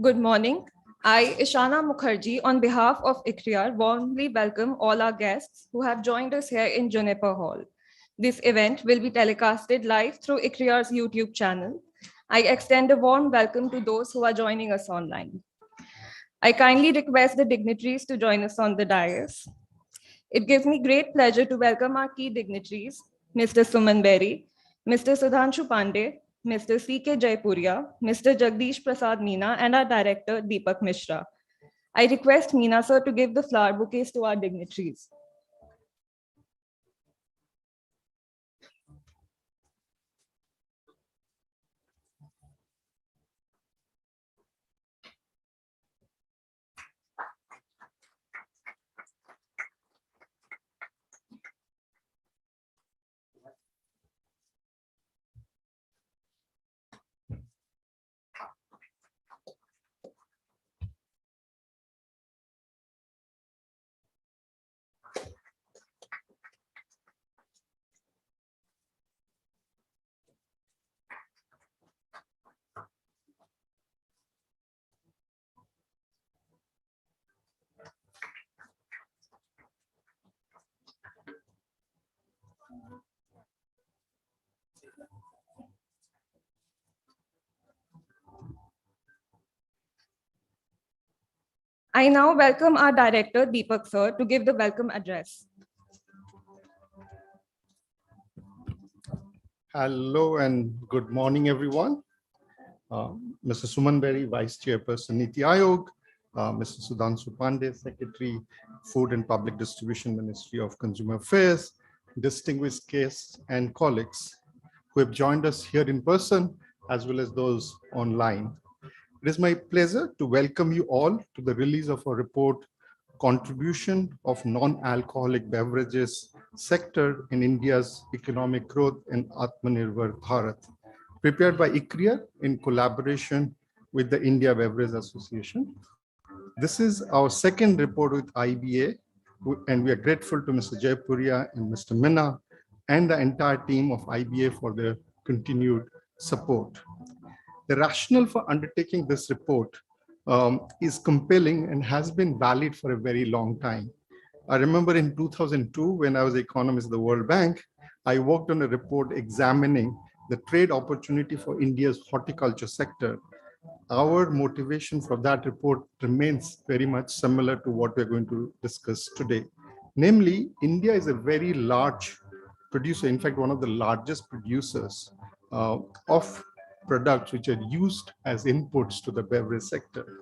Good morning. I, Ishana Mukherjee, on behalf of ICRIER, warmly welcome all our guests who have joined us here in Juniper Hall. This event will be telecasted live through ICRIER's YouTube channel. I extend a warm welcome to those who are joining us online. I kindly request the dignitaries to join us on the dais. It gives me great pleasure to welcome our key dignitaries, Mr. Suman Bery, Mr. Sudhanshu Pandey, Mr. C.K. Jaipuria, Mr. Jagdish Prasad Meena, and our director, Deepak Mishra. I request Meena sir to give the flower bouquets to our dignitaries. I now welcome our director, Deepak sir, to give the welcome address. Hello and good morning, everyone. Mr. Suman Bery, Vice Chairperson, NITI Aayog, Mr. Sudhanshu Pandey, Secretary, Food and Public Distribution, Ministry of Consumer Affairs, distinguished guests and colleagues who have joined us here in person, as well as those online. It is my pleasure to welcome you all to the release of our report, Contribution of Non-Alcoholic Beverages Sector in India's Economic Growth and Atmanirbhar Bharat, prepared by ICRIER in collaboration with the India Beverage Association. This is our second report with IBA, and we are grateful to Mr. Jaipuria and Mr. Meena and the entire team of IBA for their continued support. The rationale for undertaking this report is compelling and has been valid for a very long time. I remember in 2002, when I was economist at the World Bank, I worked on a report examining the trade opportunity for India's horticulture sector. Our motivation for that report remains very much similar to what we're going to discuss today. Namely, India is a very large producer, in fact, one of the largest producers of products which are used as inputs to the beverage sector.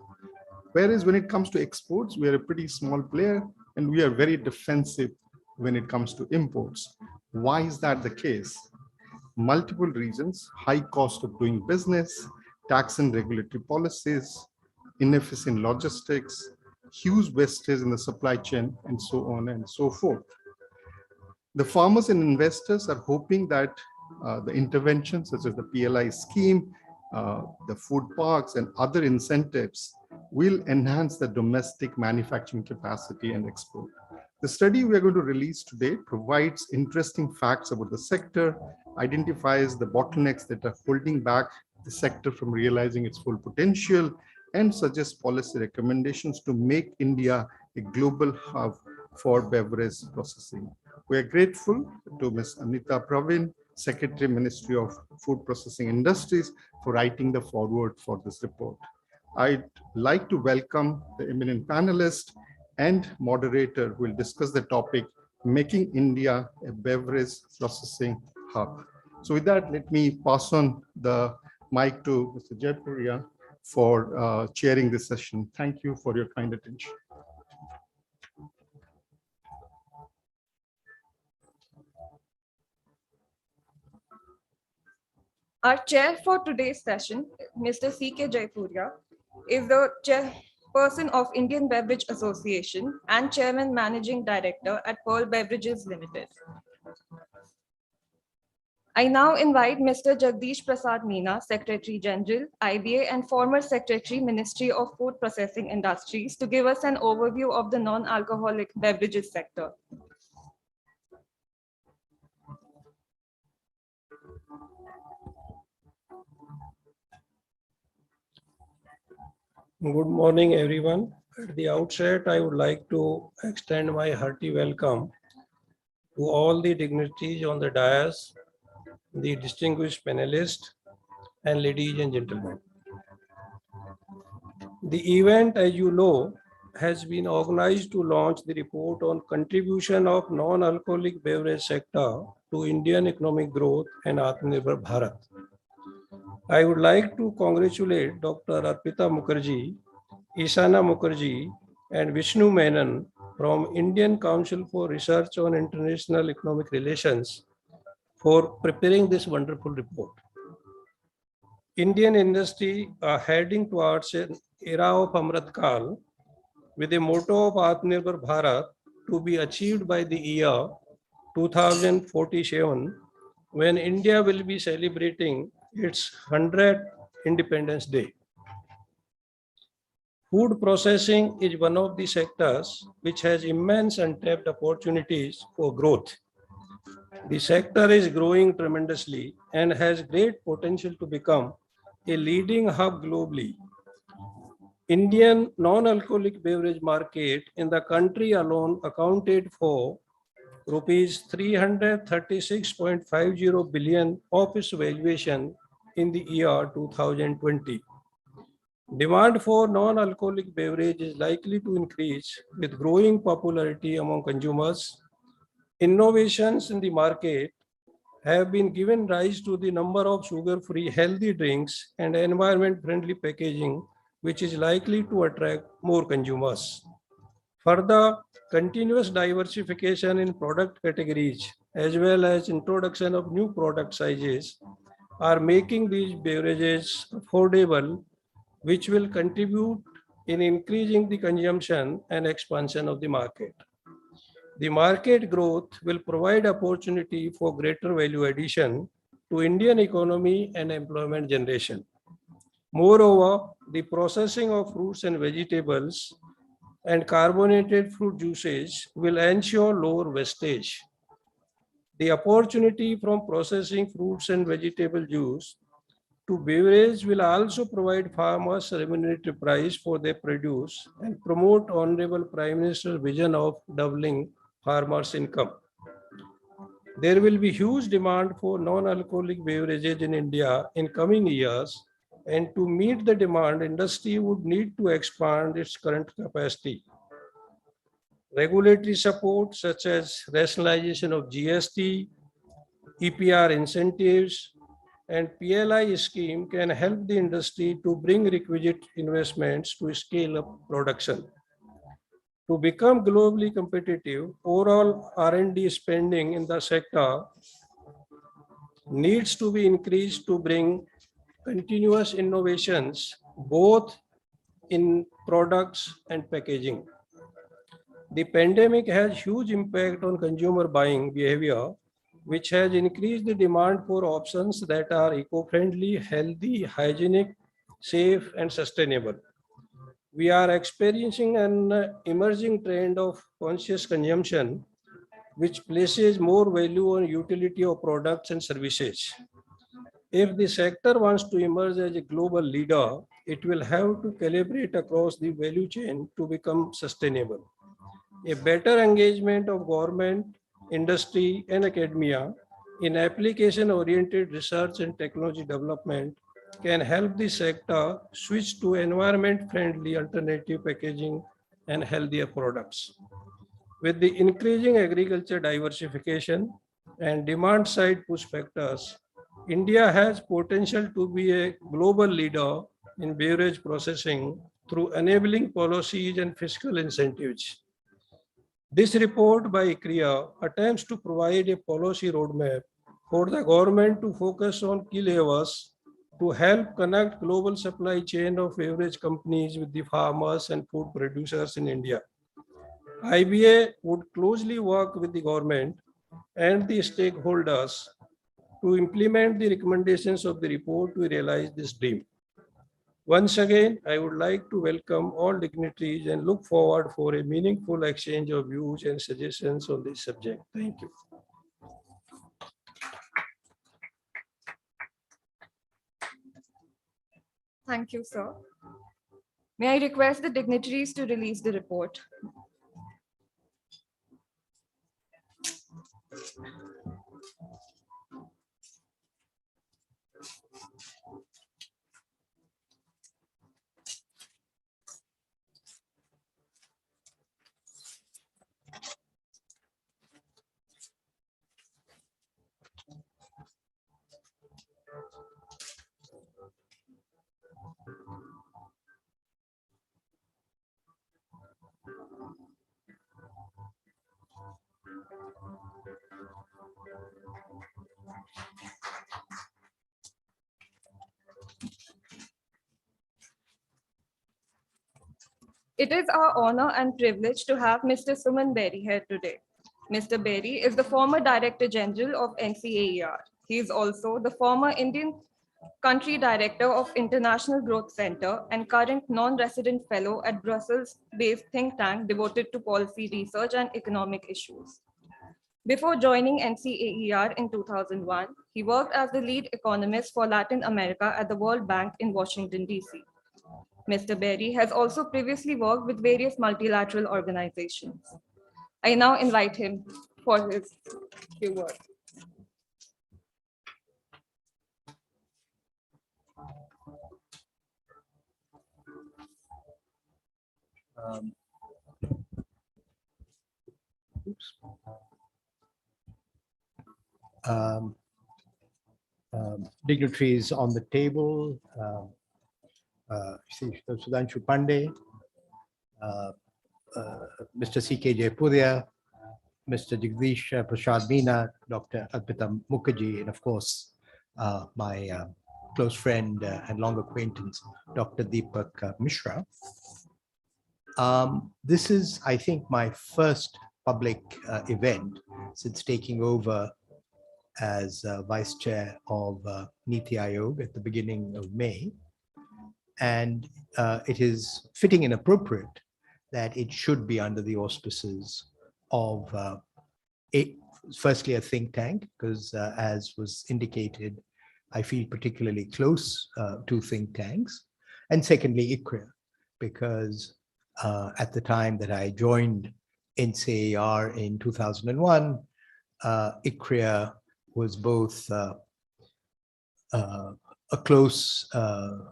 Whereas when it comes to exports, we are a pretty small player and we are very defensive when it comes to imports. Why is that the case? Multiple reasons: high cost of doing business, tax and regulatory policies, inefficient logistics, huge wastage in the supply chain, and so on and so forth. The farmers and investors are hoping that the interventions such as the PLI scheme, the food parks and other incentives will enhance the domestic manufacturing capacity and export. The study we are going to release today provides interesting facts about the sector, identifies the bottlenecks that are holding back the sector from realizing its full potential, and suggests policy recommendations to make India a global hub for beverage processing. We are grateful to Ms. Anita Pravin, Secretary, Ministry of Food Processing Industries, for writing the foreword for this report. I'd like to welcome the eminent panelist and moderator who will discuss the topic, Making India a Beverage Processing Hub. So with that, let me pass on the mic to Mr. Jaipuria for chairing this session. Thank you for your kind attention. Our chair for today's session, Mr. C.K. Jaipuria, is the chairperson of Indian Beverage Association and chairman managing director at Beverages Limited. I now invite Mr. Jagdish Prasad Meena, Secretary General, IBA, and former Secretary, Ministry of Food Processing Industries, to give us an overview of the non-alcoholic beverages sector. Good morning, everyone. At the outset, I would like to extend my hearty welcome to all the dignitaries on the dais, the distinguished panelists, and ladies and gentlemen. The event, as you know, has been organized to launch the report on contribution of non-alcoholic beverage sector to Indian economic growth and Atmanirbhar Bharat. I would like to congratulate Dr. Arpita Mukherjee, Ishana Mukherjee, and Vishnu Menon from Indian Council for Research on International Economic Relations for preparing this wonderful report. Indian industry are heading towards an era of Amrit Kal with a motto of Atmanirbhar Bharat to be achieved by the year 2047, when India will be celebrating its 100th Independence Day. Food processing is one of the sectors which has immense untapped opportunities for growth. The sector is growing tremendously and has great potential to become a leading hub globally. Indian non-alcoholic beverage market in the country alone accounted for rupees 336.50 billion of its valuation in the year 2020. Demand for non-alcoholic beverage is likely to increase with growing popularity among consumers. Innovations in the market have been given rise to the number of sugar-free healthy drinks and environment-friendly packaging, which is likely to attract more consumers. Further, continuous diversification in product categories as well as introduction of new product sizes are making these beverages affordable, which will contribute in increasing the consumption and expansion of the market. The market growth will provide opportunity for greater value addition to Indian economy and employment generation. Moreover, the processing of fruits and vegetables and carbonated fruit juices will ensure lower wastage. The opportunity from processing fruits and vegetable juice to beverage will also provide farmers a remunerative price for their produce and promote Honorable Prime Minister's vision of doubling farmers' income. There will be huge demand for non-alcoholic beverages in India in coming years, and to meet the demand, industry would need to expand its current capacity. Regulatory support such as rationalization of GST, EPR incentives, and PLI scheme can help the industry to bring requisite investments to scale up production. To become globally competitive, overall R&D spending in the sector needs to be increased to bring continuous innovations both in products and packaging. The pandemic has huge impact on consumer buying behavior, which has increased the demand for options that are eco-friendly, healthy, hygienic, safe, and sustainable. We are experiencing an emerging trend of conscious consumption, which places more value on utility of products and services. If the sector wants to emerge as a global leader, it will have to calibrate across the value chain to become sustainable. A better engagement of government, industry, and academia in application-oriented research and technology development can help the sector switch to environment-friendly alternative packaging and healthier products. With the increasing agriculture diversification and demand-side push factors, India has potential to be a global leader in beverage processing through enabling policies and fiscal incentives. This report by ICRIER attempts to provide a policy roadmap for the government to focus on key levers to help connect global supply chain of beverage companies with the farmers and food producers in India. IBA would closely work with the government and the stakeholders to implement the recommendations of the report to realize this dream. Once again, I would like to welcome all dignitaries and look forward for a meaningful exchange of views and suggestions on this subject. Thank you. Thank you, sir. May I request the dignitaries to release the report? It is our honor and privilege to have Mr. Suman Bery here today. Mr. Bery is the former Director General of NCAER. He is also the former Indian Country Director of International Growth Center and current non-resident fellow at Brussels-based think tank devoted to policy research and economic issues. Before joining NCAER in 2001, he worked as the lead economist for Latin America at the World Bank in Washington, D.C. Mr. Bery has also previously worked with various multilateral organizations. I now invite him for his few words. Dignitaries on the table, Sudhanshu Pandey, Mr. C.K. Jaipuria, Mr. Jagdish, Prasad, Meena, Dr. Atmanirbhar, and of course, my close friend and long acquaintance, Dr. Deepak Mishra. This is, I think, my first public event since taking over as Vice Chair of NITI Aayog at the beginning of May. And it is fitting and appropriate that it should be under the auspices of firstly a think tank, because as was indicated, I feel particularly close to think tanks. And secondly, ICRIER, because at the time that I joined NCAER in 2001, ICRIER was both a close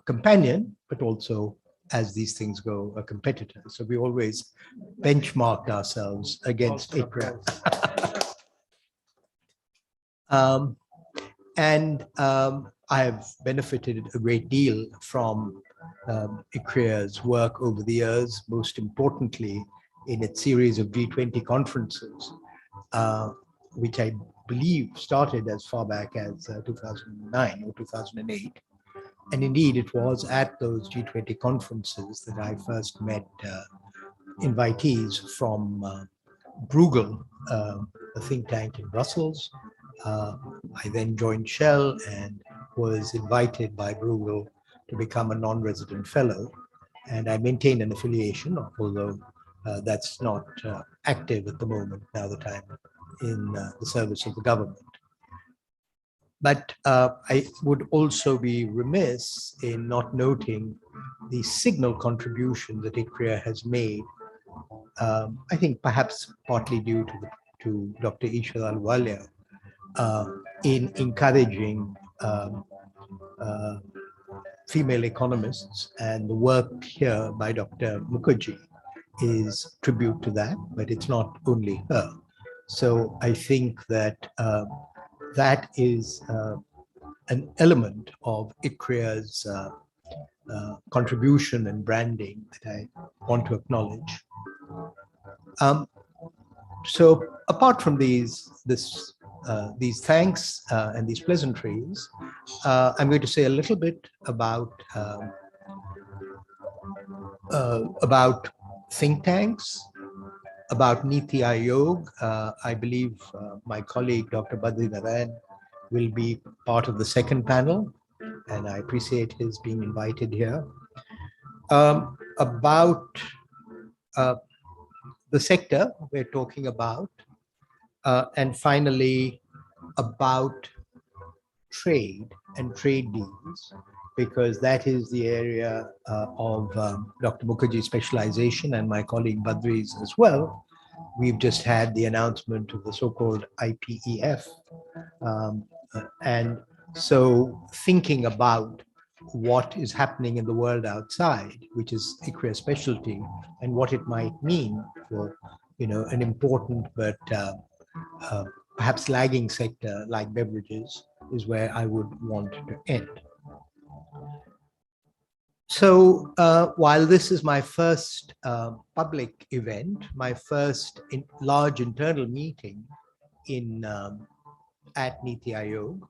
companion, but also, as these things go, a competitor. So we always benchmarked ourselves against ICRIER. I have benefited a great deal from ICRIER's work over the years, most importantly in its series of G20 conferences, which I believe started as far back as 2009 or 2008. And indeed, it was at those G20 conferences that I first met invitees from Bruegel, a think tank in Brussels. I then joined Shell and was invited by Bruegel to become a non-resident fellow. And I maintain an affiliation, although that's not active at the moment, now that I'm in the service of the government. But I would also be remiss in not noting the signal contribution that ICRIER has made, I think perhaps partly due to Dr. Ishwar Ahluwalia, in encouraging female economists, and the work here by Dr. Mukherjee is tribute to that, but it's not only her. So I think that that is an element of ICRIER's contribution and branding that I want to acknowledge. So apart from these thanks and these pleasantries, I'm going to say a little bit about think tanks, about NITI Aayog. I believe my colleague, Dr. Badrinaran, will be part of the second panel, and I appreciate his being invited here. About the sector we're talking about, and finally about trade and trade deals, because that is the area of Dr. Mukherjee's specialization and my colleague Badri's as well. We've just had the announcement of the so-called IPEF. And so thinking about what is happening in the world outside, which is ICRIER's specialty, and what it might mean for, an important but perhaps lagging sector like beverages is where I would want to end. So while this is my first public event, my first large internal meeting at NITI Aayog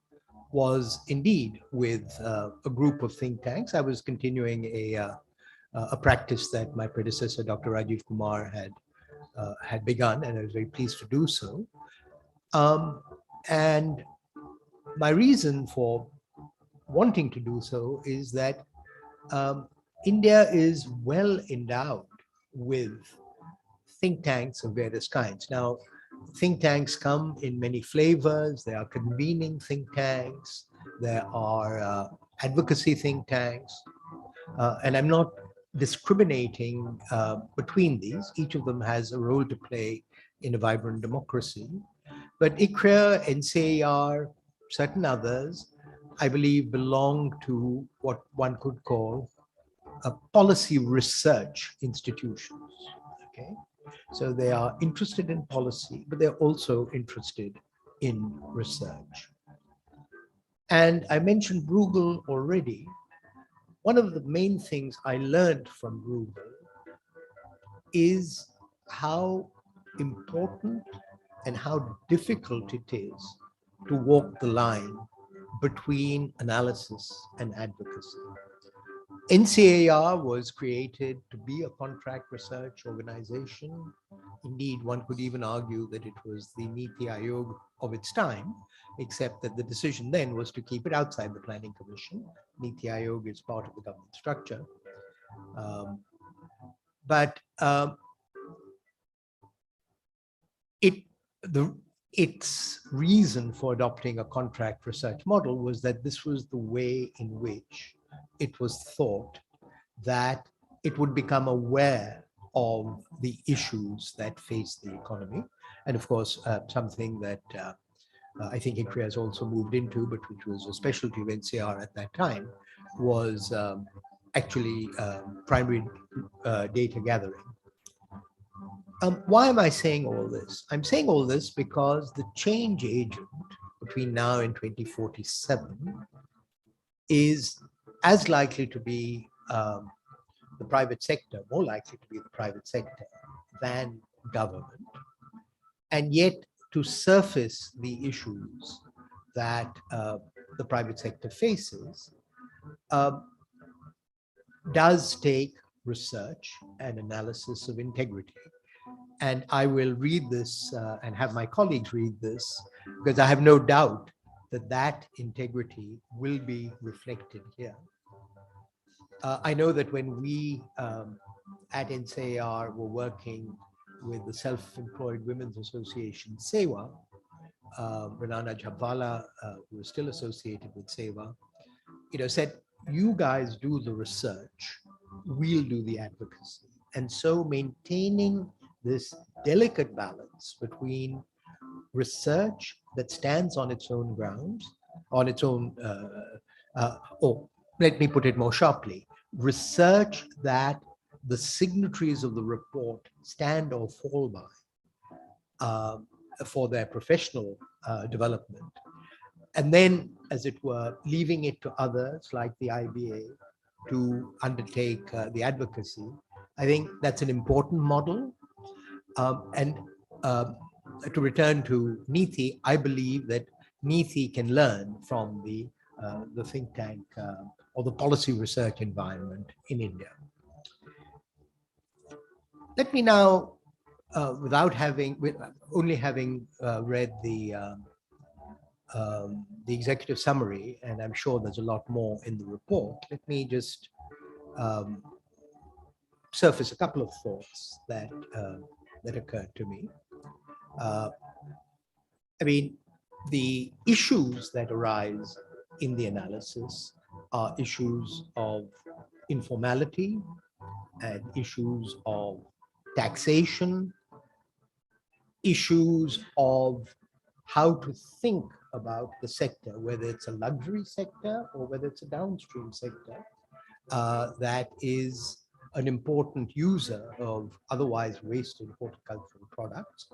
was indeed with a group of think tanks. I was continuing a practice that my predecessor, Dr. Rajiv Kumar, had begun, and I was very pleased to do so. And my reason for wanting to do so is that India is well endowed with think tanks of various kinds. Now, think tanks come in many flavors. There are convening think tanks. There are advocacy think tanks. And I'm not discriminating between these. Each of them has a role to play in a vibrant democracy. But ICRIER, NCAR, certain others, I believe, belong to what one could call policy research institutions. Okay, so they are interested in policy, but they're also interested in research. And I mentioned Bruegel already. One of the main things I learned from Bruegel is how important and how difficult it is to walk the line between analysis and advocacy. NCAR was created to be a contract research organization. Indeed, one could even argue that it was the NITI Aayog of its time, except that the decision then was to keep it outside the Planning Commission. NITI Aayog is part of the government structure. Its reason for adopting a contract research model was that this was the way in which it was thought that it would become aware of the issues that face the economy. And of course, something that I think ICRIER has also moved into, but which was a specialty of NCR at that time, was actually primary data gathering. Why am I saying all this? I'm saying all this because the change agent between now and 2047 is as likely to be the private sector, more likely to be the private sector than government. And yet to surface the issues that the private sector faces does take research and analysis of integrity. And I will read this and have my colleagues read this, because I have no doubt that that integrity will be reflected here. I know that when we at NCAR were working with the Self-Employed Women's Association, SEWA, Renana Jhabvala, who was still associated with SEWA, said, you guys do the research, we'll do the advocacy. And so maintaining this delicate balance between research that stands on its own grounds, on its own, or let me put it more sharply, research that the signatories of the report stand or fall by for their professional development. And then, as it were, leaving it to others like the IBA to undertake the advocacy. I think that's an important model. And to return to NITI, I believe that NITI can learn from the think tank or the policy research environment in India. Let me now, only having read the executive summary, and I'm sure there's a lot more in the report, let me just surface a couple of thoughts that occurred to me. I mean, the issues that arise in the analysis are issues of informality and issues of taxation, issues of how to think about the sector, whether it's a luxury sector or whether it's a downstream sector that is an important user of otherwise wasted horticultural products.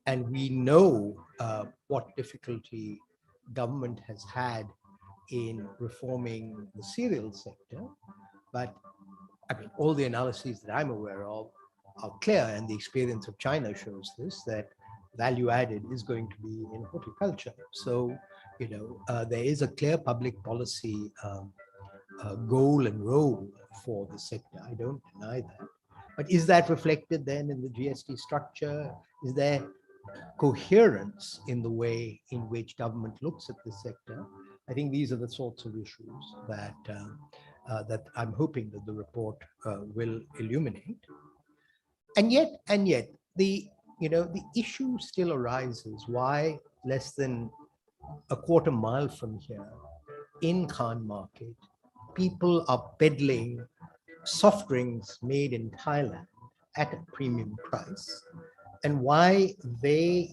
And we know what difficulty government has had in reforming the cereal sector, but I mean, all the analyses that I'm aware of are clear, and the experience of China shows this, that value added is going to be in horticulture. So, you know, there is a clear public policy goal and role for the sector. I don't deny that. But is that reflected then in the GST structure? Is there coherence in the way in which government looks at this sector? I think these are the sorts of issues that that I'm hoping that the report will illuminate. And yet, the issue still arises why less than a quarter mile from here in Khan Market, people are peddling soft drinks made in Thailand at a premium price, and why they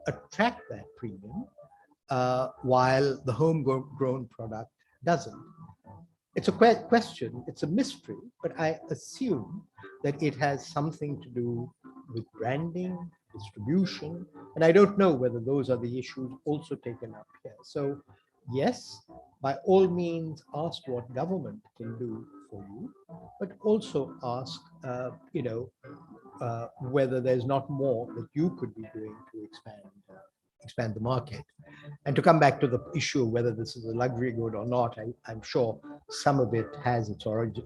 attract that premium while the homegrown product doesn't. It's a question, it's a mystery, but I assume that it has something to do with branding, distribution, and I don't know whether those are the issues also taken up here. So yes, by all means, ask what government can do for you, but also ask, whether there's not more that you could be doing to expand the market. And to come back to the issue of whether this is a luxury good or not, I'm sure some of it has its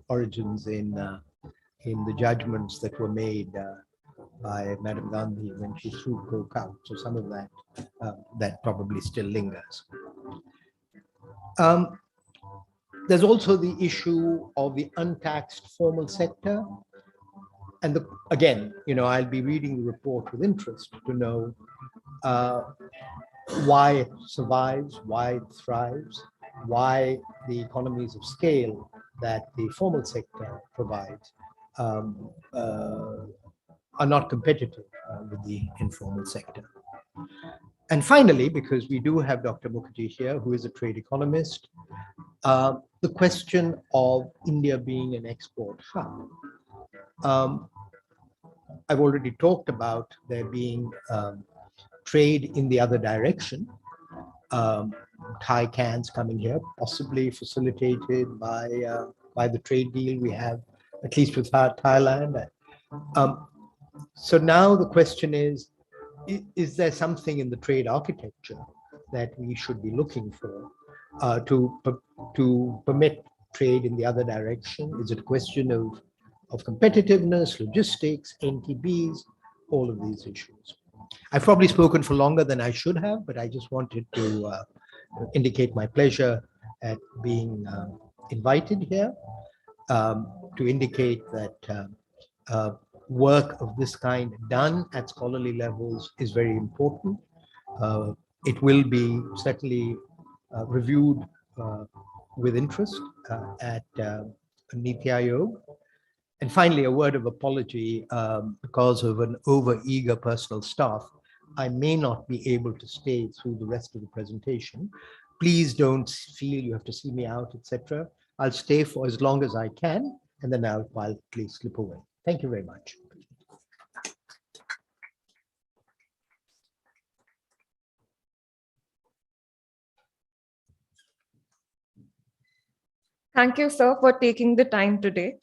origins in the judgments that were made by Madam Gandhi when she threw Coke out. So some of that that probably still lingers. There's also the issue of the untaxed formal sector. And again, I'll be reading the report with interest to know why it survives, why it thrives, why the economies of scale that the formal sector provides are not competitive with the informal sector. And finally, because we do have Dr. Mukherjee here, who is a trade economist, the question of India being an export hub. I've already talked about there being trade in the other direction. Thai cans coming here, possibly facilitated by the trade deal we have, at least with Thailand. So now the question is there something in the trade architecture that we should be looking for to permit trade in the other direction? Is it a question of competitiveness, logistics, NTBs, all of these issues? I've probably spoken for longer than I should have, but I just wanted to indicate my pleasure at being invited here, to indicate that work of this kind done at scholarly levels is very important. It will be certainly reviewed with interest at NITI Aayog. And finally, a word of apology, because of an over-eager personal staff, I may not be able to stay through the rest of the presentation. Please don't feel you have to see me out, etc. I'll stay for as long as I can, and then I'll quietly slip away. Thank you very much. Thank you, sir, for taking the time today.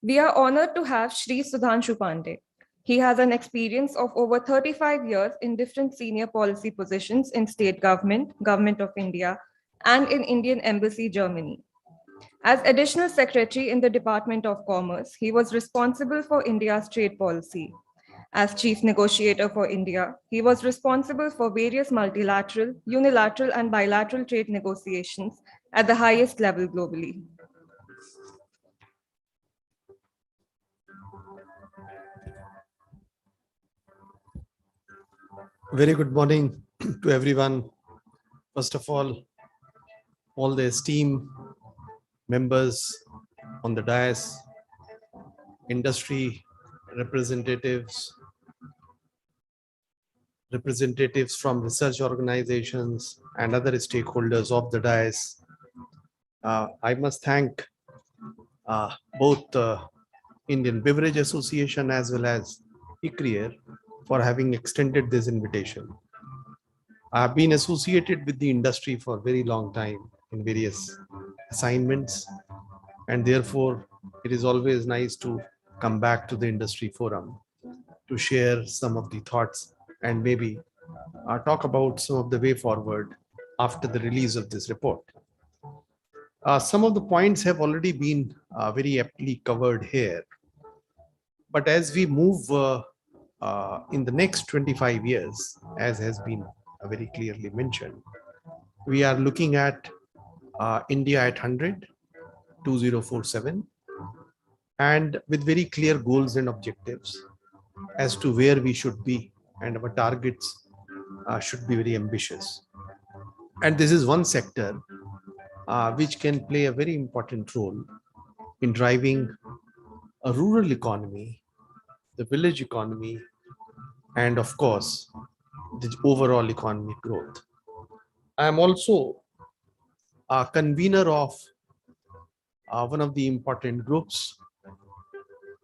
We are honored to have Shri Sudhanshu Pandey. He has an experience of over 35 years in different senior policy positions in state government, Government of India, and in Indian Embassy, Germany. As Additional Secretary in the Department of Commerce, he was responsible for India's trade policy. As Chief Negotiator for India, he was responsible for various multilateral, unilateral, and bilateral trade negotiations at the highest level globally. Very good morning to everyone First of all the esteemed members on the dais, industry representatives, representatives from research organizations and other stakeholders of the dais. I must thank both the Indian Beverage Association as well as ICRIER for having extended this invitation. I have been associated with the industry for a very long time in various assignments, and therefore it is always nice to come back to the industry forum to share some of the thoughts and maybe talk about some of the way forward after the release of this report. Some of the points have already been very aptly covered here. But as we move in the next 25 years, as has been very clearly mentioned, we are looking at India at 100, 2047, and with very clear goals and objectives as to where we should be, and our targets should be very ambitious. And this is one sector which can play a very important role in driving a rural economy, the village economy, and of course, the overall economic growth. I am also a convener of one of the important groups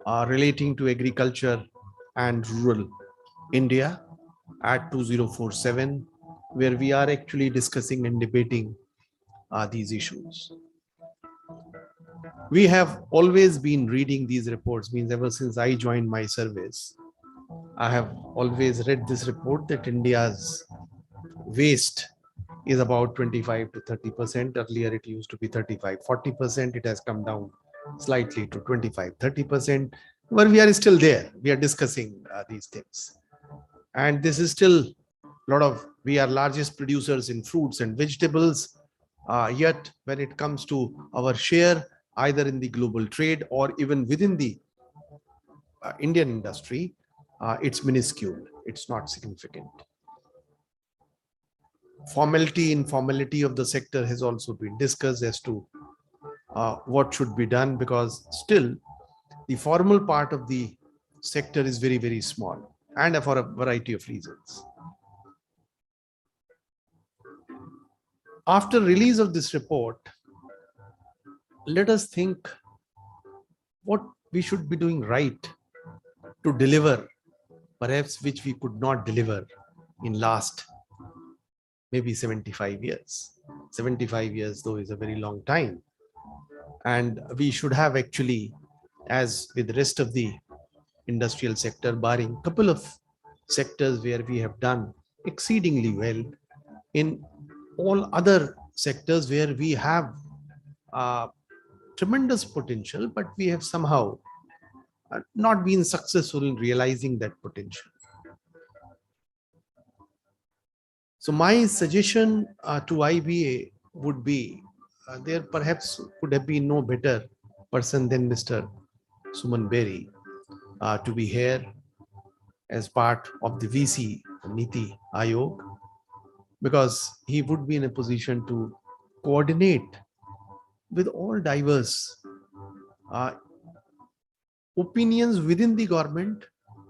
relating to agriculture and rural India at 2047, where we are actually discussing and debating these issues. We have always been reading these reports, means ever since I joined my service, I have always read this report that India's waste is about 25 to 30%. Earlier it used to be 35-40%. It has come down slightly to 25-30%, but we are still there. We are discussing these things. And this is still a lot of, we are largest producers in fruits and vegetables, yet when it comes to our share, either in the global trade or even within the Indian industry, it's minuscule, it's not significant. Formality, informality of the sector has also been discussed as to what should be done, because still the formal part of the sector is very, very small, and for a variety of reasons. After release of this report, let us think what we should be doing right to deliver, perhaps which we could not deliver in last maybe 75 years. 75 years, though, is a very long time. And we should have actually, as with the rest of the industrial sector, barring a couple of sectors where we have done exceedingly well, in all other sectors where we have tremendous potential, but we have somehow not been successful in realizing that potential. So my suggestion to IBA would be, there perhaps could have been no better person than Mr. Suman Bery to be here as part of the VC NITI Aayog, because he would be in a position to coordinate with all diverse opinions within the government,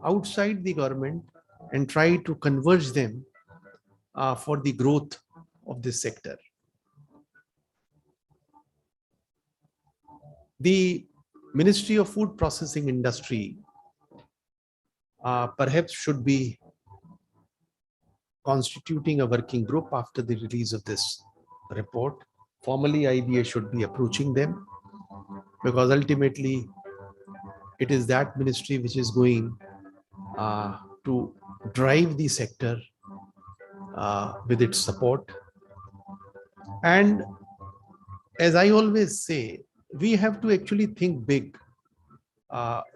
outside the government, and try to converge them for the growth of this sector. The Ministry of Food Processing Industry perhaps should be constituting a working group after the release of this report. Formally, IBA should be approaching them, because ultimately it is that ministry which is going to drive the sector with its support. And as I always say, we have to actually think big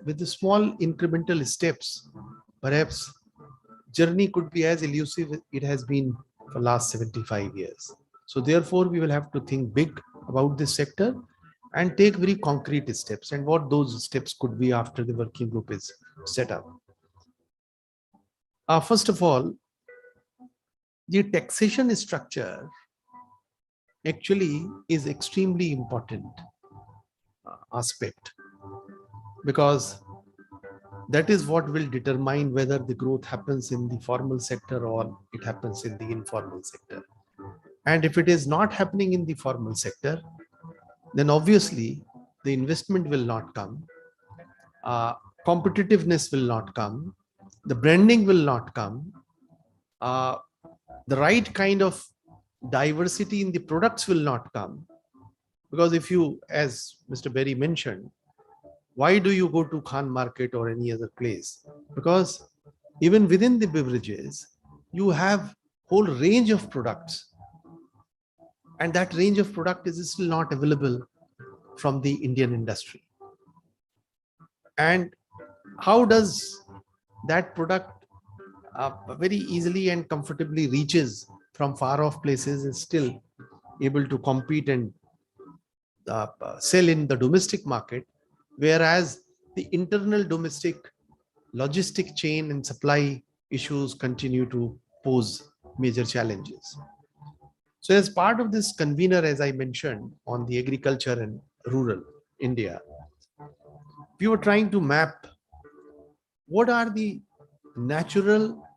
with the small incremental steps. Perhaps journey could be as elusive as it has been for last 75 years. So therefore, we will have to think big about this sector and take very concrete steps, and what those steps could be after the working group is set up. First of all, the taxation structure actually is extremely important aspect, because that is what will determine whether the growth happens in the formal sector or it happens in the informal sector. And if it is not happening in the formal sector, then obviously the investment will not come, competitiveness will not come, the branding will not come, the right kind of diversity in the products will not come. Because if you, as Mr. Bery mentioned, why do you go to Khan Market or any other place? Because even within the beverages, you have whole range of products, and that range of product is still not available from the Indian industry. And how does that product very easily and comfortably reaches from far off places is still able to compete and sell in the domestic market, whereas the internal domestic logistic chain and supply issues continue to pose major challenges. So as part of this convener, as I mentioned, on the agriculture and rural India, we were trying to map what are the natural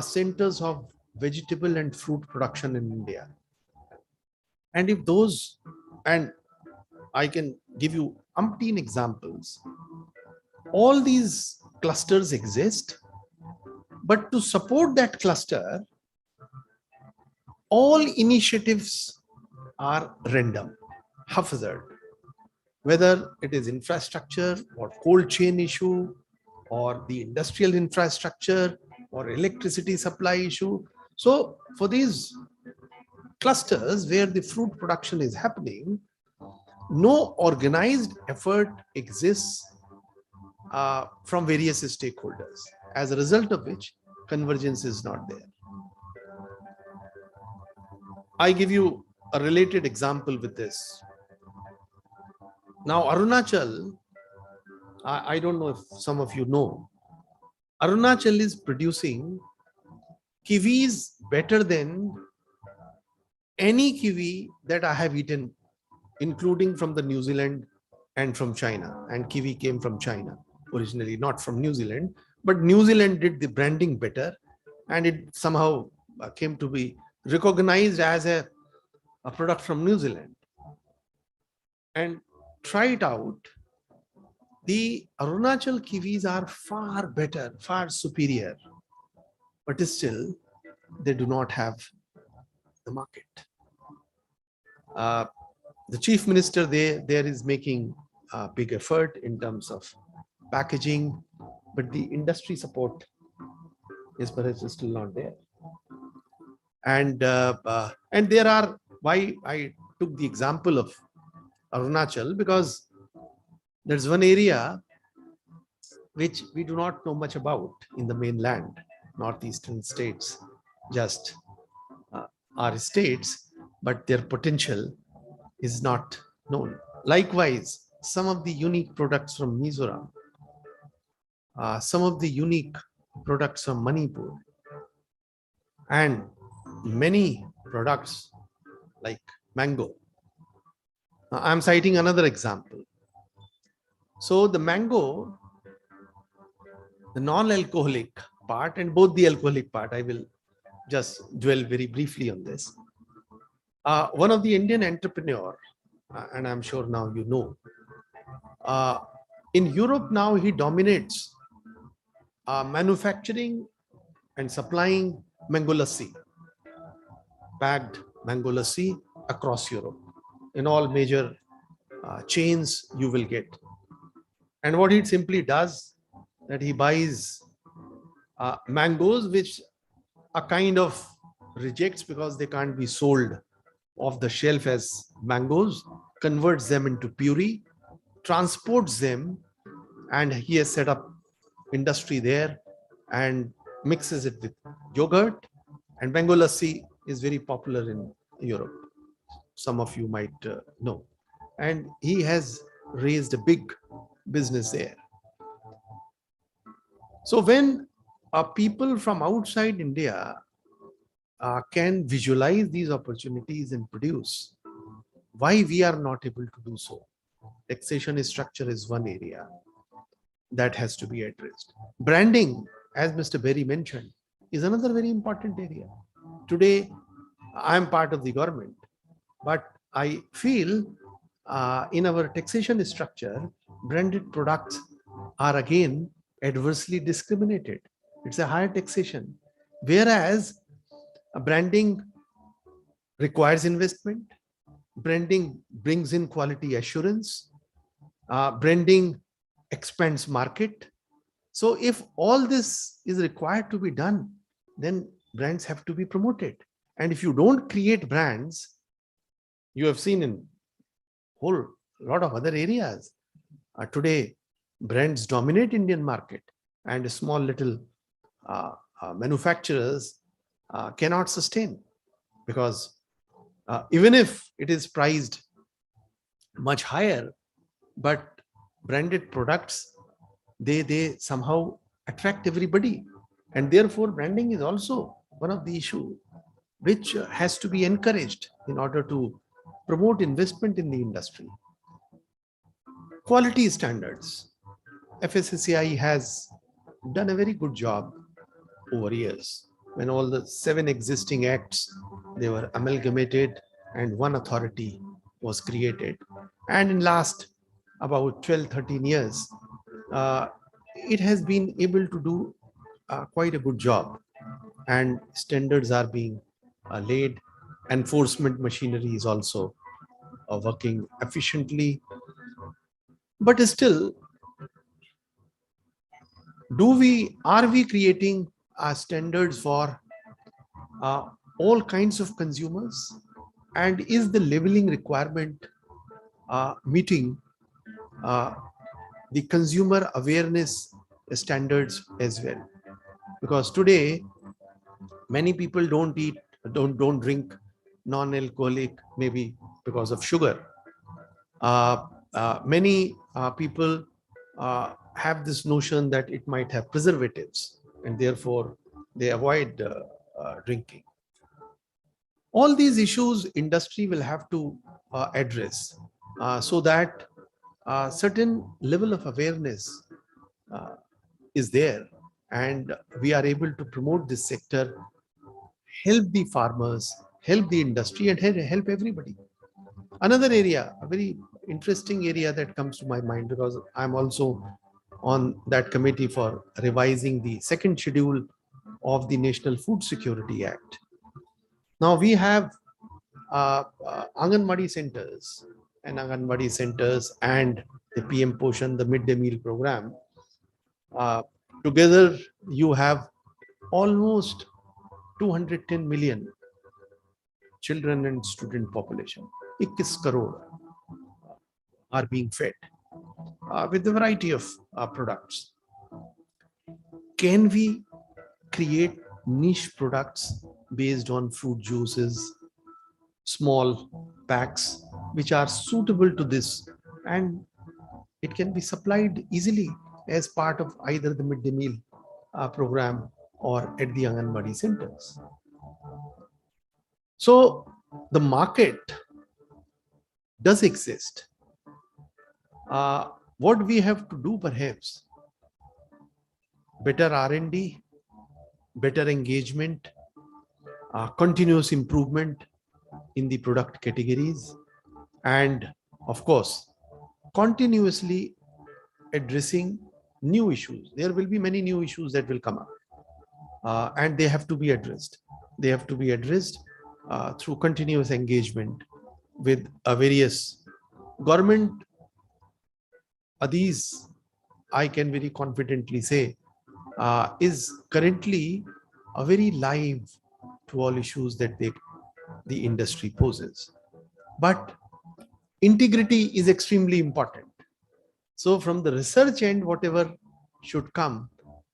centers of vegetable and fruit production in India. And if those, and I can give you umpteen examples, all these clusters exist, but to support that cluster, all initiatives are random, haphazard, whether it is infrastructure or cold chain issue or the industrial infrastructure or electricity supply issue. So for these clusters where the fruit production is happening, no organized effort exists from various stakeholders, as a result of which convergence is not there. I give you a related example with this. Now, Arunachal, I don't know if some of you know, Arunachal is producing kiwis better than any kiwi that I have eaten, including from the New Zealand and from China. And kiwi came from China originally, not from New Zealand, but New Zealand did the branding better, and it somehow came to be recognized as a product from New Zealand. And try it out. The Arunachal kiwis are far better, far superior, but still they do not have the market. The chief minister there is making a big effort in terms of packaging, but the industry support is perhaps still not there. And there are, why I took the example of Arunachal, because there's one area which we do not know much about in the mainland, northeastern states, just are states, but their potential is not known. Likewise, some of the unique products from Mizoram, some of the unique products from Manipur, and many products like mango. I'm citing another example. So the mango, the non-alcoholic part and both the alcoholic part, I will just dwell very briefly on this. One of the Indian entrepreneur, and I'm sure now you know, in Europe now he dominates manufacturing and supplying mango lassi, packed mango lassi across Europe. In all major chains you will get. And what he simply does, that he buys mangoes which a kind of rejects because they can't be sold off the shelf as mangoes, converts them into puree, transports them, and he has set up industry there and mixes it with yogurt. And mango lassi is very popular in Europe. Some of you might know. And he has raised a big business there. So when people from outside India can visualize these opportunities and produce. Why we are not able to do so? Taxation structure is one area that has to be addressed. Branding, as Mr. Bery mentioned, is another very important area. Today, I am part of the government, but I feel in our taxation structure, branded products are again adversely discriminated. It's a higher taxation, whereas branding requires investment. Branding brings in quality assurance. Branding expands market. So if all this is required to be done, then brands have to be promoted. And if you don't create brands, you have seen in whole lot of other areas. Today, brands dominate Indian market, and small little manufacturers cannot sustain, because even if it is priced much higher, but branded products, they somehow attract everybody. And therefore, branding is also one of the issue which has to be encouraged in order to promote investment in the industry. Quality standards. FSSAI has done a very good job over years. When all the 7 existing acts, they were amalgamated and one authority was created. And in last about 12-13 years, it has been able to do quite a good job, and standards are being laid. Enforcement machinery is also working efficiently. But still, are we creating standards for all kinds of consumers? And is the labeling requirement meeting the consumer awareness standards as well? Because today, many people don't drink non-alcoholic, maybe because of sugar. Many people have this notion that it might have preservatives, and therefore they avoid drinking. All these issues industry will have to address so that certain level of awareness is there, and we are able to promote this sector, help the farmers, help the industry, and help everybody. Another area, a very interesting area that comes to my mind, because I'm also on that committee for revising the second schedule of the National Food Security Act. Now we have Anganwadi centers and the PM Poshan, the midday meal program. Together you have almost 210 million children and student population. 21 crore are being fed with a variety of products. Can we create niche products based on fruit juices, small packs, which are suitable to this, and it can be supplied easily as part of either the midday meal program or at the Anganwadi centers? So the market does exist. What we have to do, perhaps, better R&D, better engagement, continuous improvement in the product categories, and of course, continuously addressing new issues. There will be many new issues that will come up, and they have to be addressed. They have to be addressed through continuous engagement with various government. These, I can very confidently say, is currently a very live to all issues that the industry poses. But integrity is extremely important. So from the research end, whatever should come,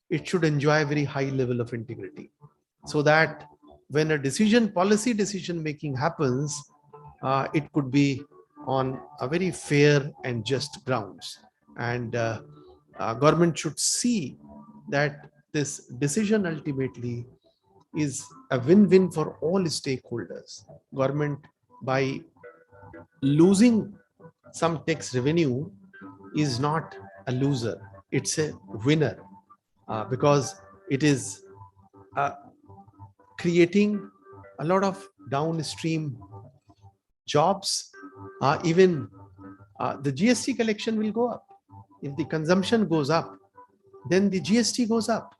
it should enjoy a very high level of integrity, so that when a policy decision making happens, it could be on a very fair and just grounds. And government should see that this decision ultimately is a win-win for all stakeholders. Government, by losing some tax revenue, is not a loser, it's a winner, because it is creating a lot of downstream jobs. Even the GST collection will go up. If the consumption goes up, then the GST goes up.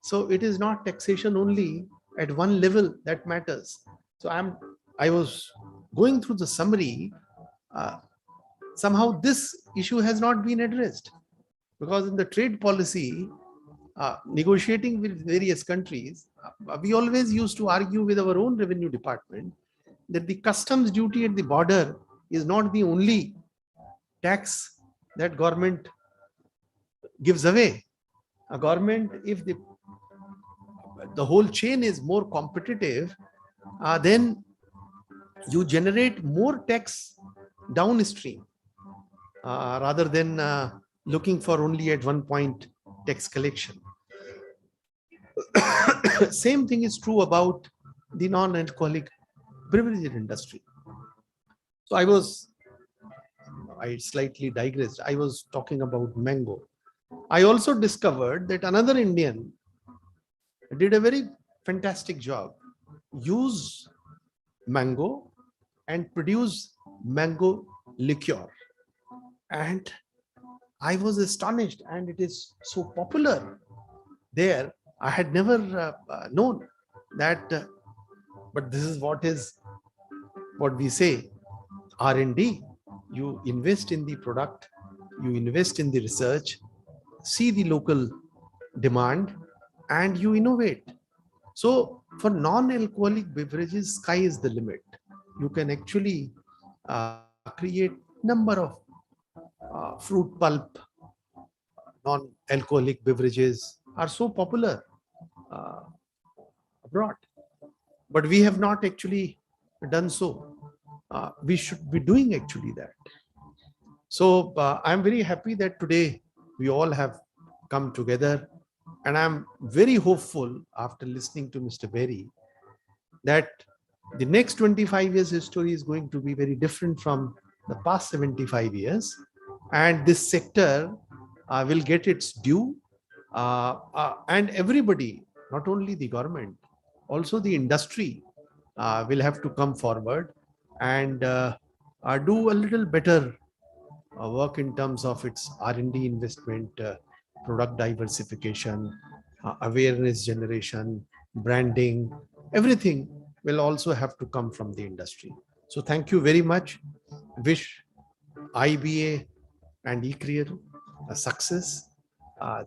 So it is not taxation only at one level that matters. So I was going through the summary. Somehow this issue has not been addressed, because in the trade policy, negotiating with various countries, we always used to argue with our own revenue department that the customs duty at the border is not the only tax that government gives away. A government, if the whole chain is more competitive, then you generate more tax downstream, rather than looking for only at one point tax collection. Same thing is true about the non-alcoholic beverage industry. So I slightly digressed. I was talking about mango. I also discovered that another Indian did a very fantastic job. Use mango and produce mango liqueur. And I was astonished, and it is so popular there. I had never known that, but this is what we say, R&D. You invest in the product, you invest in the research, see the local demand, and you innovate. So for non-alcoholic beverages, sky is the limit. You can actually create number of fruit pulp. Non-alcoholic beverages are so popular abroad, but we have not actually done so. We should be doing actually that. So I'm very happy that today we all have come together, and I'm very hopeful after listening to Mr. Bery that the next 25 years history is going to be very different from the past 75 years, and this sector will get its due, and everybody, not only the government, also the industry will have to come forward and do a little better work in terms of its R&D investment, product diversification, awareness generation, branding. Everything will also have to come from the industry. So thank you very much. Wish IBA and ICRIER a success.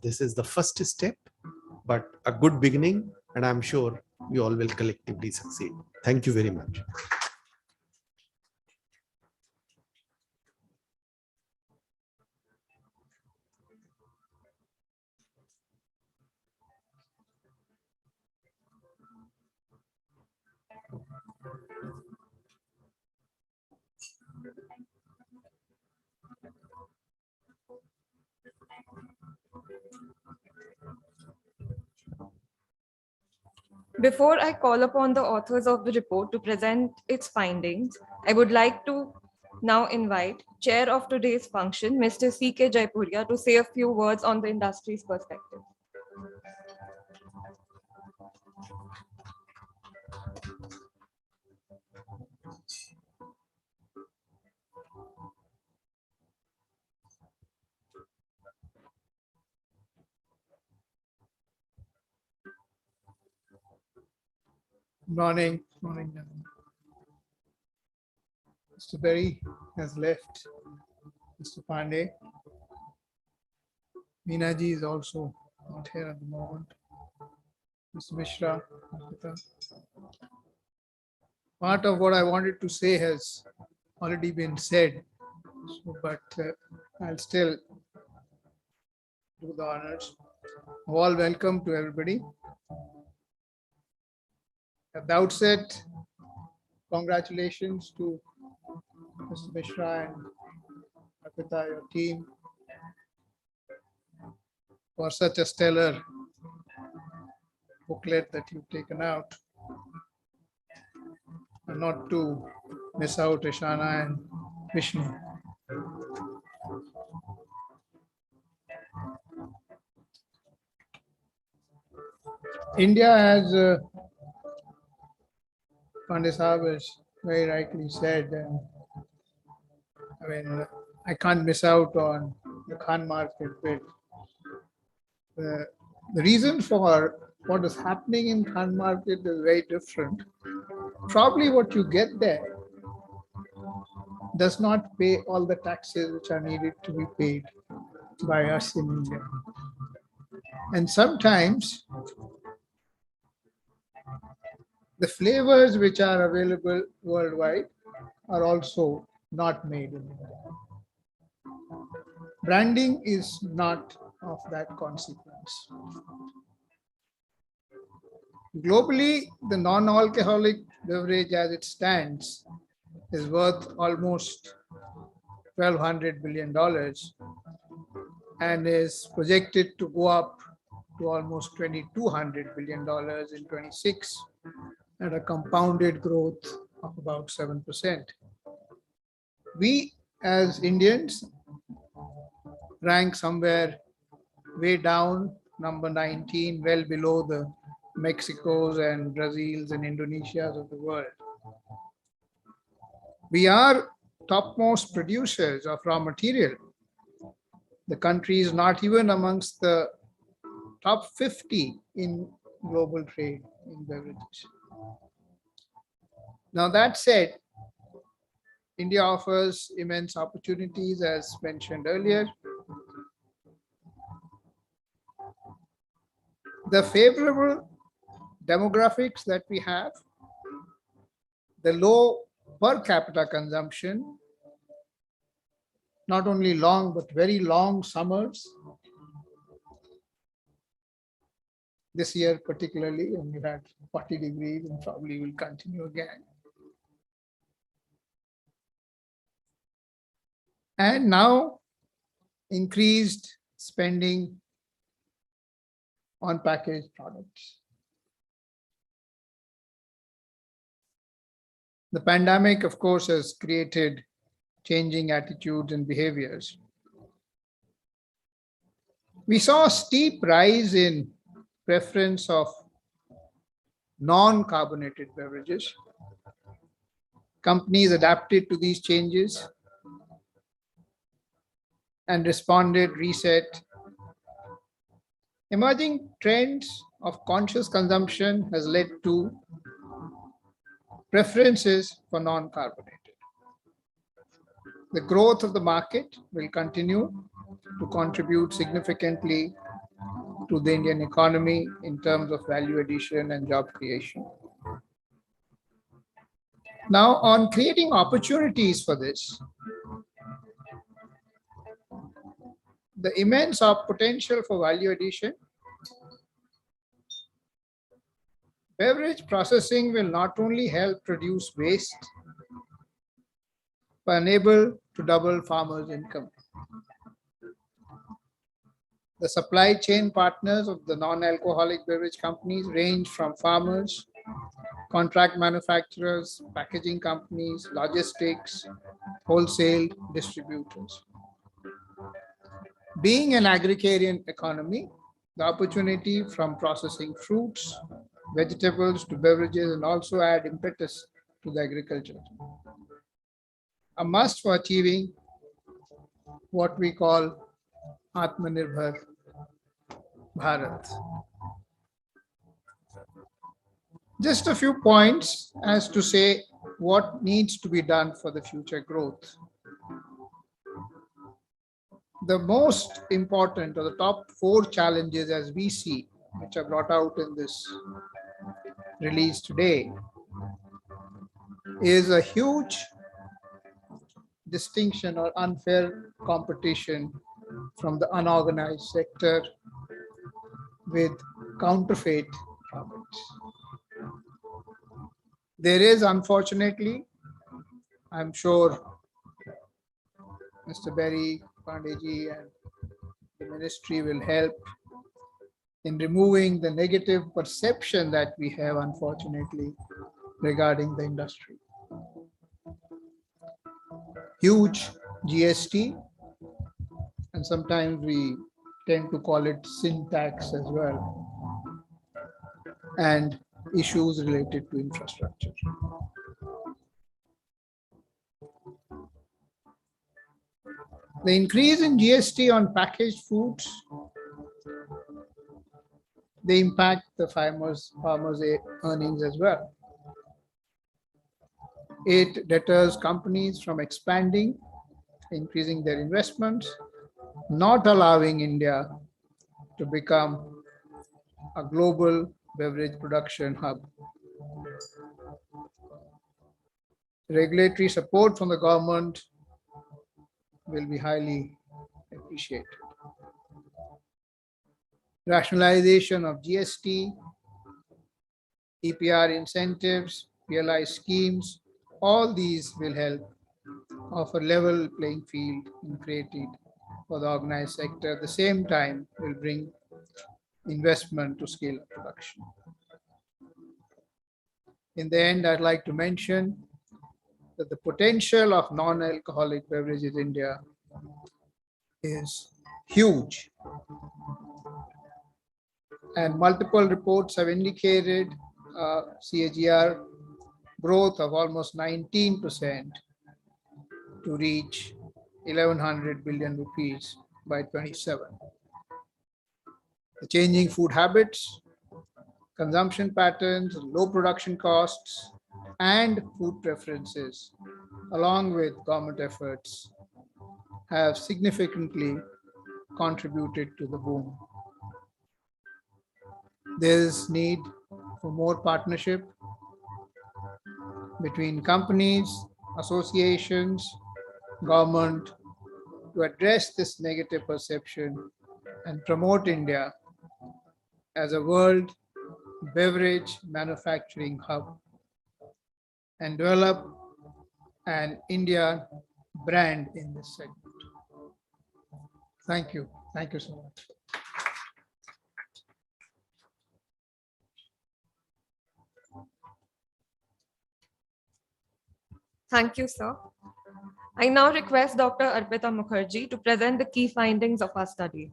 This is the first step, but a good beginning, and I'm sure we all will collectively succeed. Thank you very much. Before I call upon the authors of the report to present its findings, I would like to now invite Chair of today's function, Mr. C.K. Jaipuria, to say a few words on the industry's perspective. Morning. Mr. Bery has left. Mr. Pandey. Meena ji is also not here at the moment. Mr. Mishra. Part of what I wanted to say has already been said, but I'll still do the honors. All welcome to everybody. At the outset, congratulations to Mr. Mishra and Arpita, your team, for such a stellar booklet that you've taken out. and not to miss out Ishana and Vishnu. India, as Pandey Sahab has very rightly said, I can't miss out on the Khan market bit. The reason for what is happening in Khan market is very different. Probably what you get there does not pay all the taxes which are needed to be paid by us in India. And sometimes the flavors which are available worldwide are also not made in India. Branding is not of that consequence. Globally, the non-alcoholic beverage as it stands is worth almost $1,200 billion and is projected to go up to almost $2,200 billion in 26 at a compounded growth of about 7%. We as Indians rank somewhere way down, number 19, well below the Mexicos and Brazils and Indonesias of the world. We are topmost producers of raw material. The country is not even amongst the top 50 in global trade in beverages. Now that said, India offers immense opportunities as mentioned earlier. The favorable demographics that we have, the low per capita consumption, not only long but very long summers. This year particularly, and we had 40 degrees and probably will continue again. And now increased spending on packaged products. The pandemic, of course, has created changing attitudes and behaviors. We saw a steep rise in preference of non-carbonated beverages. Companies adapted to these changes and responded, reset. Emerging trends of conscious consumption has led to preferences for non-carbonated. The growth of the market will continue to contribute significantly to the Indian economy in terms of value addition and job creation. Now, on creating opportunities for this, the immense potential for value addition, beverage processing will not only help reduce waste, but enable to double farmers' income. The supply chain partners of the non-alcoholic beverage companies range from farmers, contract manufacturers, packaging companies, logistics, wholesale distributors. Being an agrarian economy, the opportunity from processing fruits, vegetables to beverages and also add impetus to the agriculture. A must for achieving what we call Atmanirbhar Bharat. Just a few points as to say what needs to be done for the future growth. The most important or the top 4 challenges as we see, which are brought out in this release today, is a huge distinction or unfair competition from the unorganized sector with counterfeit products. There is, unfortunately, I'm sure Mr. Bery, Pandey and the ministry will help in removing the negative perception that we have, unfortunately, regarding the industry. huge GST, and sometimes we tend to call it sin tax as well, and issues related to infrastructure. The increase in GST on packaged foods, they impact the farmers' earnings as well. It deters companies from expanding, increasing their investments, not allowing India to become a global beverage production hub. Regulatory support from the government will be highly appreciated. Rationalization of GST, EPR incentives, PLI schemes, all these will help offer level playing field in created for the organized sector. At the same time, will bring investment to scale up production. In the end, I'd like to mention that the potential of non-alcoholic beverages in India is huge. And multiple reports have indicated CAGR growth of almost 19% to reach 1,100 billion rupees by 27. The changing food habits, consumption patterns, low production costs, and food preferences, along with government efforts, have significantly contributed to the boom. There is need for more partnership between companies, associations, government to address this negative perception and promote India as a world beverage manufacturing hub and develop an India brand in this segment. Thank you. Thank you so much. Thank you, sir. I now request Dr. Arpita Mukherjee to present the key findings of our study.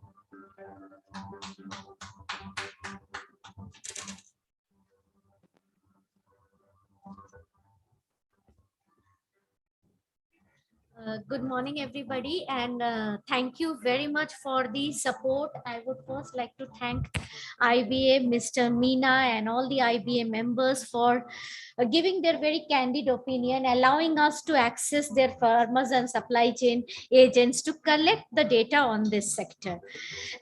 Good morning, everybody, and thank you very much for the support. I would first like to thank IBA, Mr. Meena, and all the IBA members for giving their very candid opinion, allowing us to access their farmers and supply chain agents to collect the data on this sector.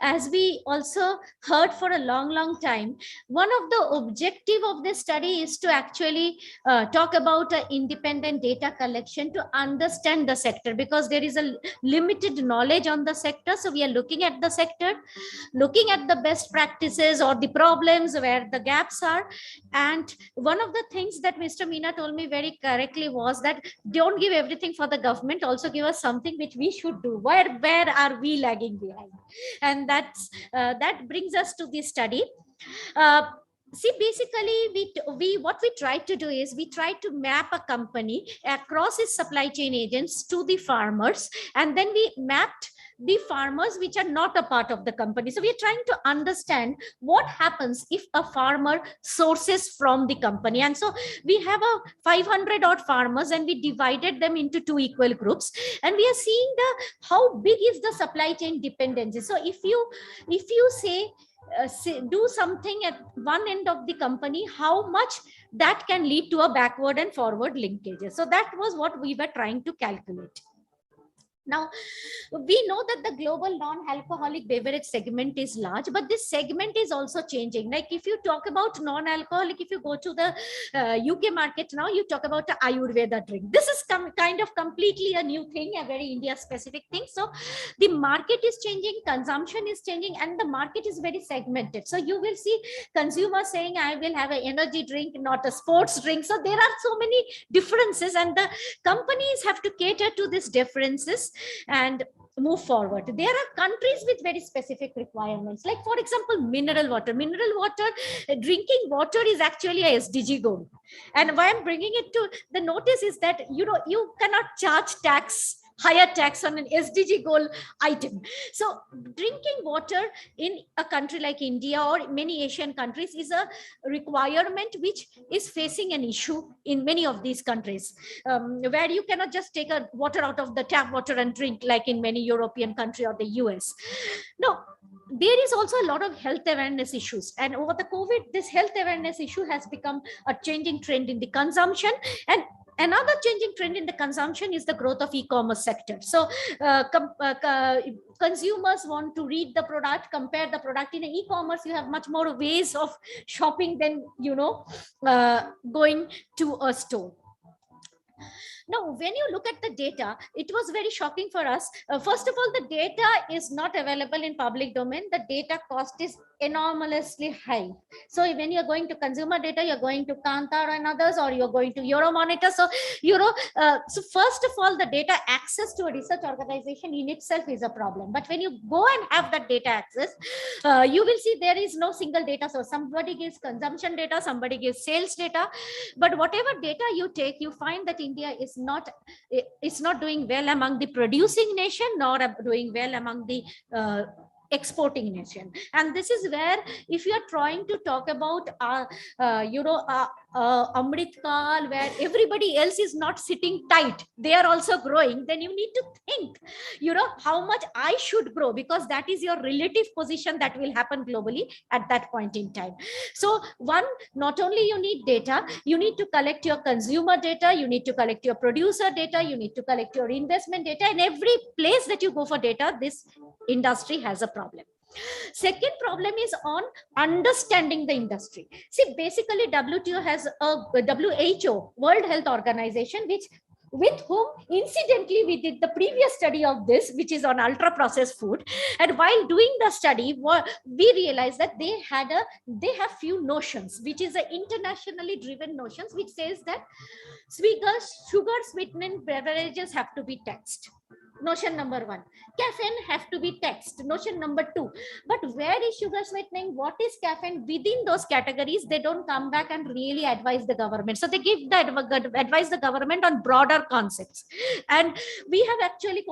As we also heard for a long time, one of the objective of this study is to actually talk about independent data collection to understand the sector, because there is a limited knowledge on the sector. So we are looking at the sector, looking at the best practices or the problems where the gaps are. And one of the things that Mr. Meena told me very correctly was that don't give everything for the government, also give us something which we should do. Where are we lagging behind? And that brings us to the study. See, basically, what we tried to do is we tried to map a company across its supply chain agents to the farmers, and then we mapped the farmers which are not a part of the company. So we are trying to understand what happens if a farmer sources from the company. And so we have a 500 odd farmers, and we divided them into two equal groups, and we are seeing how big is the supply chain dependency. So if you say do something at one end of the company, how much that can lead to a backward and forward linkages. So that was what we were trying to calculate. Now, we know that the global non-alcoholic beverage segment is large, but this segment is also changing. Like if you talk about non-alcoholic, if you go to the UK market now, you talk about the Ayurveda drink. This is kind of completely a new thing, a very India-specific thing. So the market is changing, consumption is changing, and the market is very segmented. So you will see consumers saying, I will have an energy drink, not a sports drink. So there are so many differences, and the companies have to cater to these differences and move forward. There are countries with very specific requirements, like for example mineral water. Drinking water is actually a SDG goal, and why I'm bringing it to the notice is that you cannot charge tax higher tax on an SDG goal item. So drinking water in a country like India or many Asian countries is a requirement which is facing an issue in many of these countries, where you cannot just take a water out of the tap water and drink like in many European countries or the US. Now, there is also a lot of health awareness issues, and over the COVID, this health awareness issue has become a changing trend in the consumption. And another changing trend in the consumption is the growth of e-commerce sector. So consumers want to read the product, compare the product. In e-commerce, you have much more ways of shopping than, going to a store. Now, when you look at the data, it was very shocking for us. First of all, the data is not available in public domain. The data cost is enormously high. So when you're going to consumer data, you're going to Kantar and others, or you're going to Euromonitor. So, so first of all, the data access to a research organization in itself is a problem. But when you go and have that data access, you will see there is no single data source. Somebody gives consumption data, somebody gives sales data. But whatever data you take, you find that India is not doing well among the producing nation, nor doing well among the exporting nation. And this is where, if you are trying to talk about Amrit Kal, where everybody else is not sitting tight, they are also growing, then you need to think, how much I should grow, because that is your relative position that will happen globally at that point in time. So one, not only you need data, you need to collect your consumer data, you need to collect your producer data, you need to collect your investment data. And every place that you go for data, this industry has a problem. Second problem is on understanding the industry. See, basically WTO has a WHO, World Health Organization, with whom incidentally we did the previous study of this, which is on ultra processed food. And while doing the study, we realized that they have few notions, which is a internationally driven notions, which says that sugar sweetened beverages have to be taxed. Notion number one. Caffeine have to be taxed. Notion number two. But where is sugar sweetening? What is caffeine? Within those categories, they don't come back and really advise the government. So they give the advise the government on broader concepts. And we have actually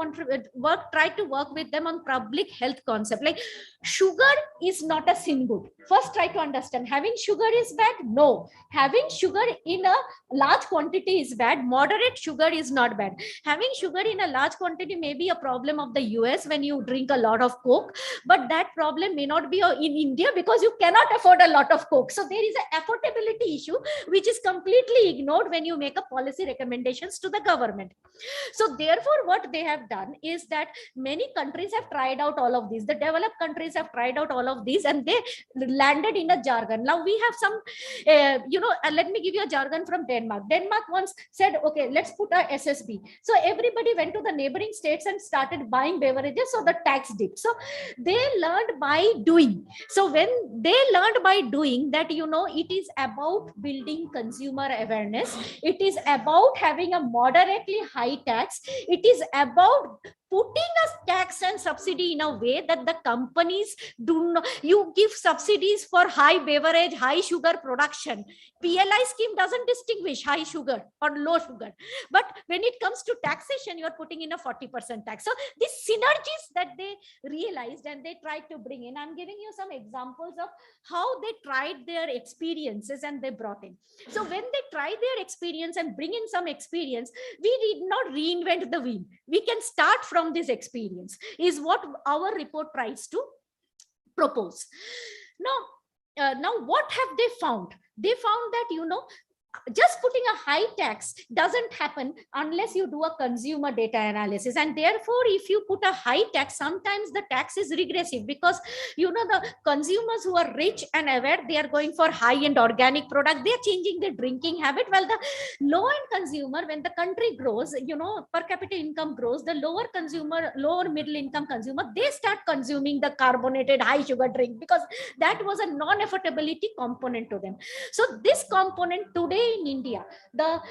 tried to work with them on public health concept. Like, sugar is not a sin good. First, try to understand. Having sugar is bad? No. Having sugar in a large quantity is bad. Moderate sugar is not bad. Having sugar in a large quantity may be a problem of the US when you drink a lot of Coke, but that problem may not be in India because you cannot afford a lot of Coke. So there is an affordability issue which is completely ignored when you make a policy recommendations to the government. So therefore, what they have done is that many countries have tried out all of these. The developed countries have tried out all of these, and they landed in a jargon. Now we have some, let me give you a jargon from Denmark. Denmark once said, okay, let's put a SSB. So everybody went to the neighboring states and started buying beverages, so the tax dipped. So they learned by doing. So when they learned by doing that, it is about building consumer awareness. It is about having a moderately high tax. It is about putting a tax and subsidy in a way that the companies do not, you give subsidies for high beverage, high sugar production. PLI scheme doesn't distinguish high sugar or low sugar. But when it comes to taxation, you're putting in a 40% tax. So these synergies that they realized and they tried to bring in, I'm giving you some examples of how they tried their experiences and they brought in. So when they tried their experience and bring in some experience, we did not reinvent the wheel. We can start from this experience, is what our report tries to propose. Now, what have they found? They found that, just putting a high tax doesn't happen unless you do a consumer data analysis. And therefore, if you put a high tax, sometimes the tax is regressive because, the consumers who are rich and aware, they are going for high-end organic product. They are changing their drinking habit. Well, the low-end consumer, when the country grows, per capita income grows, the lower middle income consumer, they start consuming the carbonated high sugar drink because that was a non-affordability component to them. So this component today in India, the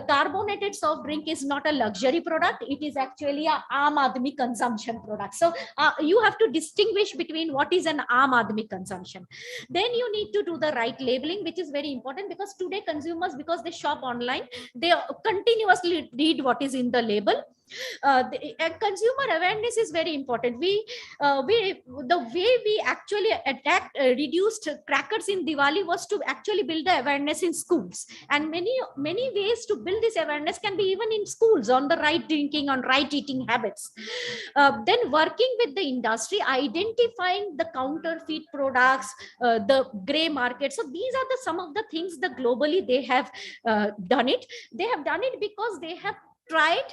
carbonated soft drink is not a luxury product. It is actually a Aam Aadmi consumption product. So you have to distinguish between what is an Aam Aadmi consumption. Then you need to do the right labeling, which is very important because today consumers, because they shop online, they continuously read what is in the label. And consumer awareness is very important. The way we actually reduced crackers in Diwali was to actually build the awareness in schools, and many ways to build this awareness can be even in schools, on the right drinking, on right eating habits. Then working with the industry, identifying the counterfeit products, the gray market. So these are some of the things that globally they have done it. They have done it because they have tried,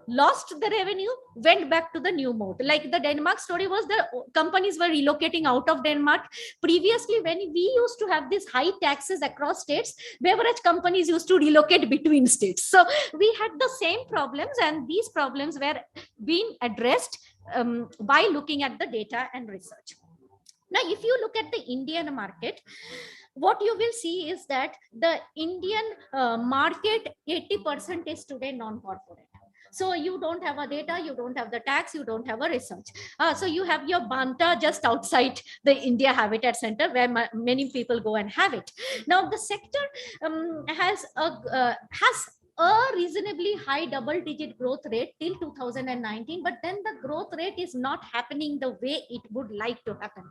lost the revenue, went back to the new mode. Like the Denmark story was, the companies were relocating out of Denmark. Previously, when we used to have these high taxes across states, beverage companies used to relocate between states. So we had the same problems, and these problems were being addressed by looking at the data and research. Now, if you look at the Indian market, what you will see is that the Indian market, 80% is today non-corporate. So you don't have a data, you don't have the tax, you don't have a research. So you have your Banta just outside the India Habitat Center, where many people go and have it. Now the sector has a reasonably high double-digit growth rate till 2019, but then the growth rate is not happening the way it would like to happen.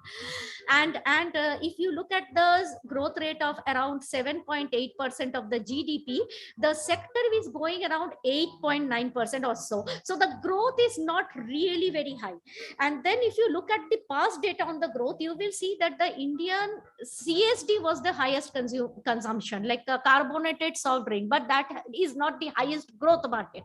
And if you look at the growth rate of around 7.8% of the GDP, the sector is going around 8.9% or so. So the growth is not really very high. And then if you look at the past data on the growth, you will see that the Indian CSD was the highest consumption, like a carbonated soft drink, but that is not the highest growth market.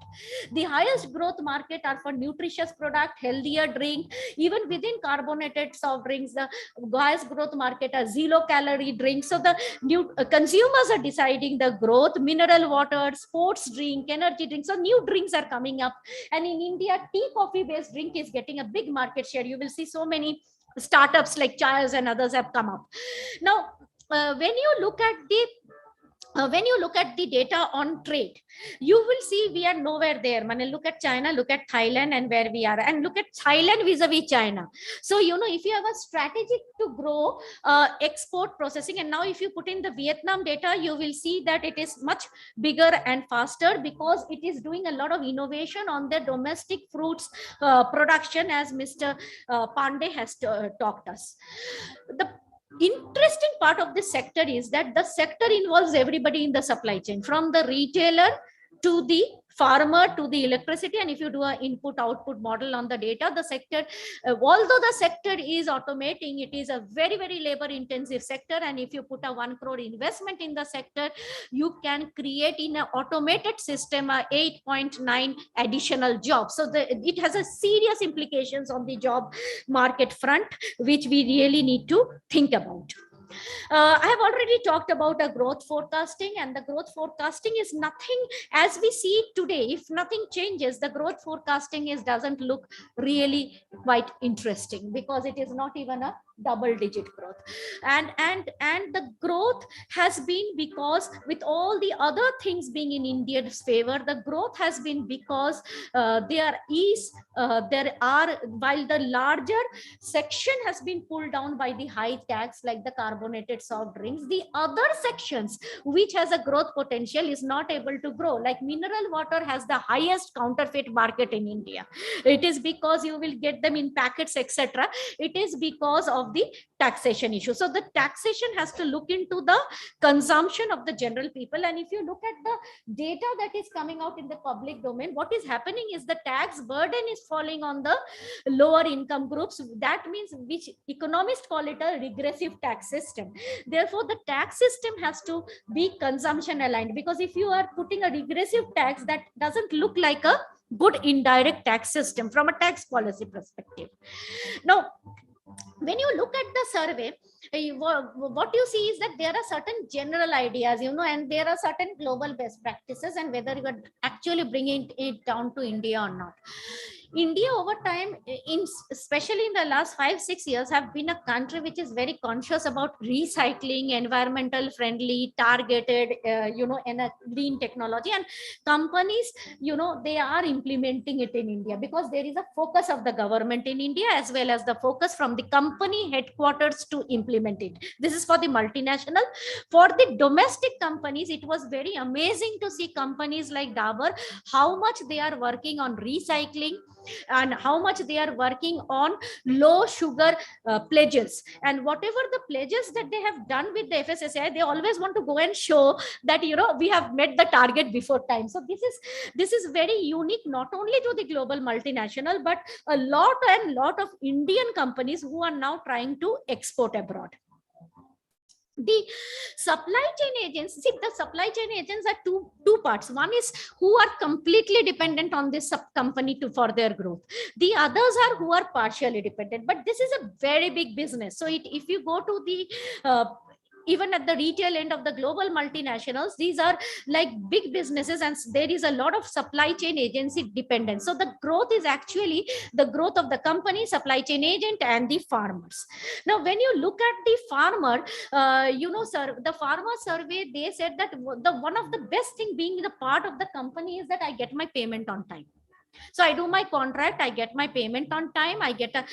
The highest growth market are for nutritious product, healthier drink. Even within carbonated soft drinks, the highest growth market are 0-calorie drinks. So the new consumers are deciding the growth. Mineral water, sports drink, energy drink. So new drinks are coming up. And in India, tea coffee based drink is getting a big market share. You will see so many startups like Chairs and others have come up. Now, when you look at the data on trade, you will see we are nowhere there. Look at China, look at Thailand, and where we are, and look at Thailand vis-a-vis China. So, if you have a strategy to grow export processing, and now if you put in the Vietnam data, you will see that it is much bigger and faster, because it is doing a lot of innovation on their domestic fruits production, as Mr. Pandey has talked us. The interesting part of this sector is that the sector involves everybody in the supply chain, from the retailer to the farmer to the electricity. And if you do an input output model on the data, the sector, although the sector is automating, it is a very, very labor intensive sector. And if you put a 1 crore investment in the sector, you can create in an automated system 8.9 additional jobs. So it has a serious implications on the job market front, which we really need to think about. I have already talked about a growth forecasting, and the growth forecasting is nothing as we see it today. If nothing changes, the growth forecasting doesn't look really quite interesting, because it is not even a double-digit growth. And the growth has been because, with all the other things being in India's favor, the growth has been because while the larger section has been pulled down by the high tax, like the carbonated soft drinks, the other sections which has a growth potential is not able to grow. Like mineral water has the highest counterfeit market in India. It is because you will get them in packets, etc. It is because of the taxation issue. So the taxation has to look into the consumption of the general people. And if you look at the data that is coming out in the public domain, what is happening is the tax burden is falling on the lower income groups. That means, which economists call it a regressive tax system. Therefore, the tax system has to be consumption aligned, because if you are putting a regressive tax, that doesn't look like a good indirect tax system from a tax policy perspective. Now, when you look at the survey, what you see is that there are certain general ideas, and there are certain global best practices, and whether you are actually bringing it down to India or not. India over time, especially in the last 5-6 years, have been a country which is very conscious about recycling, environmental friendly, targeted, and a green technology. And companies, they are implementing it in India because there is a focus of the government in India as well as the focus from the company headquarters to implement it. This is for the multinational. For the domestic companies, it was very amazing to see companies like Dabur, how much they are working on recycling and how much they are working on low sugar pledges. And whatever the pledges that they have done with the FSSAI, they always want to go and show that, we have met the target before time. So this is very unique, not only to the global multinational, but a lot of Indian companies who are now trying to export abroad. The supply chain agents, see, the supply chain agents are two parts. One is who are completely dependent on this company for their growth. The others are who are partially dependent. But this is a very big business. So if you go to the even at the retail end of the global multinationals, these are like big businesses, and there is a lot of supply chain agency dependence. So the growth is actually the growth of the company, supply chain agent, and the farmers. Now, when you look at the farmer, sir, the farmer survey, they said that one of the best thing being the part of the company is that I get my payment on time. So I do my contract, I get my payment on time, I get a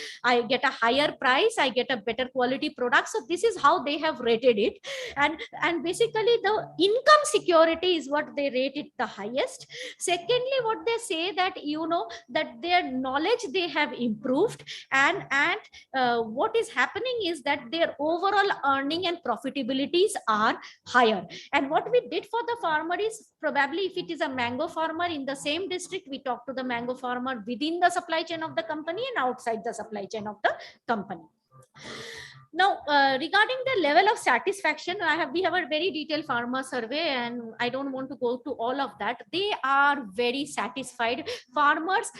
higher price, I get a better quality product. So this is how they have rated it. And basically the income security is what they rate it the highest. Secondly, what they say that, that their knowledge they have improved, and what is happening is that their overall earning and profitabilities are higher. And what we did for the farmer is, probably if it is a mango farmer in the same district, we talk to the mango farmer within the supply chain of the company and outside the supply chain of the company. Now, regarding the level of satisfaction, we have a very detailed farmer survey, and I don't want to go to all of that. They are very satisfied. Farmers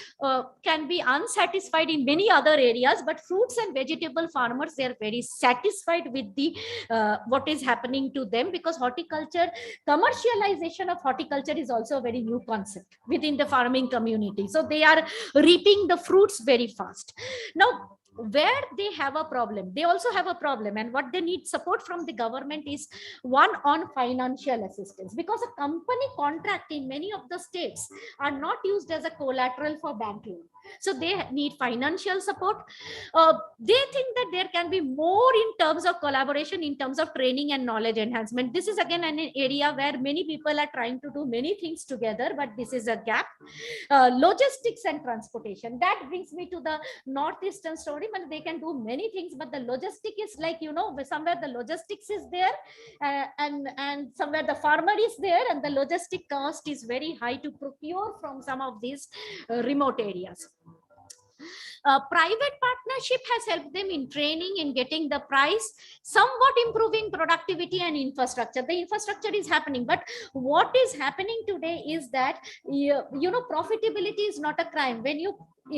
can be unsatisfied in many other areas, but fruits and vegetable farmers, they are very satisfied with the what is happening to them, because horticulture, commercialization of horticulture is also a very new concept within the farming community. So they are reaping the fruits very fast. Now, where they have a problem, they also have a problem, and what they need support from the government is one on financial assistance, because a company contract in many of the states are not used as a collateral for bank loan. So they need financial support. They think that there can be more in terms of collaboration, in terms of training and knowledge enhancement. This is again an area where many people are trying to do many things together, but this is a gap. Logistics and transportation, that brings me to the northeastern story. But they can do many things, but the logistic is like, somewhere the logistics is there, and somewhere the farmer is there, and the logistic cost is very high to procure from some of these remote areas. Private partnership has helped them in training, in getting the price, somewhat improving productivity and infrastructure. The infrastructure is happening, but what is happening today is that, profitability is not a crime. When you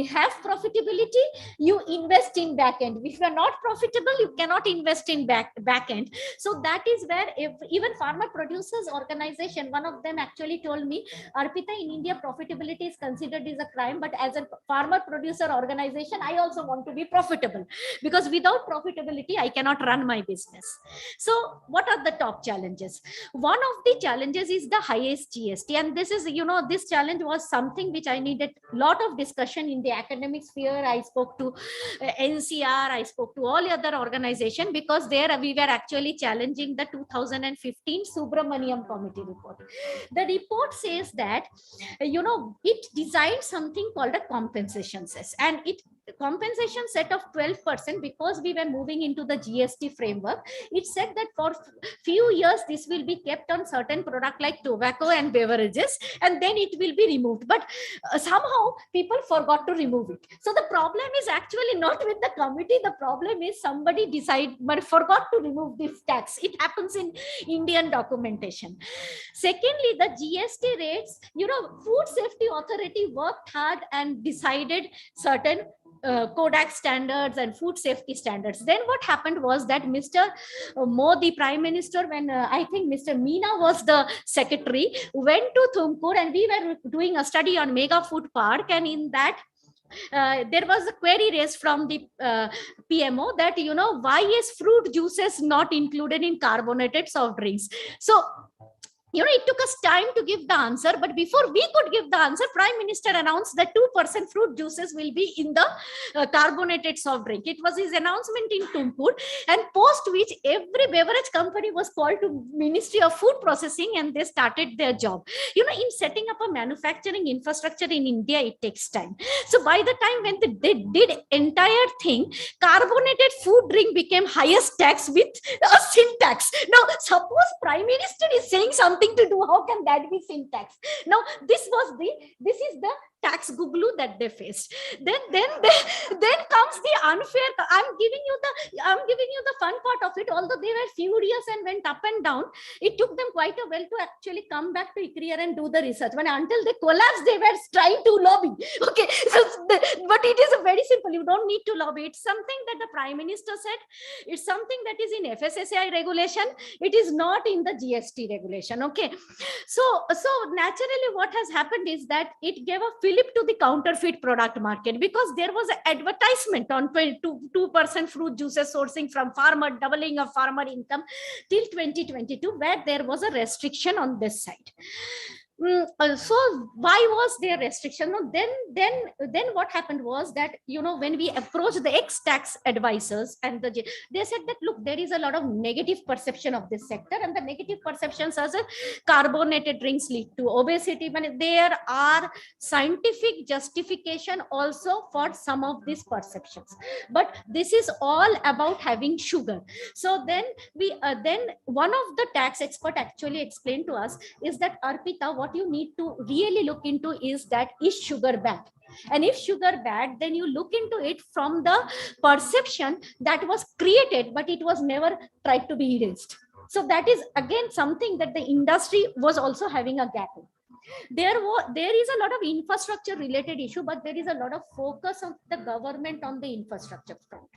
have profitability, you invest in back end. If you are not profitable, you cannot invest in back end. So that is where even farmer producers organization, one of them actually told me, Arpita, in India profitability is considered as a crime, but as a farmer producer organization, I also want to be profitable, because without profitability I cannot run my business. So what are the top challenges? One of the challenges is the highest GST, and this is, this challenge was something which I needed a lot of discussion in the academic sphere. I spoke to NCR, I spoke to all other organizations, because there we were actually challenging the 2015 Subramaniam Committee report. The report says that, it designed something called a compensation cess, and compensation set of 12%, because we were moving into the GST framework. It said that for few years this will be kept on certain product like tobacco and beverages, and then it will be removed. But somehow people forgot to remove it. So the problem is actually not with the committee. The problem is somebody forgot to remove this tax. It happens in Indian documentation. Secondly, the GST rates, Food Safety Authority worked hard and decided certain Kodak standards and food safety standards. Then what happened was that Mr. Modi, Prime Minister, when I think Mr. Meena was the secretary, went to Tumkur, and we were doing a study on Mega Food Park, and in that there was a query raised from the PMO that, why is fruit juices not included in carbonated soft drinks? So, it took us time to give the answer, but before we could give the answer, Prime Minister announced that 2% fruit juices will be in the carbonated soft drink. It was his announcement in Tumkur, and post which every beverage company was called to Ministry of Food Processing, and they started their job. In setting up a manufacturing infrastructure in India, it takes time. So by the time when they did entire thing, carbonated food drink became highest tax with a sin tax. Now, suppose Prime Minister is saying something to do, how can that be sin tax? Now, this is the tax guglu that they faced. Then comes the unfair. I'm giving you the fun part of it. Although they were furious and went up and down, it took them quite a while to actually come back to ICRIER and do the research. Until they collapsed, they were trying to lobby. Okay, but it is very simple. You don't need to lobby. It's something that the Prime Minister said. It's something that is in FSSAI regulation. It is not in the GST regulation. Okay, so naturally, what has happened is that it gave a fillip to the counterfeit product market, because there was an advertisement on 2% fruit juices sourcing from farmer, doubling of farmer income till 2022, where there was a restriction on this side. So why was there restriction? No, then what happened was that, when we approached the ex-tax advisors, and they said that, look, there is a lot of negative perception of this sector, and the negative perceptions as a carbonated drinks lead to obesity. But there are scientific justification also for some of these perceptions, but this is all about having sugar. So then one of the tax expert actually explained to us is that, Arpita, what you need to really look into is that, is sugar bad? And if sugar bad, then you look into it from the perception that was created, but it was never tried to be erased. So that is again something that the industry was also having a gap in. There is a lot of infrastructure related issue, but there is a lot of focus of the government on the infrastructure front.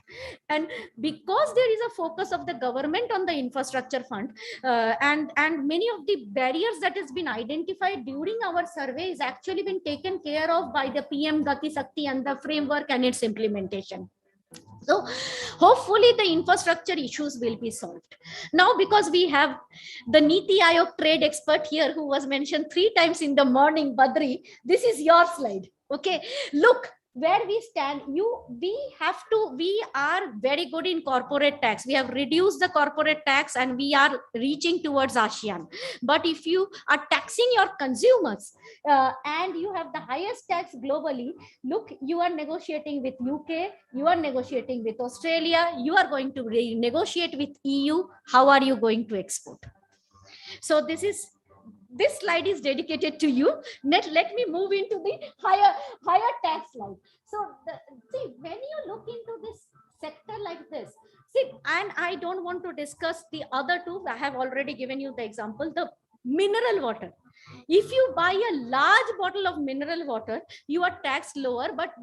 And because there is a focus of the government on the infrastructure fund, and many of the barriers that has been identified during our survey is actually been taken care of by the PM Gati Shakti and the framework and its implementation. So hopefully the infrastructure issues will be solved. Now, because we have the NITI Aayog trade expert here, who was mentioned 3 times in the morning, Badri, this is your slide. Okay, look where we stand. We are very good in corporate tax. We have reduced the corporate tax and we are reaching towards ASEAN. But if you are taxing your consumers and you have the highest tax globally, look, you are negotiating with UK, you are negotiating with Australia, you are going to negotiate with EU. How are you going to export? So this slide is dedicated to you. Let me move into the higher tax slide. So see, when you look into this sector like this, see, and I don't want to discuss the other two. I have already given you the example, the mineral water. If you buy a large bottle of mineral water, you are taxed lower, but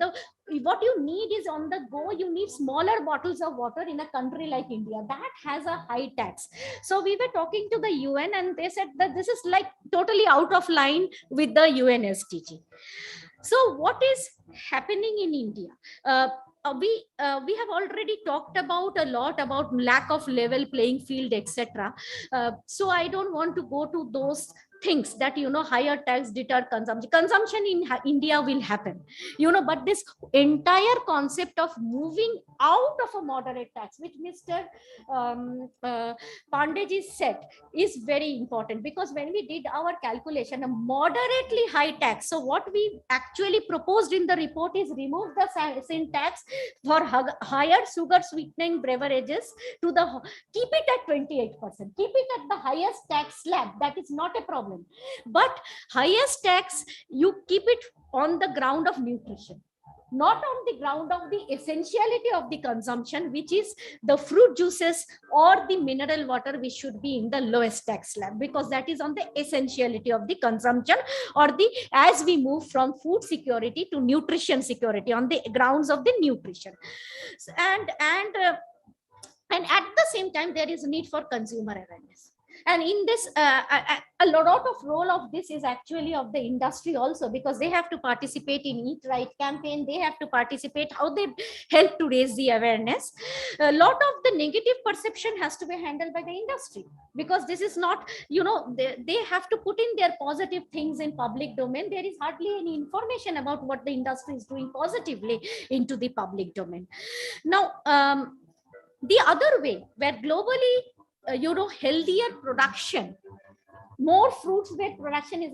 what you need is on the go, you need smaller bottles of water in a country like India that has a high tax. So we were talking to the UN and they said that this is like totally out of line with the UN SDG. So what is happening in India? We have already talked about a lot about lack of level playing field, etc. So I don't want to go to those things that, higher tax deter consumption in India will happen, but this entire concept of moving out of a moderate tax, which Mr. Pandey said, is very important, because when we did our calculation, a moderately high tax, so what we actually proposed in the report is remove the sin tax for higher sugar sweetening beverages keep it at 28%, keep it at the highest tax slab. That is not a problem. But highest tax, you keep it on the ground of nutrition, not on the ground of the essentiality of the consumption, which is the fruit juices or the mineral water, which should be in the lowest tax slab, because that is on the essentiality of the consumption, or as we move from food security to nutrition security on the grounds of the nutrition. And at the same time, there is a need for consumer awareness. And in this, a lot of role of this is actually of the industry also, because they have to participate in Eat Right campaign. They have to participate how they help to raise the awareness. A lot of the negative perception has to be handled by the industry, because this is not, they have to put in their positive things in public domain. There is hardly any information about what the industry is doing positively into the public domain. Now, the other way where globally, healthier production, more fruits based production is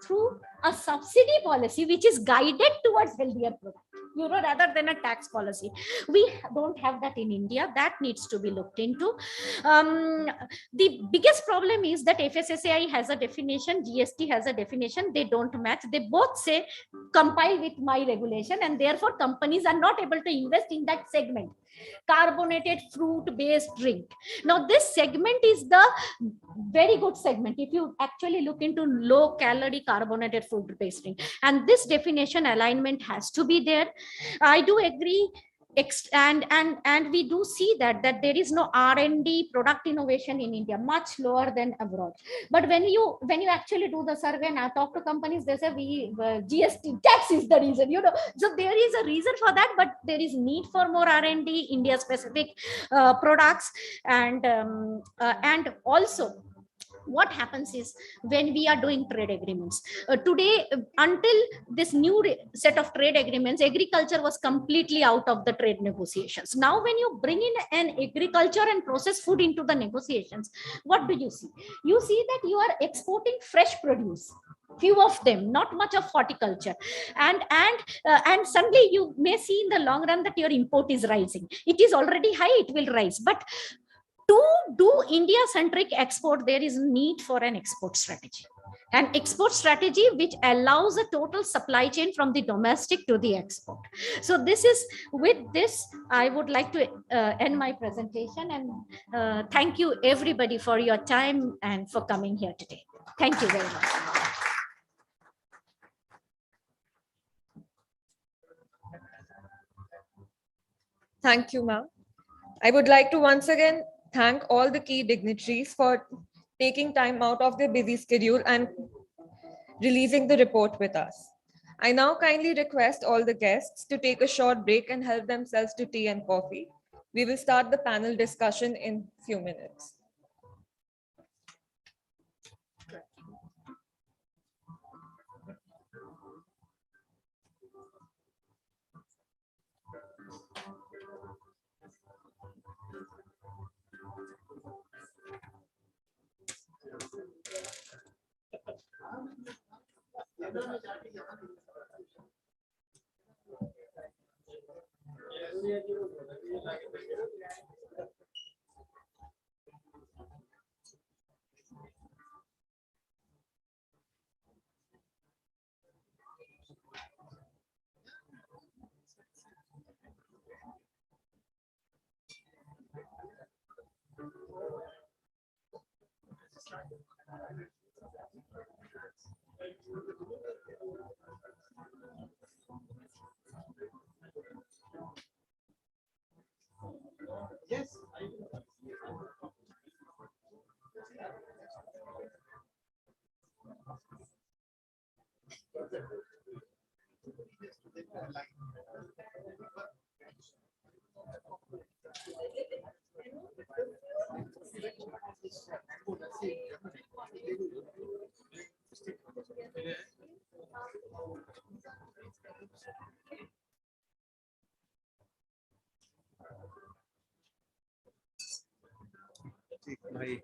through a subsidy policy which is guided towards healthier product, rather than a tax policy. We don't have that in India. That needs to be looked into. The biggest problem is that FSSAI has a definition, GST has a definition, they don't match. They both say compile with my regulation, and therefore companies are not able to invest in that segment, carbonated fruit based drink. Now this segment is the very good segment if you actually look into low calorie carbonated fruit based drink, and this definition alignment has to be there. I do agree. And we do see that there is no R&D product innovation in India, much lower than abroad. But when you actually do the survey and I talk to companies, they say GST tax is the reason, so there is a reason for that, but there is need for more R&D, India specific products. And also what happens is, when we are doing trade agreements today, until this new set of trade agreements, agriculture was completely out of the trade negotiations. Now when you bring in an agriculture and processed food into the negotiations, what do you see? You see that you are exporting fresh produce, few of them, not much of horticulture, and suddenly you may see in the long run that your import is rising. It is already high, it will rise, but to do India centric export, there is need for an export strategy, an export strategy which allows a total supply chain from the domestic to the export. So this is, with this I would like to end my presentation, and thank you everybody for your time and for coming here today. Thank you very much. Thank you, ma'am. I would like to once again thank all the key dignitaries for taking time out of their busy schedule and releasing the report with us. I now kindly request all the guests to take a short break and help themselves to tea and coffee. We will start the panel discussion in a few minutes. Yes. My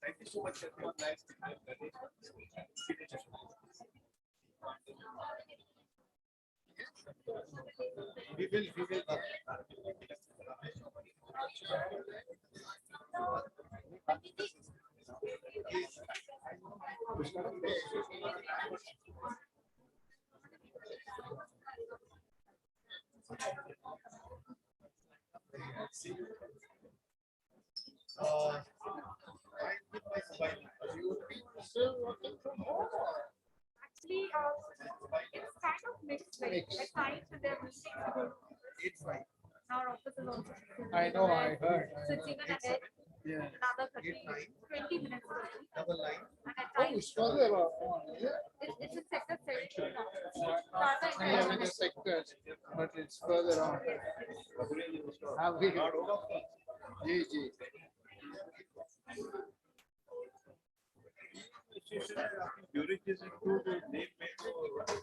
Thank you so much, everyone. Nice to have you. We will. Actually, it's kind of mixed. Like at times there will be our office is also. I know, I heard. So it's even ahead. Yeah. Another 20 minutes. Double line. And at Oh, times it's further on, is it? it's in sector 17 now. Not near the sectors, but it's further on. Have we? Ji, ji. Beverages include name में तो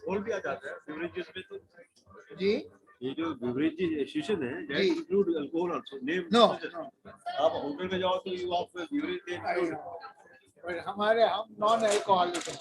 बोल भी आ जाता है beverages में तो जी ये जो बेवरेजेस एसोसिएशन है दैट जी। Include alcohol also name No. आप होटल में जाओ तो you of beverage I know. But हम नॉन अल्कोहलिक हैं.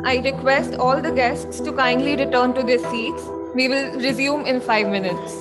I request all the guests to kindly return to their seats. We will resume in 5 minutes.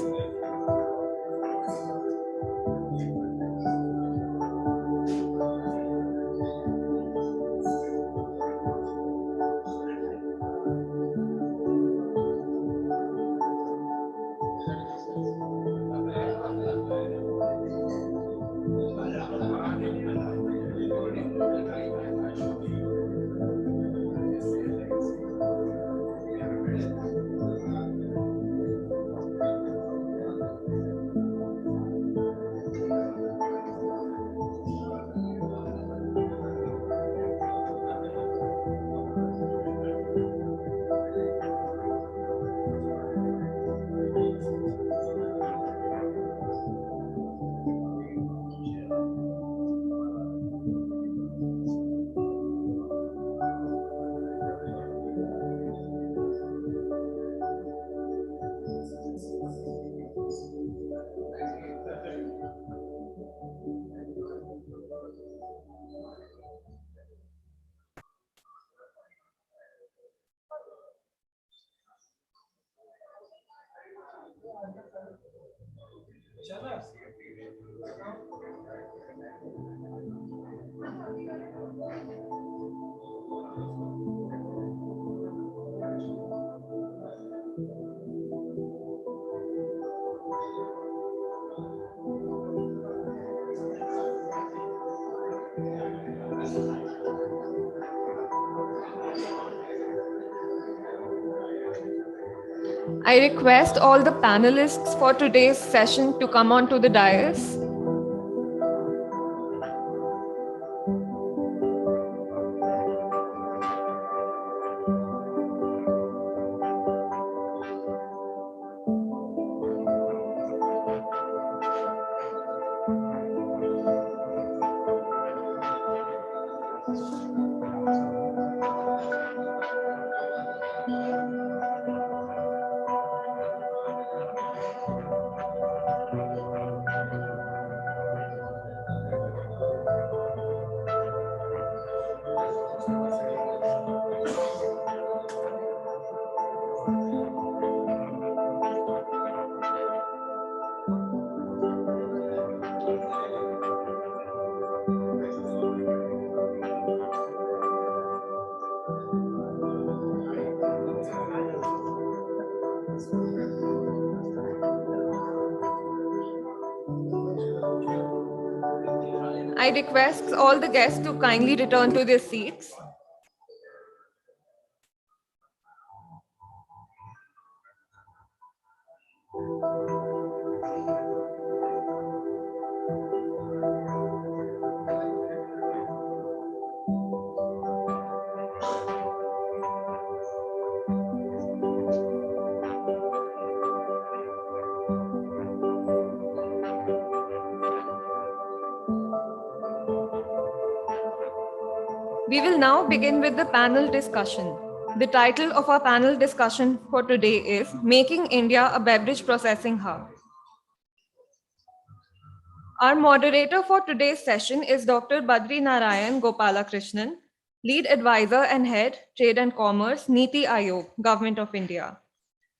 I request all the panelists for today's session to come onto the dais. I request all the guests to kindly return to their seats. We will now begin with the panel discussion. The title of our panel discussion for today is Making India a Beverage Processing Hub. Our moderator for today's session is Dr. Badri Narayan Gopalakrishnan, Lead Advisor and Head, Trade and Commerce, NITI Aayog, Government of India.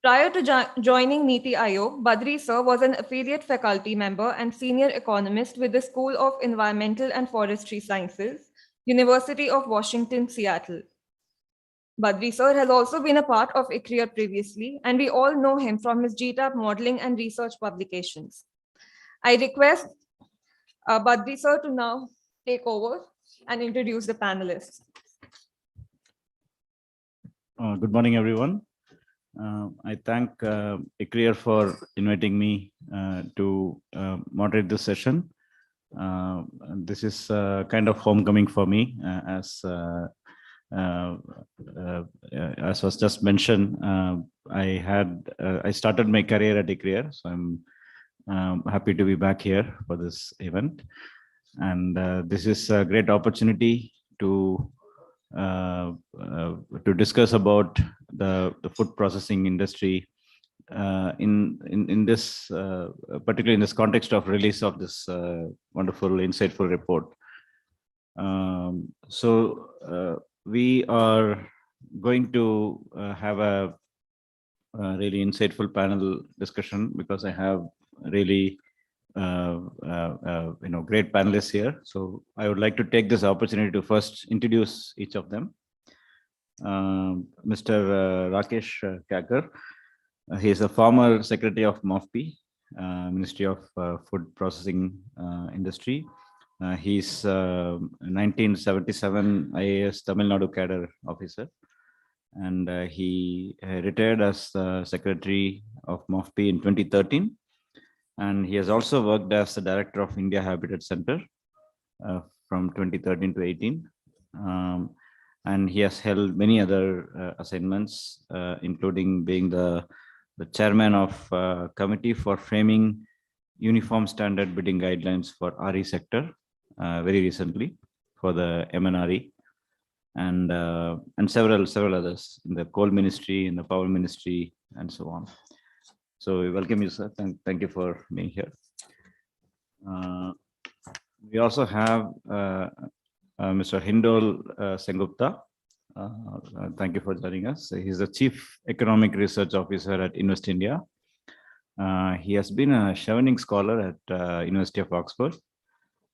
Prior to joining NITI Aayog, Badri sir was an affiliate faculty member and senior economist with the School of Environmental and Forestry Sciences, University of Washington, Seattle. Badri sir has also been a part of ICRIER previously, and we all know him from his GTAP modeling and research publications. I request Badri sir to now take over and introduce the panelists. Good morning, everyone. I thank ICRIER for inviting me to moderate this session. This is kind of homecoming for me, as was just mentioned. I started my career at ICRIER, so I'm happy to be back here for this event. And this is a great opportunity to discuss about the food processing industry in this particularly in this context of release of this wonderful, insightful report. We are going to have a really insightful panel discussion, because I have really great panelists here. So I would like to take this opportunity to first introduce each of them. Mr. Rakesh Kakar, he is a former secretary of MOFPI, Ministry of Food Processing Industry. He's 1977 IAS Tamil Nadu cadre officer, and he retired as secretary of MOFPI in 2013. And he has also worked as the director of India Habitat Center from 2013 to 18. And he has held many other assignments, including being the chairman of Committee for Framing Uniform Standard Bidding Guidelines for RE sector very recently for the MNRE, and several others in the Coal Ministry, in the Power Ministry, and so on. So we welcome you, sir. Thank you for being here. We also have Mr. Hindol Sengupta. Thank you for joining us. He's the Chief Economic Research Officer at Invest India. He has been a Chevening Scholar at University of Oxford,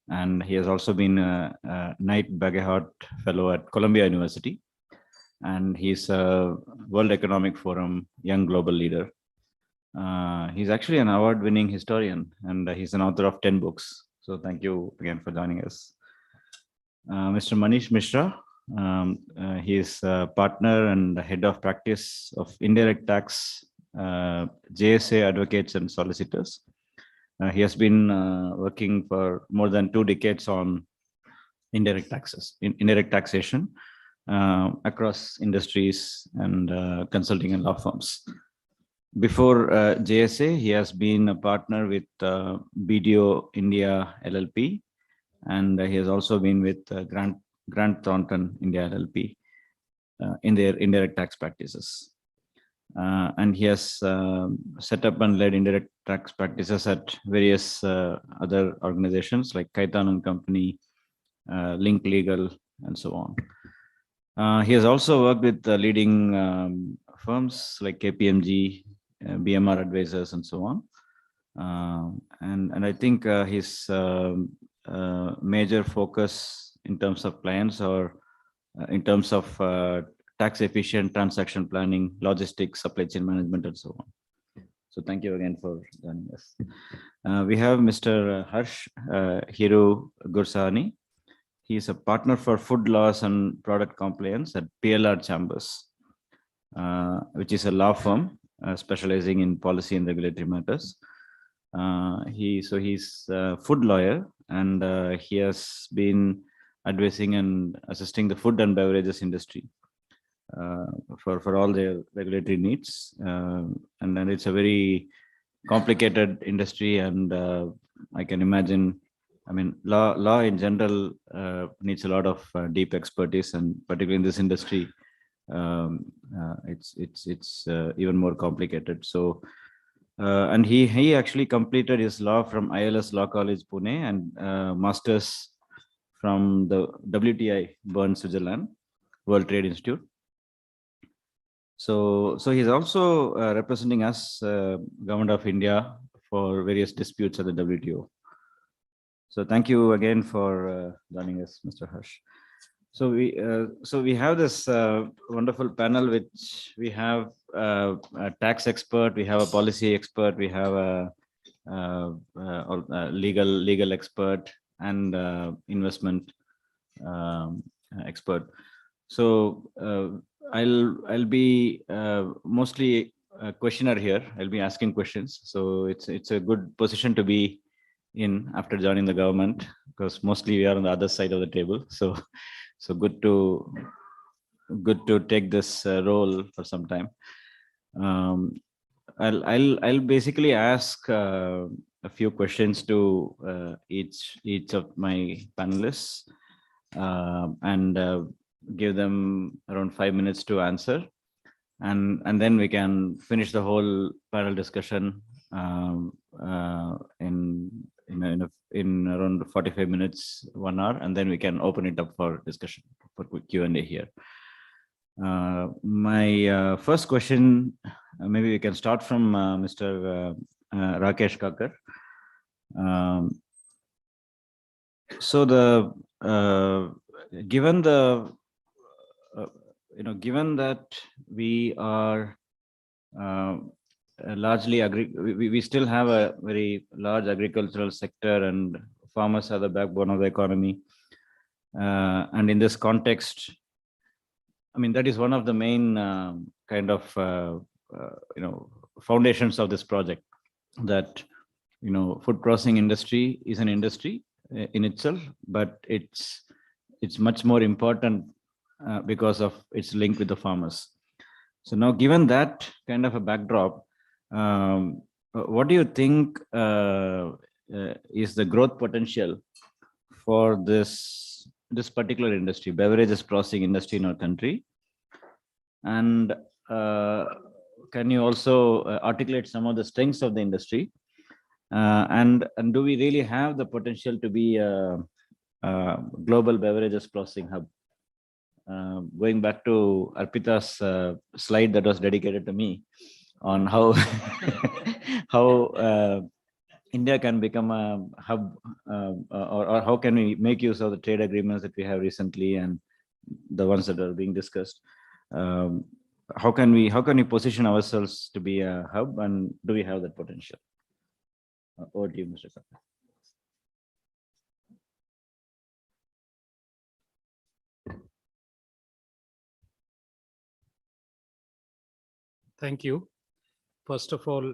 and he has also been a Knight Bagehot Fellow at Columbia University. And he's a World Economic Forum Young Global Leader. He's actually an award-winning historian, and he's an author of 10 books. So thank you again for joining us. Mr. Manish Mishra, he is a partner and head of practice of indirect tax, JSA advocates and solicitors. He has been working for more than 2 decades on indirect taxation across industries and consulting and law firms. Before JSA, he has been a partner with BDO India LLP, and he has also been with Grant Thornton India LLP in their indirect tax practices. And he has set up and led indirect tax practices at various other organizations like Kaitan and Company, Link Legal, and so on. He has also worked with leading firms like KPMG, BMR Advisors, and so on. And I think his major focus in terms of clients, or in terms of tax efficient transaction planning, logistics, supply chain management, and so on. So thank you again for joining us. We have Mr. Harsh Hiru Gursani. He is a partner for food laws and product compliance at PLR Chambers, which is a law firm specializing in policy and regulatory matters. He's a food lawyer, and he has been advising and assisting the food and beverages industry for all their regulatory needs. And then it's a very complicated industry, and I can imagine, I mean, law in general needs a lot of deep expertise, and particularly in this industry, it's even more complicated. So, and he actually completed his law from ILS Law College, Pune, and masters from the WTI, Bern, Switzerland, World Trade Institute. So he's also representing us, Government of India, for various disputes at the WTO. So thank you again for joining us, Mr. Harsh. So we have this wonderful panel, which we have a tax expert, we have a policy expert, we have a legal expert, and investment expert. So I'll be mostly a questioner here. I'll be asking questions. So it's a good position to be in after joining the government, because mostly we are on the other side of the table. So good to take this role for some time. I'll basically ask a few questions to each of my panelists, and give them around 5 minutes to answer, and then we can finish the whole panel discussion in around 45 minutes, 1 hour, and then we can open it up for discussion, for Q&A here. My first question, maybe we can start from Mr. Rakesh Kakar. So given that we are largely we still have a very large agricultural sector, and farmers are the backbone of the economy. And in this context, I mean, that is one of the main foundations of this project, that food processing industry is an industry in itself, but it's much more important because of its link with the farmers. So now, given that kind of a backdrop, what do you think is the growth potential for this particular industry, beverages processing industry in our country? And can you also articulate some of the strengths of the industry? And do we really have the potential to be a global beverages processing hub? Going back to Arpita's slide that was dedicated to me on how India can become a hub, or how can we make use of the trade agreements that we have recently and the ones that are being discussed. How can we position ourselves to be a hub, and do we have that potential? Over to you, Mr. Kakar. Thank you. First of all,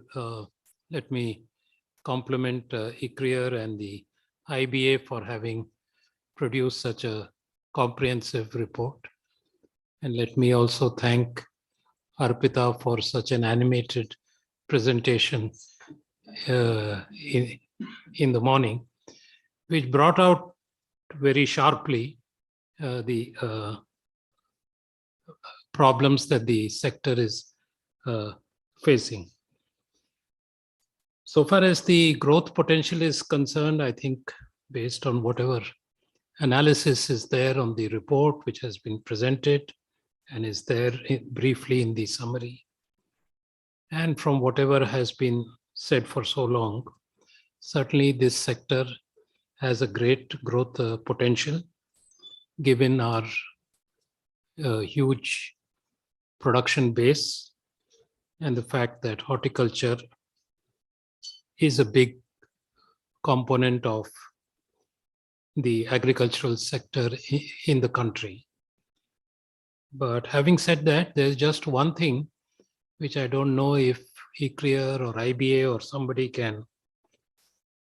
let me compliment ICRIER and the IBA for having produced such a comprehensive report. And let me also thank Arpita for such an animated presentation in the morning, which brought out very sharply the problems that the sector is facing. So far as the growth potential is concerned, I think based on whatever analysis is there on the report which has been presented and is there briefly in the summary, and from whatever has been said for so long, certainly this sector has a great growth potential given our huge production base and the fact that horticulture is a big component of the agricultural sector in the country. But having said that, there's just one thing which I don't know if ICRIER or IBA or somebody can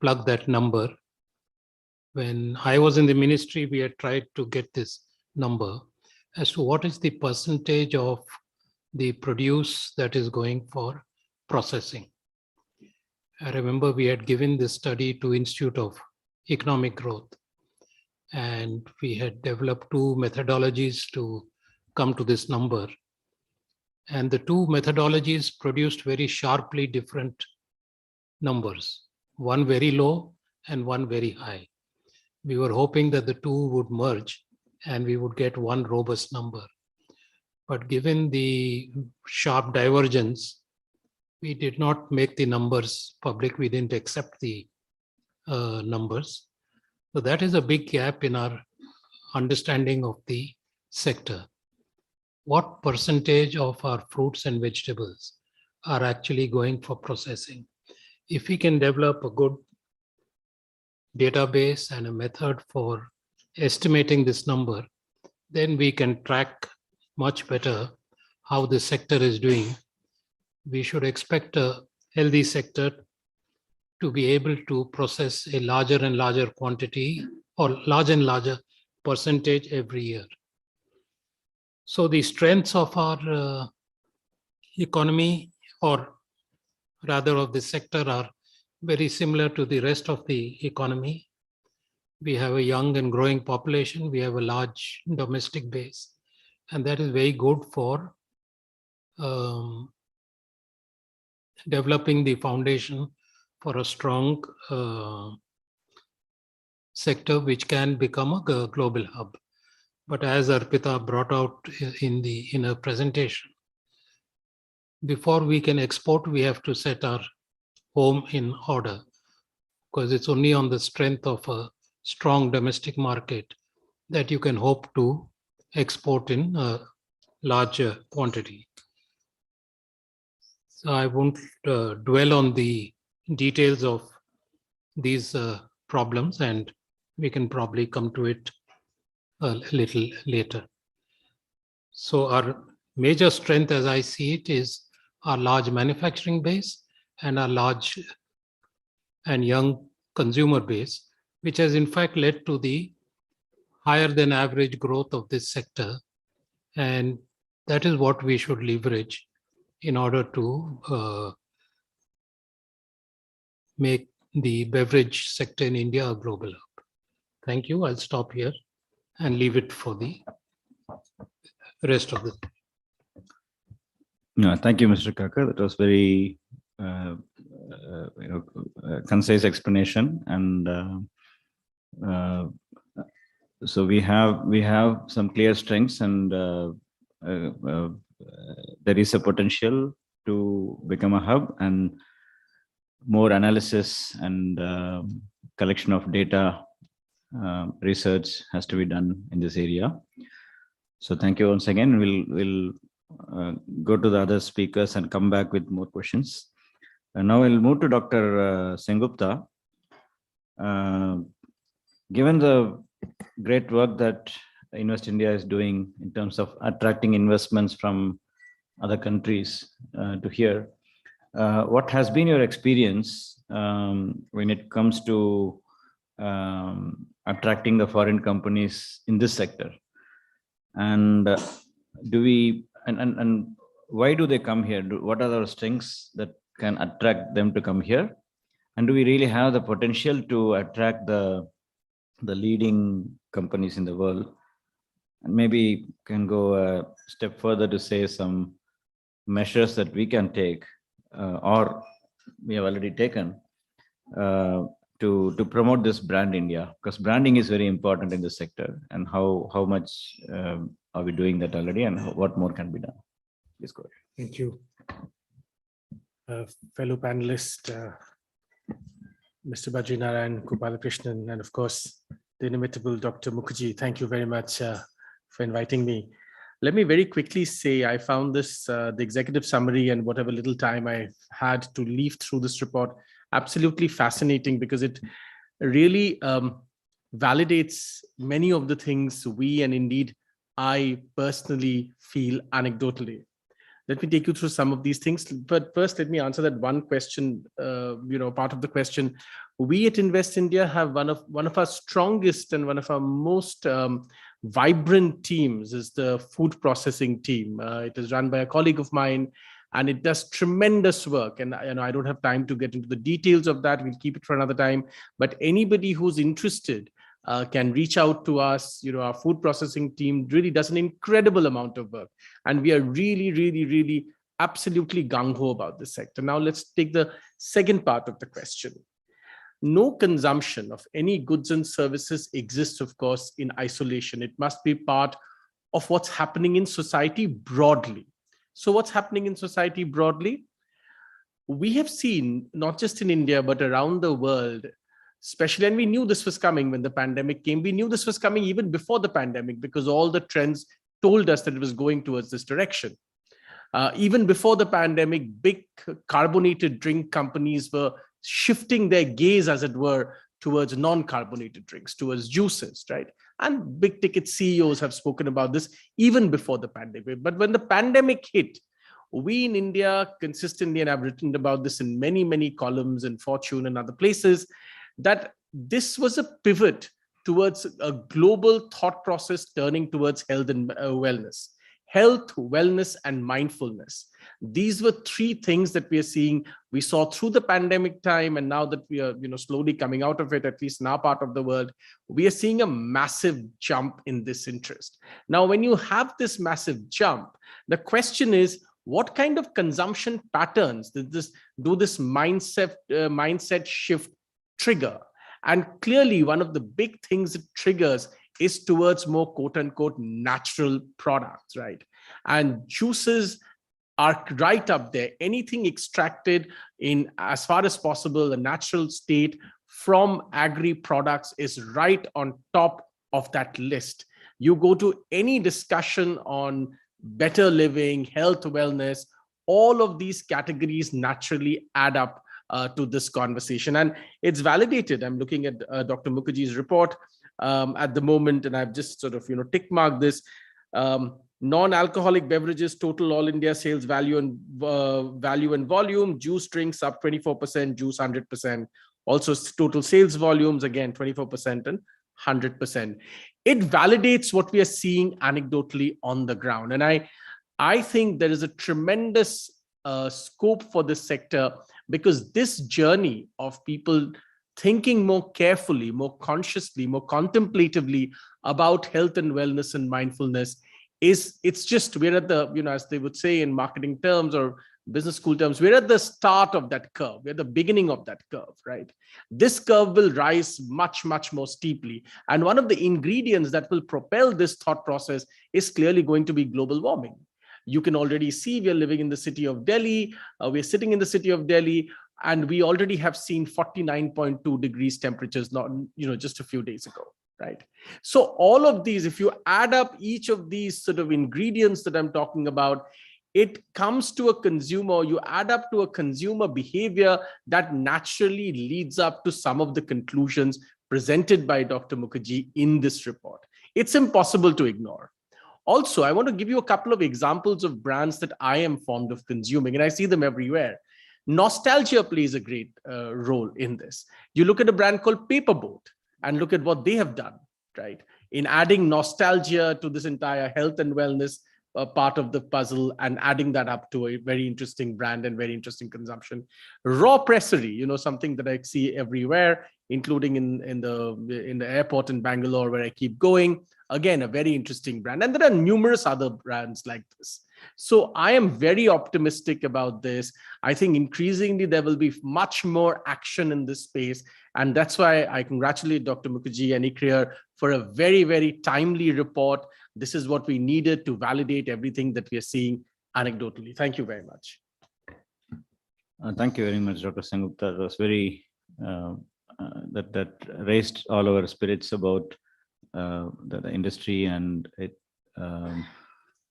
plug that number. When I was in the ministry, we had tried to get this number as to what is the percentage of the produce that is going for processing. I remember we had given this study to Institute of Economic Growth, and we had developed two methodologies to come to this number. And the two methodologies produced very sharply different numbers, one very low and one very high. We were hoping that the two would merge and we would get one robust number. But given the sharp divergence, we did not make the numbers public. We didn't accept the numbers. So that is a big gap in our understanding of the sector. What percentage of our fruits and vegetables are actually going for processing? If we can develop a good database and a method for estimating this number, then we can track much better how the sector is doing, we should expect a healthy sector to be able to process a larger and larger quantity or larger and larger percentage every year. So the strengths of our economy, or rather of the sector, are very similar to the rest of the economy. We have a young and growing population. We have a large domestic base, and that is very good for developing the foundation for a strong sector which can become a global hub. But as Arpita brought out in her presentation, before we can export, we have to set our home in order, because it's only on the strength of a strong domestic market that you can hope to export in a larger quantity. So I won't dwell on the details of these problems, and we can probably come to it a little later. So our major strength, as I see it, is our large manufacturing base and our large and young consumer base, which has in fact led to the higher than average growth of this sector. And that is what we should leverage in order to make the beverage sector in India a global hub. Thank you. I'll stop here and leave it for the rest of the. No, thank you, Mr. Kaka. That was very concise explanation, and so we have some clear strengths, and there is a potential to become a hub, and more analysis and collection of data, research has to be done in this area. So thank you once again. We'll go to the other speakers and come back with more questions. And now we'll move to Dr. Sengupta. Given the great work that Invest India is doing in terms of attracting investments from other countries to here, what has been your experience when it comes to attracting the foreign companies in this sector? And and why do they come here? What are our strengths that can attract them to come here? And do we really have the potential to attract the leading companies in the world? And maybe can go a step further to say some measures that we can take or we have already taken to promote this brand India, because branding is very important in this sector. And how much are we doing that already, and what more can be done? Please go ahead. Thank you. Fellow panelists, Mr. Badrinaran, Gopalakrishnan, and of course, the inimitable Dr. Mukherjee, thank you very much for inviting me. Let me very quickly say, I found this, the executive summary and whatever little time I had to leaf through this report, absolutely fascinating, because it really validates many of the things we, and indeed I personally feel anecdotally. Let me take you through some of these things, but first let me answer that one question, part of the question. We at Invest India have one of our strongest and one of our most vibrant teams is the food processing team. It is run by a colleague of mine, and it does tremendous work. And I don't have time to get into the details of that. We'll keep it for another time. But anybody who's interested can reach out to us. Our food processing team really does an incredible amount of work, and we are really, really, really absolutely gung-ho about this sector. Now let's take the second part of the question. No consumption of any goods and services exists, of course, in isolation. It must be part of what's happening in society broadly. So what's happening in society broadly? We have seen, not just in India, but around the world, especially, and we knew this was coming when the pandemic came. We knew this was coming even before the pandemic, because all the trends told us that it was going towards this direction. Even before the pandemic, big carbonated drink companies were shifting their gaze, as it were, towards non-carbonated drinks, towards juices, right? And big ticket CEOs have spoken about this even before the pandemic. But when the pandemic hit, we in India consistently, and I've written about this in many, many columns in Fortune and other places, that this was a pivot towards a global thought process turning towards health and wellness. Health, wellness, and mindfulness. These were three things that we are seeing. We saw through the pandemic time, and now that we are slowly coming out of it, at least in our part of the world, we are seeing a massive jump in this interest. Now, when you have this massive jump, the question is, what kind of consumption patterns do this mindset shift trigger? And clearly, one of the big things it triggers is towards more quote unquote natural products, right? And juices are right up there. Anything extracted in, as far as possible, a natural state from agri products is right on top of that list. You go to any discussion on better living, health, wellness, all of these categories naturally add up to this conversation. And it's validated. I'm looking at Dr. Mukherjee's report at the moment, and I've just sort of tick marked this. Non-alcoholic beverages, total all India sales value and volume, juice drinks up 24%, juice 100%. Also total sales volumes, again, 24% and 100%. It validates what we are seeing anecdotally on the ground. And I think there is a tremendous scope for this sector, because this journey of people thinking more carefully, more consciously, more contemplatively about health and wellness and mindfulness we're at the, as they would say in marketing terms or business school terms, we're at the start of that curve. We're at the beginning of that curve, right? This curve will rise much, much more steeply. And one of the ingredients that will propel this thought process is clearly going to be global warming. You can already see we are living in the city of Delhi. We're sitting in the city of Delhi, and we already have seen 49.2 degrees temperatures, not, just a few days ago. Right. So all of these, if you add up each of these sort of ingredients that I'm talking about, it comes to a consumer, you add up to a consumer behavior that naturally leads up to some of the conclusions presented by Dr. Mukherjee in this report. It's impossible to ignore. Also, I want to give you a couple of examples of brands that I am fond of consuming, and I see them everywhere. Nostalgia plays a great role in this. You look at a brand called Paperboat, and look at what they have done, right? In adding nostalgia to this entire health and wellness part of the puzzle, and adding that up to a very interesting brand and very interesting consumption. Raw Pressery, something that I see everywhere, including in the airport in Bangalore where I keep going. Again, a very interesting brand. And there are numerous other brands like this. So I am very optimistic about this. I think increasingly there will be much more action in this space. And that's why I congratulate Dr. Mukherjee and ICRIER for a very, very timely report. This is what we needed to validate everything that we are seeing anecdotally. Thank you very much. Thank you very much, Dr. Sengupta. That was very, that raised all our spirits about the industry, and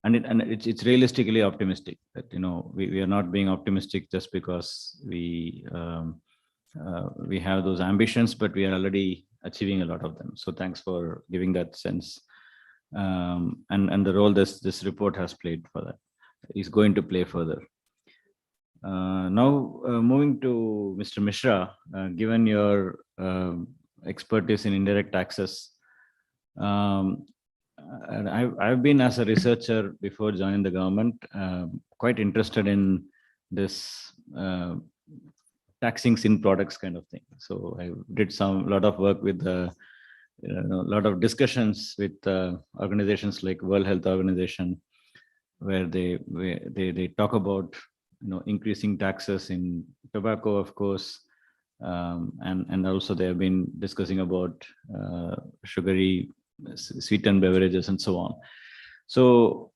it's realistically optimistic that we are not being optimistic just because we have those ambitions, but we are already achieving a lot of them. So thanks for giving that sense, and the role this report has played for that is going to play further. Now moving to Mr. Mishra, given your expertise in indirect taxes. And I've been, as a researcher before joining the government, quite interested in this taxing sin products kind of thing. So I did a lot of work with a lot of discussions with organizations like World Health Organization, where they talk about increasing taxes in tobacco, of course, and also they have been discussing about sugary sweetened beverages and so on. So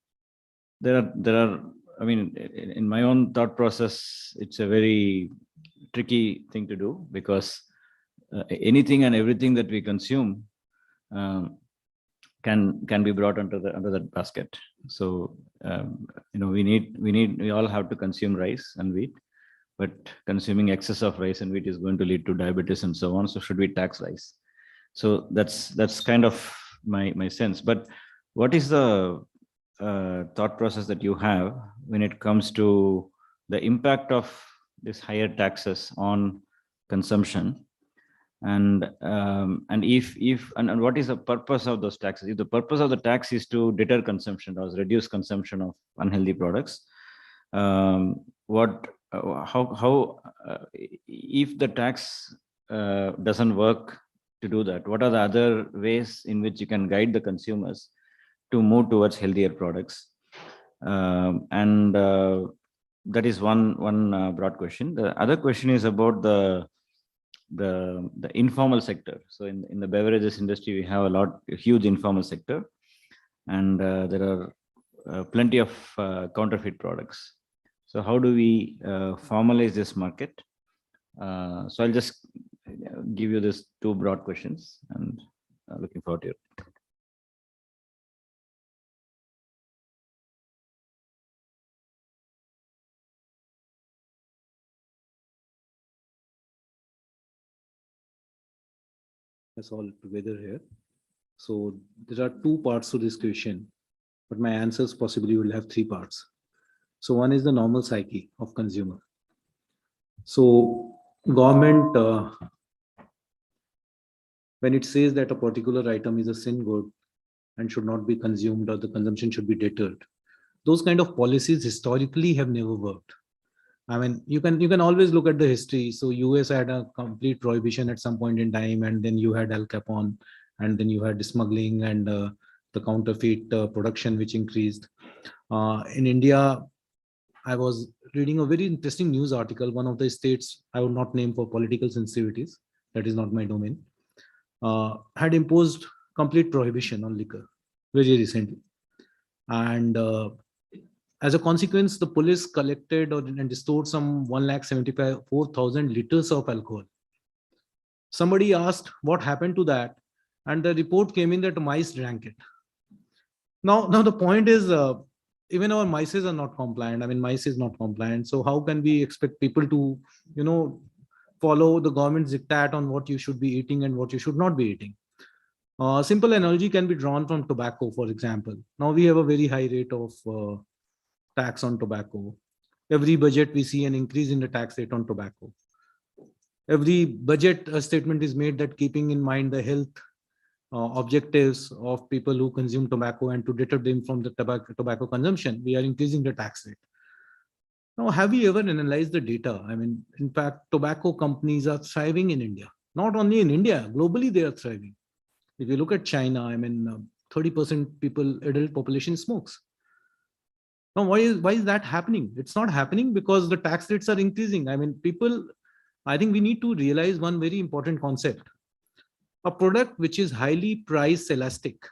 there are I mean, in my own thought process, it's a very tricky thing to do, because anything and everything that we consume can be brought under that basket. So we all have to consume rice and wheat, but consuming excess of rice and wheat is going to lead to diabetes and so on. So should we tax rice? So that's kind of my sense. But what is the thought process that you have when it comes to the impact of this higher taxes on consumption? And what is the purpose of those taxes? If the purpose of the tax is to deter consumption or reduce consumption of unhealthy products, if the tax doesn't work to do that, what are the other ways in which you can guide the consumers to move towards healthier products? That is one broad question. The other question is about the informal sector. So in the beverages industry, we have a huge informal sector, and there are plenty of counterfeit products. So how do we formalize this market? So I'll just give you these two broad questions, and looking forward to it. Us all together here. So there are two parts to this question, but my answers possibly will have three parts. So one is the normal psyche of consumer. So government, when it says that a particular item is a sin good and should not be consumed, or the consumption should be deterred, those kind of policies historically have never worked. I mean, you can always look at the history. So US had a complete prohibition at some point in time, and then you had Al Capone, and then you had smuggling and the counterfeit production, which increased. In India, I was reading a very interesting news article. One of the states, I would not name for political sensitivities, that is not my domain, had imposed complete prohibition on liquor very recently. And as a consequence, the police collected and stored some 1,74,000 liters of alcohol. Somebody asked what happened to that, and the report came in that mice drank it. Now the point is, even our mice are not compliant. I mean, mice is not compliant. So how can we expect people to, follow the government's diktat on what you should be eating and what you should not be eating? Simple analogy can be drawn from tobacco, for example. Now we have a very high rate of tax on tobacco. Every budget we see an increase in the tax rate on tobacco. Every budget statement is made that keeping in mind the health objectives of people who consume tobacco and to deter them from the tobacco consumption, we are increasing the tax rate. Now, have you ever analyzed the data? I mean, in fact, tobacco companies are thriving in India. Not only in India, globally they are thriving. If you look at China, I mean, 30% adult population smokes. Now, why is that happening? It's not happening because the tax rates are increasing. I mean, I think we need to realize one very important concept. A product which is highly price elastic,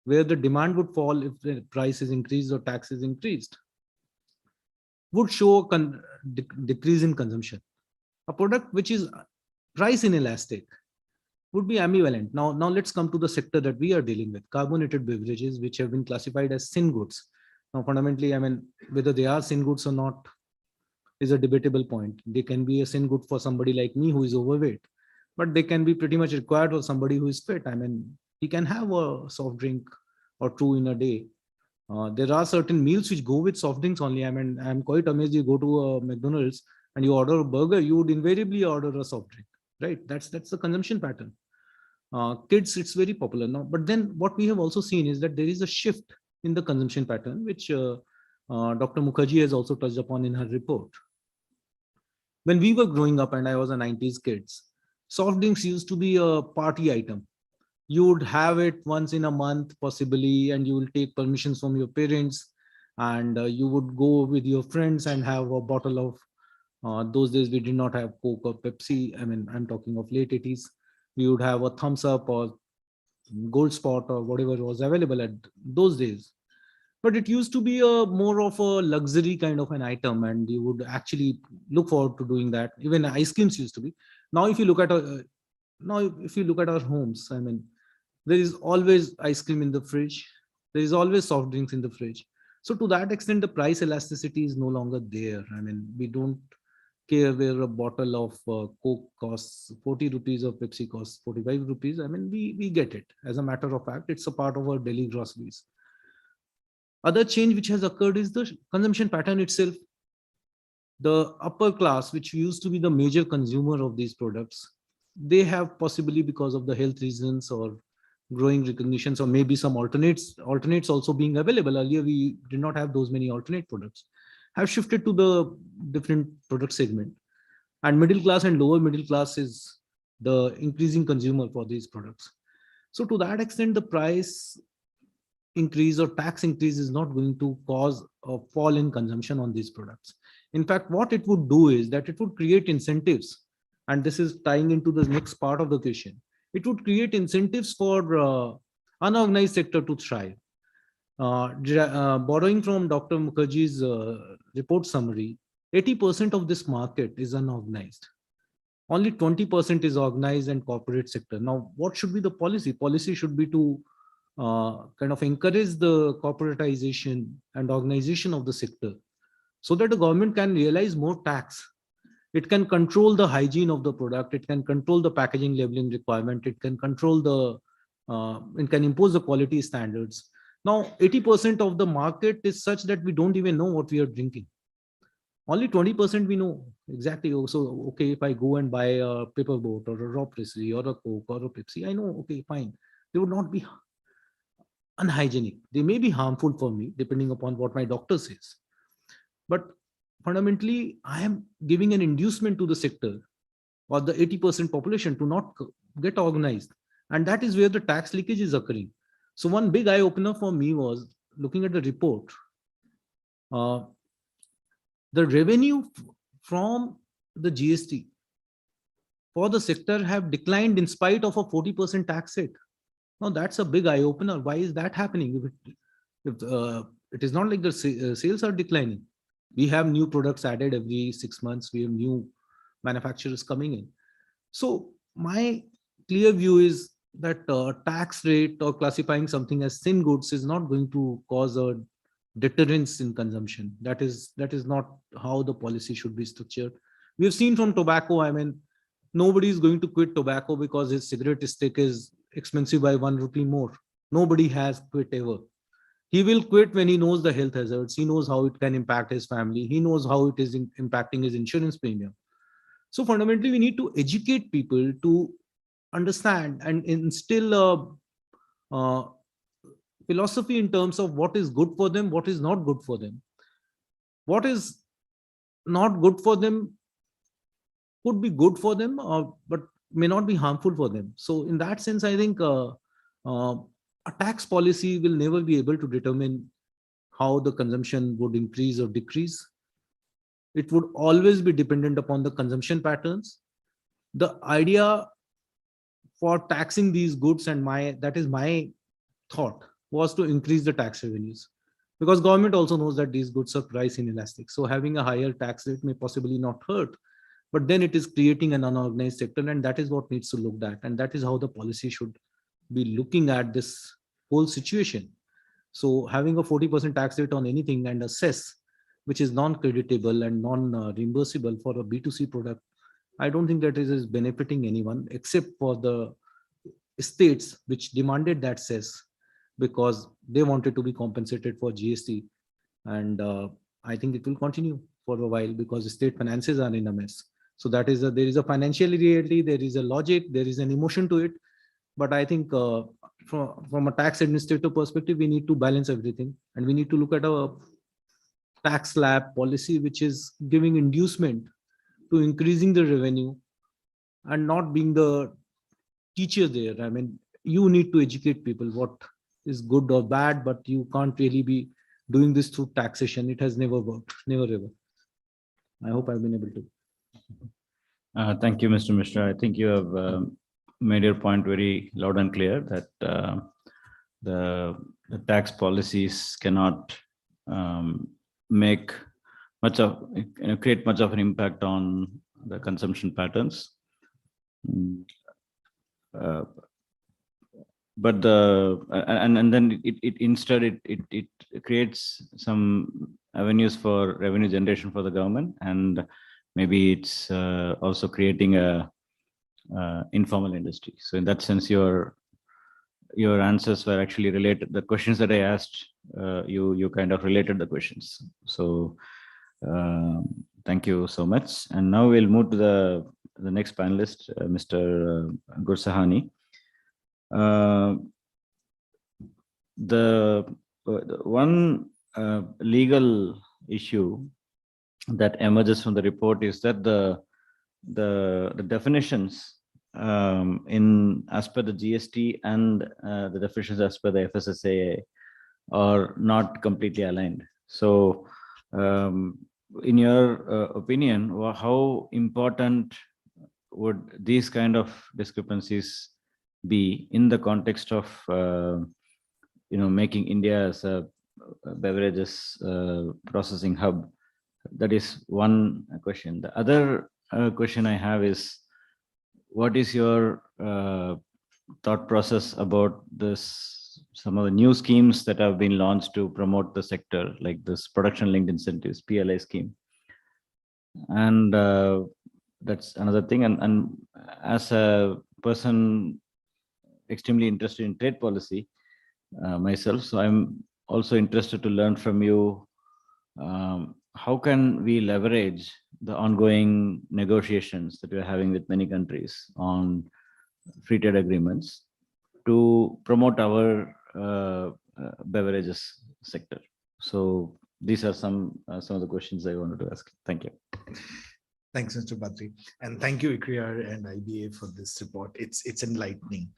where the demand would fall if the price is increased or tax is increased, would show a decrease in consumption. A product which is price inelastic would be ambivalent. Now let's come to the sector that we are dealing with, carbonated beverages, which have been classified as sin goods. Now, fundamentally, I mean, whether they are sin goods or not is a debatable point. They can be a sin good for somebody like me who is overweight, but they can be pretty much required for somebody who is fit. I mean, he can have a soft drink or two in a day. There are certain meals which go with soft drinks only. I mean, I'm quite amazed. You go to a McDonald's and you order a burger, you would invariably order a soft drink, right? That's the consumption pattern. Kids, it's very popular now. But then what we have also seen is that there is a shift in the consumption pattern, which Dr. Mukherjee has also touched upon in her report. When we were growing up and I was a 90s kids, soft drinks used to be a party item. You would have it once in a month, possibly, and you will take permissions from your parents, and you would go with your friends and have a bottle of, those days we did not have Coke or Pepsi. I mean, I'm talking of late 80s. We would have a Thumbs Up or Gold Spot or whatever was available at those days. But it used to be more of a luxury kind of an item, and you would actually look forward to doing that. Even ice creams used to be. Now, if you look at our homes, I mean, there is always ice cream in the fridge. There is always soft drinks in the fridge. So to that extent, the price elasticity is no longer there. I mean, we don't care where a bottle of Coke costs 40 rupees or Pepsi costs 45 rupees. I mean, we get it. As a matter of fact, it's a part of our daily groceries. Other change which has occurred is the consumption pattern itself. The upper class, which used to be the major consumer of these products, they have possibly because of the health reasons or growing recognitions or maybe some alternates also being available. Earlier, we did not have those many alternate products, have shifted to the different product segment. And middle class and lower middle class is the increasing consumer for these products. So to that extent, the price increase or tax increase is not going to cause a fall in consumption on these products. In fact, what it would do is that it would create incentives. And this is tying into the next part of the question. It would create incentives for unorganized sector to thrive. Borrowing from Dr. Mukherjee's report summary, 80% of this market is unorganized. Only 20% is organized and corporate sector. Now, what should be the policy? Policy should be to kind of encourage the corporatization and organization of the sector so that the government can realize more tax. It can control the hygiene of the product. It can control the packaging labeling requirement. It can control it can impose the quality standards. Now, 80% of the market is such that we don't even know what we are drinking. Only 20% we know exactly. So, okay, if I go and buy a paper boat or a raw pressery or a Coke or a Pepsi, I know, okay, fine. They would not be unhygienic. They may be harmful for me, depending upon what my doctor says. But fundamentally, I am giving an inducement to the sector or the 80% population to not get organized. And that is where the tax leakage is occurring. So one big eye opener for me was looking at the report. The revenue from the GST for the sector have declined in spite of a 40% tax rate. Now that's a big eye opener. Why is that happening? If it is not like the sales are declining. We have new products added every 6 months. We have new manufacturers coming in. So my clear view is that tax rate or classifying something as thin goods is not going to cause a deterrence in consumption. That is not how the policy should be structured. We have seen from tobacco, I mean, nobody is going to quit tobacco because his cigarette stick is expensive by 1 rupee more. Nobody has quit ever. He will quit when he knows the health hazards. He knows how it can impact his family. He knows how it is impacting his insurance premium. So fundamentally, we need to educate people to understand and instill a philosophy in terms of what is good for them, what is not good for them. What is not good for them could be good for them, but may not be harmful for them. So in that sense, I think a tax policy will never be able to determine how the consumption would increase or decrease. It would always be dependent upon the consumption patterns. The idea for taxing these goods, and that is my thought, was to increase the tax revenues, because government also knows that these goods are price inelastic. So having a higher tax rate may possibly not hurt, but then it is creating an unorganized sector, and that is what needs to look at, and that is how the policy should be looking at this whole situation. So having a 40% tax rate on anything and a cess which is non-creditable and non-reimbursable for a B2C product, I don't think that is benefiting anyone except for the states which demanded that cess because they wanted to be compensated for GST. And I think it will continue for a while because state finances are in a mess. So that is there is a financial reality, there is a logic, there is an emotion to it. But I think from a tax administrator perspective, we need to balance everything, and we need to look at a tax slab policy which is giving inducement to increasing the revenue and not being the teacher there. I mean, you need to educate people what is good or bad, but you can't really be doing this through taxation. It has never worked, never ever. I hope I've been able to. Thank you, Mr. Mishra. I think you have made your point very loud and clear that the tax policies cannot make much of, create much of an impact on the consumption patterns. But and then it instead it creates some avenues for revenue generation for the government, and maybe it's also creating a informal industry. So in that sense, your answers were actually related. The questions that I asked, you kind of related the questions. So thank you so much. And now we'll move to the next panelist, Mr. Gursahani. The one legal issue that emerges from the report is that the definitions in as per the GST and the definitions as per the FSSAI are not completely aligned. So in your opinion, how important would these kind of discrepancies be in the context of making India as a beverages processing hub? That is one question. The other question I have is, what is your thought process about some of the new schemes that have been launched to promote the sector, like this production linked incentives, PLI scheme? And that's another thing. And as a person extremely interested in trade policy myself, so I'm also interested to learn from you, how can we leverage the ongoing negotiations that we're having with many countries on free trade agreements to promote our beverages sector? So these are some of the questions I wanted to ask. Thank you. Thanks, Mr. Badri. And thank you, ICRIER and IBA, for this report. It's enlightening.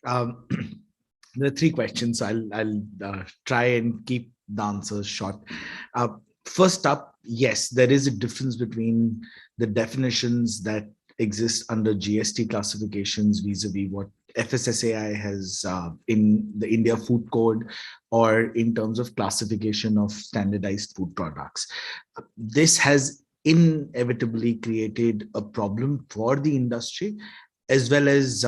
There are three questions. I'll try and keep the answers short. First up, yes, there is a difference between the definitions that exist under GST classifications vis-a-vis what FSSAI has in the India Food Code or in terms of classification of standardized food products. This has inevitably created a problem for the industry as well as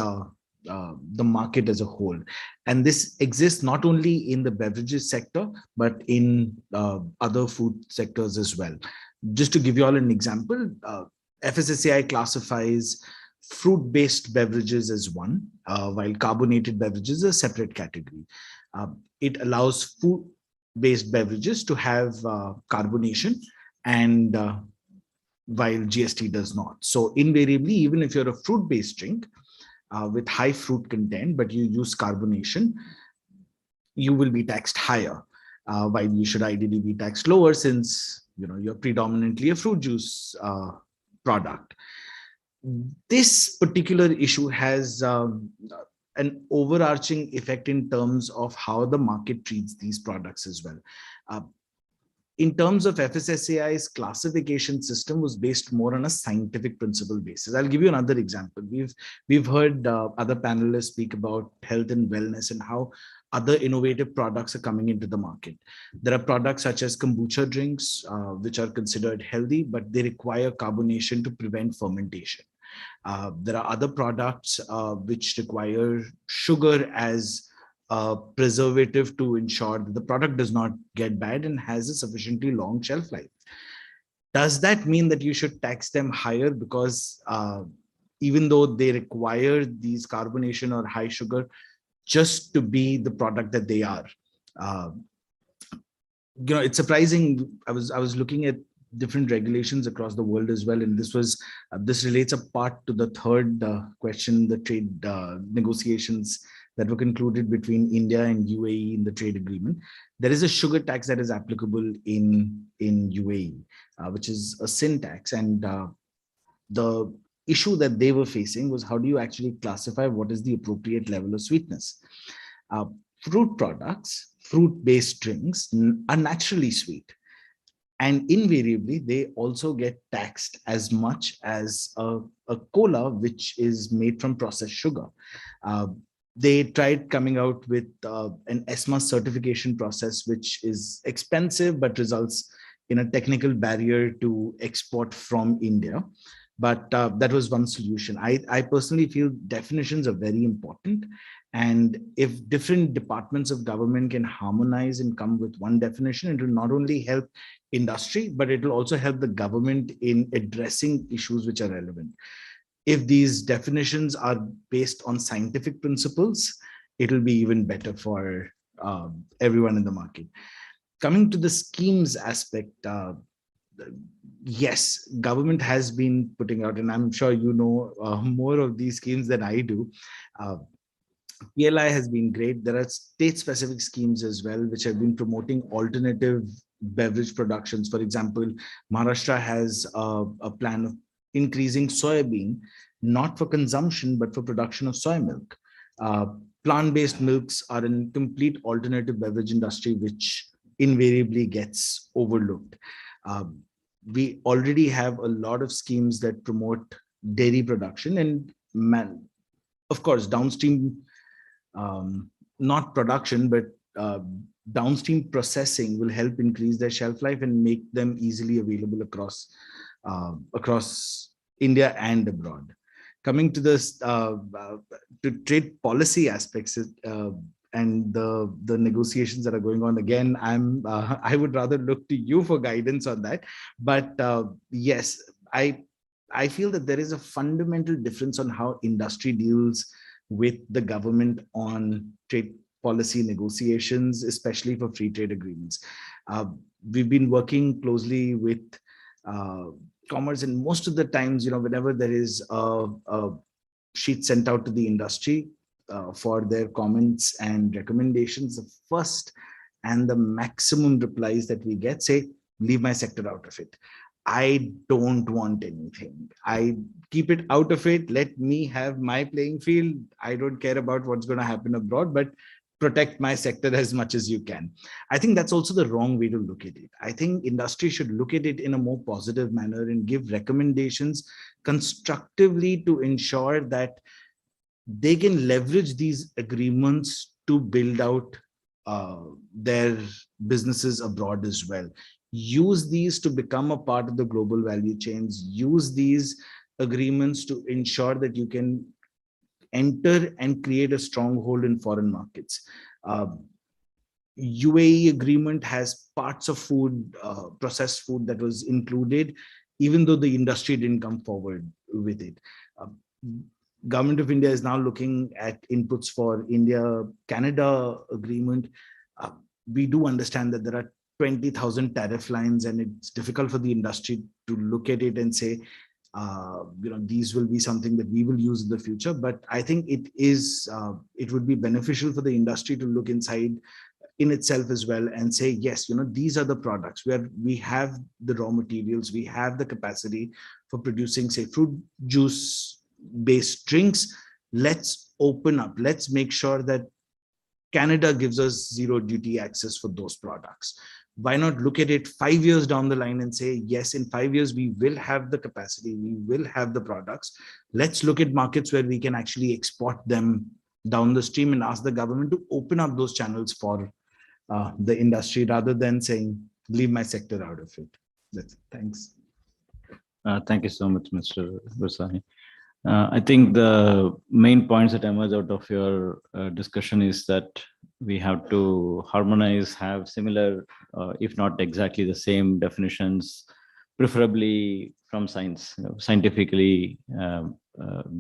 the market as a whole. And this exists not only in the beverages sector, but in other food sectors as well. Just to give you all an example, FSSAI classifies fruit-based beverages as one, while carbonated beverages is a separate category. It allows food-based beverages to have carbonation, and while GST does not. So invariably, even if you're a fruit-based drink with high fruit content, but you use carbonation, you will be taxed higher, while you should ideally be taxed lower, since you're predominantly a fruit juice product. This particular issue has an overarching effect in terms of how the market treats these products as well. In terms of FSSAI's classification system was based more on a scientific principle basis. I'll give you another example. We've heard other panelists speak about health and wellness and how other innovative products are coming into the market. There are products such as kombucha drinks, which are considered healthy, but they require carbonation to prevent fermentation. There are other products which require sugar as a preservative to ensure that the product does not get bad and has a sufficiently long shelf life. Does that mean that you should tax them higher because even though they require these carbonation or high sugar just to be the product that they are? It's surprising. I was looking at different regulations across the world as well, and this relates a part to the third question, the trade negotiations that were concluded between India and UAE in the trade agreement. There is a sugar tax that is applicable in UAE, which is a sin tax, and the issue that they were facing was, how do you actually classify what is the appropriate level of sweetness? Fruit products, fruit-based drinks are naturally sweet, and invariably they also get taxed as much as a cola which is made from processed sugar. They tried coming out with an ESMA certification process, which is expensive but results in a technical barrier to export from India. But that was one solution. I personally feel definitions are very important. And if different departments of government can harmonize and come with one definition, it will not only help industry, but it will also help the government in addressing issues which are relevant. If these definitions are based on scientific principles, it will be even better for everyone in the market. Coming to the schemes aspect, yes, government has been putting out, and I'm sure you know more of these schemes than I do. PLI has been great. There are state-specific schemes as well, which have been promoting alternative beverage productions. For example, Maharashtra has a plan of increasing soybean, not for consumption, but for production of soy milk. Plant-based milks are a complete alternative beverage industry, which invariably gets overlooked. We already have a lot of schemes that promote dairy production, and of course, downstream, not production, but downstream processing will help increase their shelf life and make them easily available across India and abroad. Coming to this, to trade policy aspects and the negotiations that are going on, again, I would rather look to you for guidance on that. But yes, I feel that there is a fundamental difference on how industry deals with the government on trade policy negotiations, especially for free trade agreements. We've been working closely with commerce, and most of the times, whenever there is a sheet sent out to the industry for their comments and recommendations, the first and the maximum replies that we get say, leave my sector out of it. I don't want anything. I keep it out of it. Let me have my playing field. I don't care about what's going to happen abroad, but protect my sector as much as you can. I think that's also the wrong way to look at it. I think industry should look at it in a more positive manner and give recommendations constructively to ensure that they can leverage these agreements to build out their businesses abroad as well. Use these to become a part of the global value chains. Use these agreements to ensure that you can enter and create a stronghold in foreign markets. UAE agreement has parts of food, processed food, that was included, even though the industry didn't come forward with it. Government of India is now looking at inputs for India-Canada agreement. We do understand that there are 20,000 tariff lines, and it's difficult for the industry to look at it and say, these will be something that we will use in the future. But I think it would be beneficial for the industry to look inside in itself as well and say, yes, these are the products where we have the raw materials, we have the capacity for producing, say, fruit juice based drinks. Let's open up. Let's make sure that Canada gives us zero duty access for those products. Why not look at it 5 years down the line and say, yes, in 5 years, we will have the capacity, we will have the products. Let's look at markets where we can actually export them down the stream and ask the government to open up those channels for the industry, rather than saying, leave my sector out of it. That's it. Thanks. Thank you so much, Mr. Gosani. I think the main points that emerge out of your discussion is that we have to harmonize, have similar, if not exactly the same definitions, preferably from science, scientifically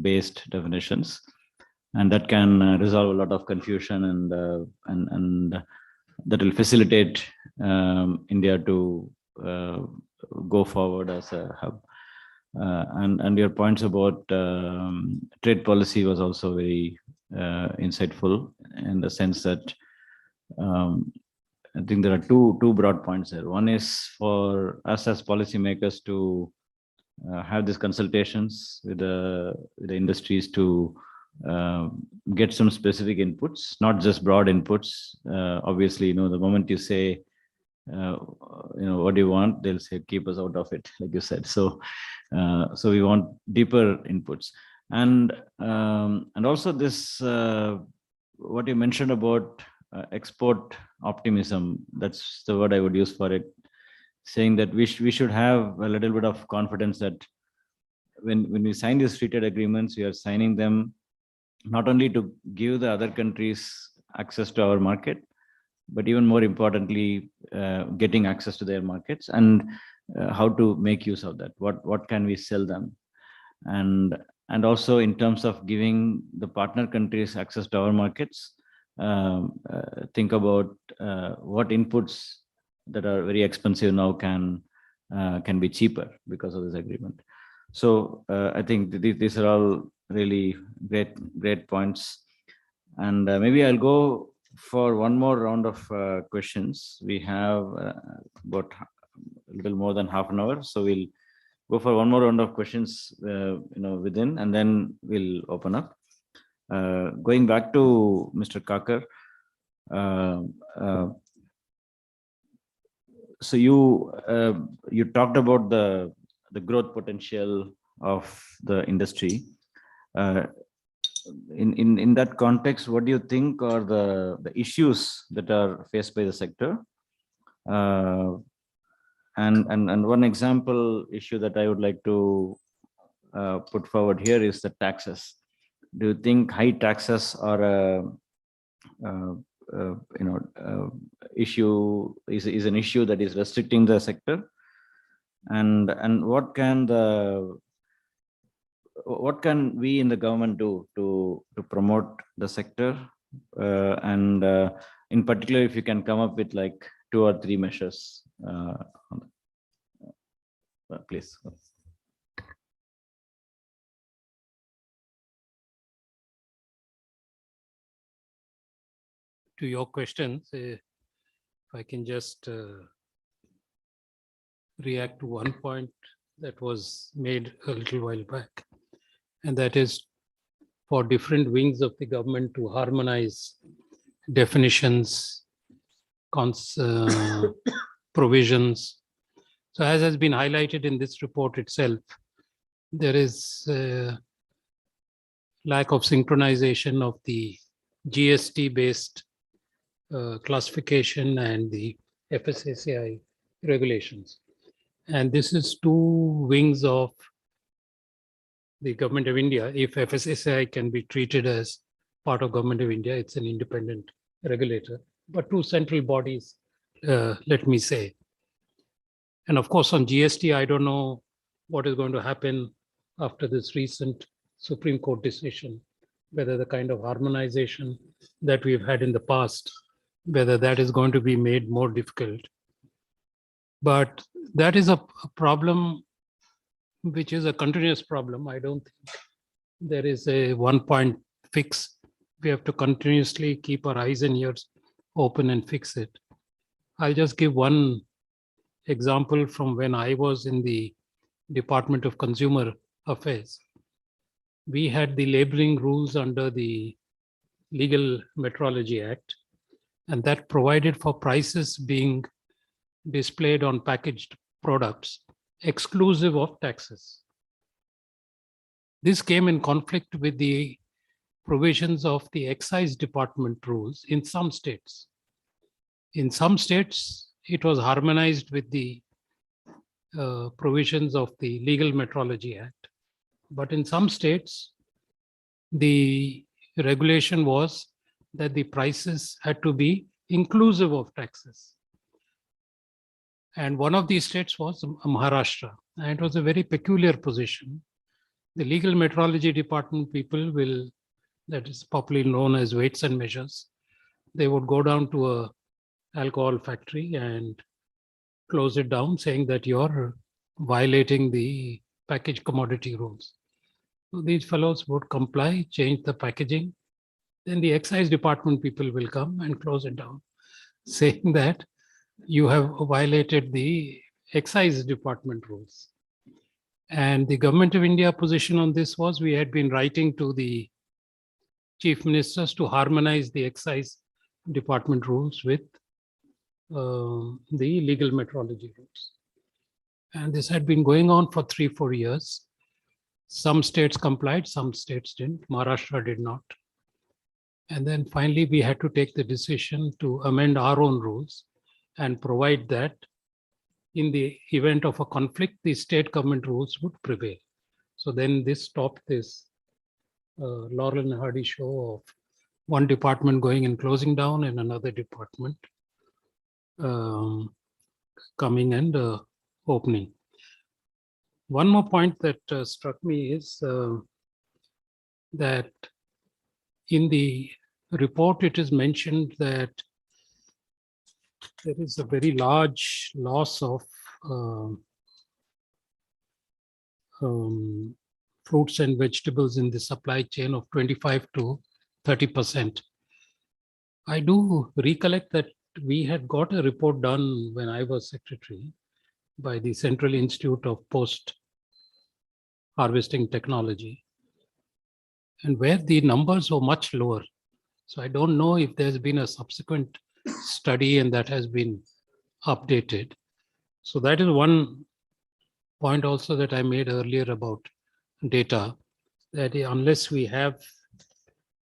based definitions, and that can resolve a lot of confusion, and that will facilitate India to go forward as a hub. And your points about trade policy was also very insightful, in the sense that I think there are two broad points there. One is for us as policymakers to have these consultations with the industries to get some specific inputs, not just broad inputs. Obviously, the moment you say, what do you want, they'll say, keep us out of it, like you said. So we want deeper inputs, and also this what you mentioned about export optimism. That's the word I would use for it, saying that we should have a little bit of confidence that when we sign these free trade agreements, we are signing them not only to give the other countries access to our market, but even more importantly, getting access to their markets and how to make use of that. What can we sell them? And also in terms of giving the partner countries access to our markets, think about what inputs that are very expensive now can be cheaper because of this agreement. So I think these are all really great points. And maybe I'll go for one more round of questions. We have about a little more than half an hour, so we'll go for one more round of questions, within, and then we'll open up. Going back to Mr. Kakar, so you talked about the growth potential of the industry. In that context, what do you think are the issues that are faced by the sector? And one example issue that I would like to put forward here is the taxes. Do you think high taxes are issue is an issue that is restricting the sector? And what can we in the government do to promote the sector? And in particular, if you can come up with like 2 or 3 measures, please. To your questions, if I can just react to one point that was made a little while back, and that is for different wings of the government to harmonize definitions, provisions. So as has been highlighted in this report itself, there is a lack of synchronization of the GST-based classification and the FSSAI regulations. And this is 2 wings of the Government of India. If FSSAI can be treated as part of Government of India, it's an independent regulator, but 2 central bodies, let me say. And of course, on GST, I don't know what is going to happen after this recent Supreme Court decision, whether the kind of harmonization that we've had in the past, whether that is going to be made more difficult. But that is a problem which is a continuous problem. I don't think there is a one-point fix. We have to continuously keep our eyes and ears open and fix it. I'll just give one example from when I was in the Department of Consumer Affairs. We had the labeling rules under the Legal Metrology Act, and that provided for prices being displayed on packaged products exclusive of taxes. This came in conflict with the provisions of the Excise Department rules in some states. In some states, it was harmonized with the provisions of the Legal Metrology Act. But in some states, the regulation was that the prices had to be inclusive of taxes. And one of these states was Maharashtra. And it was a very peculiar position. The Legal Metrology Department people will, that is popularly known as weights and measures, they would go down to a alcohol factory and close it down, saying that you're violating the package commodity rules. So these fellows would comply, change the packaging. Then the Excise Department people will come and close it down, saying that you have violated the Excise Department rules. And the Government of India position on this was, we had been writing to the chief ministers to harmonize the Excise Department rules with the Legal Metrology rules. And this had been going on for 3-4 years. Some states complied, some states didn't. Maharashtra did not. And then finally, we had to take the decision to amend our own rules and provide that in the event of a conflict, the state government rules would prevail. So then this stopped this Laurel and Hardy show of one department going and closing down and another department coming and opening. One more point that struck me is that in the report, it is mentioned that there is a very large loss of fruits and vegetables in the supply chain of 25 to 30%. I do recollect that we had got a report done when I was secretary by the Central Institute of Post Harvesting Technology, and where the numbers were much lower. So I don't know if there's been a subsequent study and that has been updated. So that is one point also that I made earlier about data, that unless we have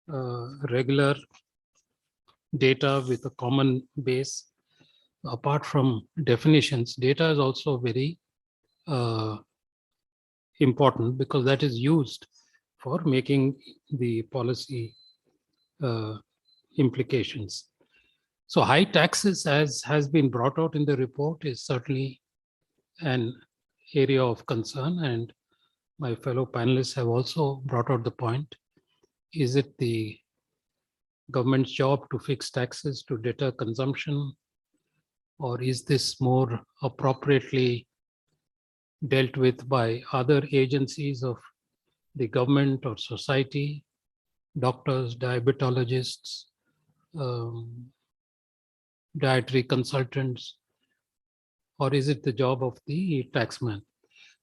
regular data with a common base, apart from definitions, data is also very important, because that is used for making the policy implications. So high taxes, as has been brought out in the report, is certainly an area of concern, and my fellow panelists have also brought out the point. Is it the government's job to fix taxes to deter consumption, or is this more appropriately dealt with by other agencies of the government or society, doctors, diabetologists, dietary consultants, or is it the job of the taxman?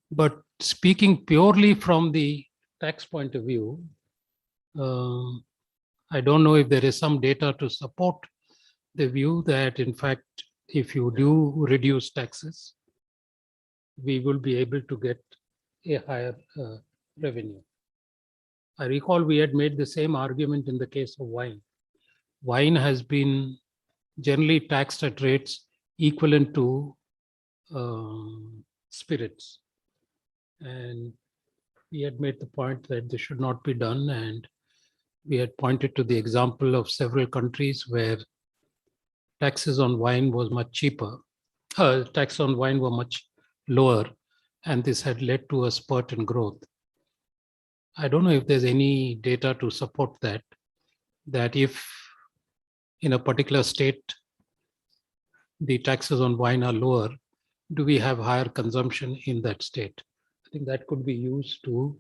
But speaking purely from the tax point of view, I don't know if there is some data to support the view that, in fact, if you do reduce taxes, we will be able to get a higher revenue. I recall we had made the same argument in the case of wine. Wine has been generally taxed at rates equivalent to spirits. And we had made the point that this should not be done. And we had pointed to the example of several countries where taxes on wine was much cheaper. Tax on wine were much lower, and this had led to a spurt in growth. I don't know if there's any data to support that if in a particular state the taxes on wine are lower, do we have higher consumption in that state? I think that could be used to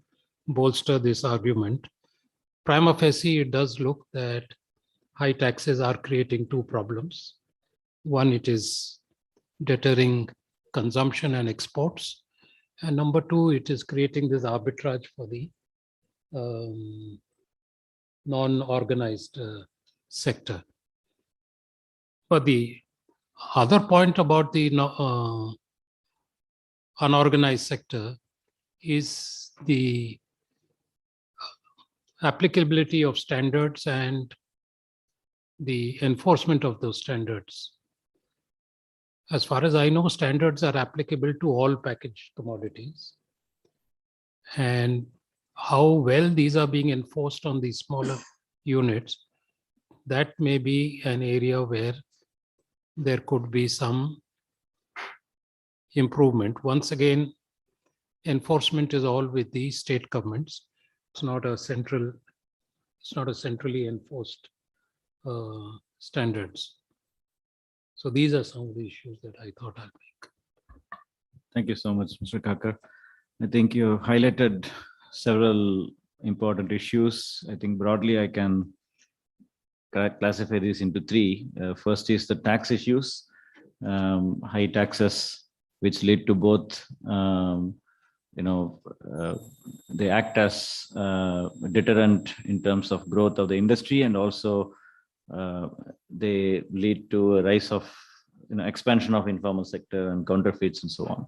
bolster this argument. Prima facie, it does look that high taxes are creating two problems. One, it is deterring consumption and exports. And number two, it is creating this arbitrage for the non-organized sector. But the other point about the unorganized sector is the applicability of standards and the enforcement of those standards. As far as I know, standards are applicable to all packaged commodities. And how well these are being enforced on these smaller units, that may be an area where there could be some improvement. Once again, enforcement is all with the state governments. It's not a centrally enforced standards. So these are some of the issues that I thought I'll make. Thank you so much, Mr. Kakar. I think you highlighted several important issues. I think broadly I can classify these into three. First is the tax issues, high taxes, which lead to both, they act as deterrent in terms of growth of the industry, and also they lead to a rise of expansion of informal sector and counterfeits and so on.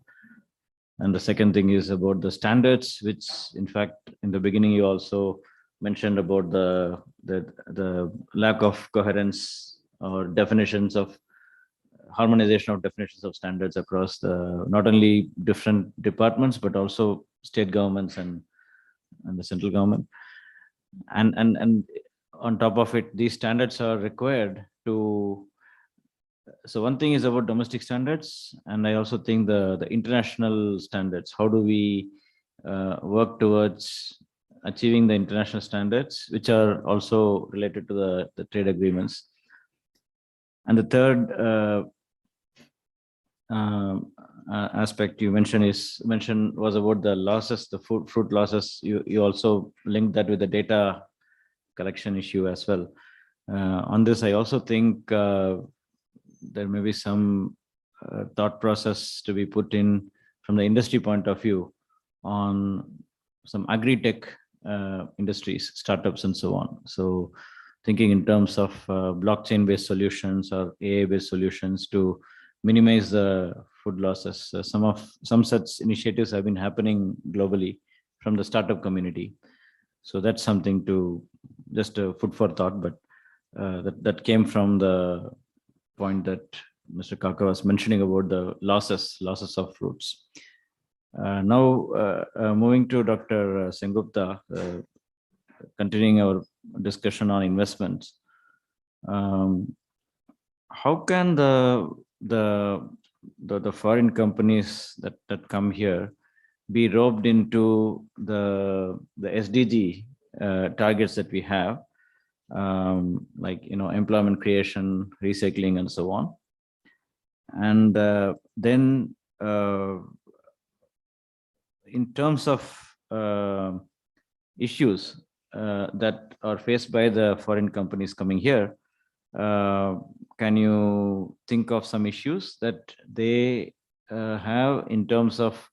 And the second thing is about the standards, which in fact in the beginning you also mentioned about the lack of coherence or definitions of harmonization of definitions of standards across the not only different departments but also state governments and the central government. And on top of it, these standards are required to. So one thing is about domestic standards, and I also think the international standards. How do we work towards achieving the international standards, which are also related to the trade agreements? And the third aspect you mentioned was about the losses, the fruit losses. You also linked that with the data collection issue as well. On this, I also think there may be some thought process to be put in from the industry point of view on some agri-tech industries, startups, and so on. So thinking in terms of blockchain-based solutions or AI-based solutions to minimize the food losses. Some such initiatives have been happening globally from the startup community. So that's something to just food for thought, but that came from the point that Mr. Kaka was mentioning about the losses of fruits. Now, moving to Dr. Sengupta, continuing our discussion on investments. How can the foreign companies that come here be roped into the SDG targets that we have, like employment creation, recycling, and so on? And then in terms of issues that are faced by the foreign companies coming here, can you think of some issues that they have in terms of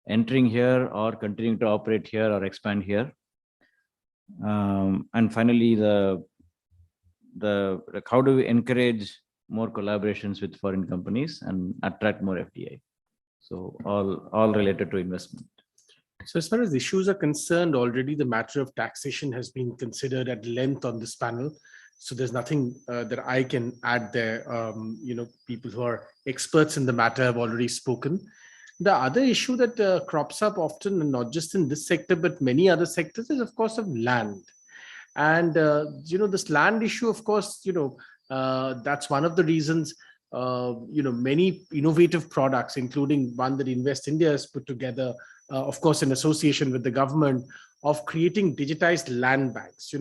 entering here or continuing to operate here or expand here? And finally, how do we encourage more collaborations with foreign companies and attract more FDI? So all related to investment. So as far as issues are concerned, already the matter of taxation has been considered at length on this panel. So there's nothing that I can add there. People who are experts in the matter have already spoken. The other issue that crops up often, and not just in this sector, but many other sectors, is of course of land. And, this land issue, of course, that's one of the reasons, many innovative products, including one that Invest India has put together, of course, in association with the government, of creating digitized land banks.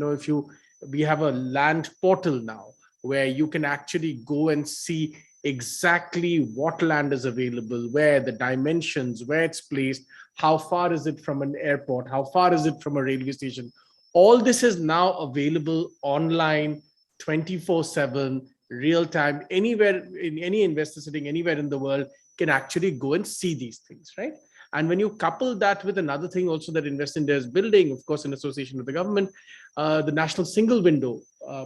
We have a land portal now where you can actually go and see exactly what land is available, where the dimensions, where it's placed, how far is it from an airport, how far is it from a railway station. All this is now available online, 24/7, real time. Anywhere, in any investor sitting anywhere in the world can actually go and see these things, right? And when you couple that with another thing also that Invest India is building, of course, in association with the government, the National Single Window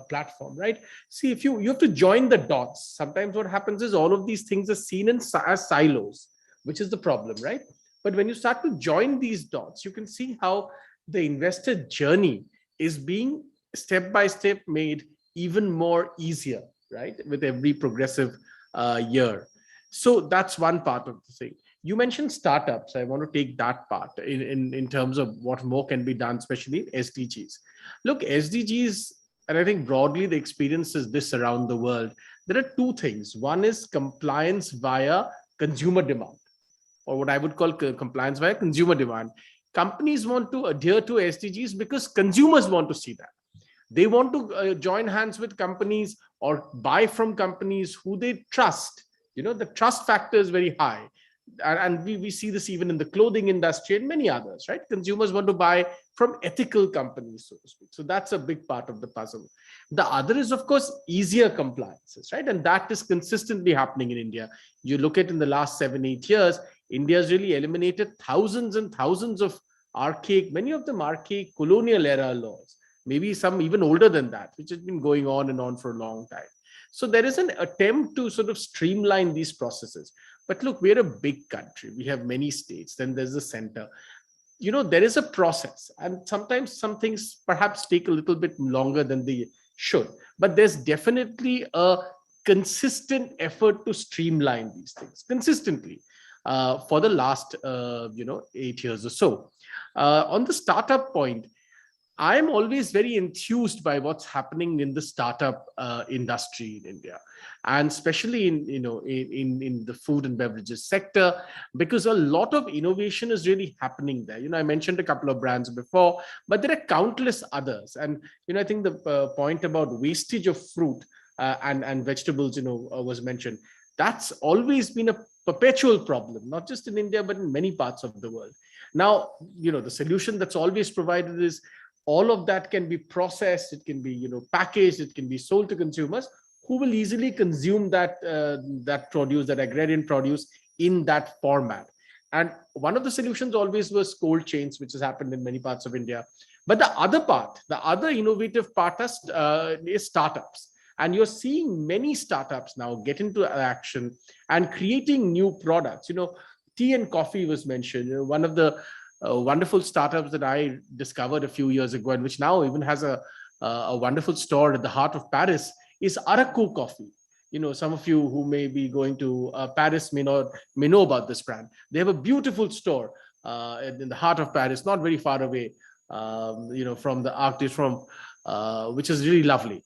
platform, right? See, if you have to join the dots. Sometimes what happens is all of these things are seen as silos, which is the problem, right? But when you start to join these dots, you can see how the investor journey is being step by step made even more easier, right? With every progressive year. So that's one part of the thing. You mentioned startups. I want to take that part in terms of what more can be done, especially in SDGs. Look, SDGs, and I think broadly the experience is this around the world. There are two things. One is compliance via consumer demand, or what I would call compliance via consumer demand. Companies want to adhere to SDGs because consumers want to see that. They want to join hands with companies or buy from companies who they trust. The trust factor is very high. And we see this even in the clothing industry and many others, right? Consumers want to buy from ethical companies, so to speak. So that's a big part of the puzzle. The other is, of course, easier compliances, right? And that is consistently happening in India. You look at in the last 7-8 years, India has really eliminated thousands and thousands of archaic, many of them archaic colonial era laws, maybe some even older than that, which has been going on and on for a long time. So there is an attempt to sort of streamline these processes. But look, we're a big country. We have many states. Then there's the center. There is a process. And sometimes some things perhaps take a little bit longer than they should. But there's definitely a consistent effort to streamline these things consistently. for the last 8 years or so. On the startup point, I'm always very enthused by what's happening in the startup industry in India, and especially in the food and beverages sector, because a lot of innovation is really happening there. I mentioned a couple of brands before, but there are countless others. And I think the point about wastage of fruit and vegetables, was mentioned. That's always been a perpetual problem, not just in India, but in many parts of the world. Now, the solution that's always provided is all of that can be processed, it can be packaged, it can be sold to consumers who will easily consume that produce, that agrarian produce, in that format. And one of the solutions always was cold chains, which has happened in many parts of India. But the other innovative part is startups. And you're seeing many startups now get into action and creating new products. Tea and coffee was mentioned. One of the wonderful startups that I discovered a few years ago, and which now even has a wonderful store at the heart of Paris, is Araku coffee. Some of you who may be going to Paris may know about this brand. They have a beautiful store in the heart of Paris, not very far away, from the Arc de Triomphe, which is really lovely.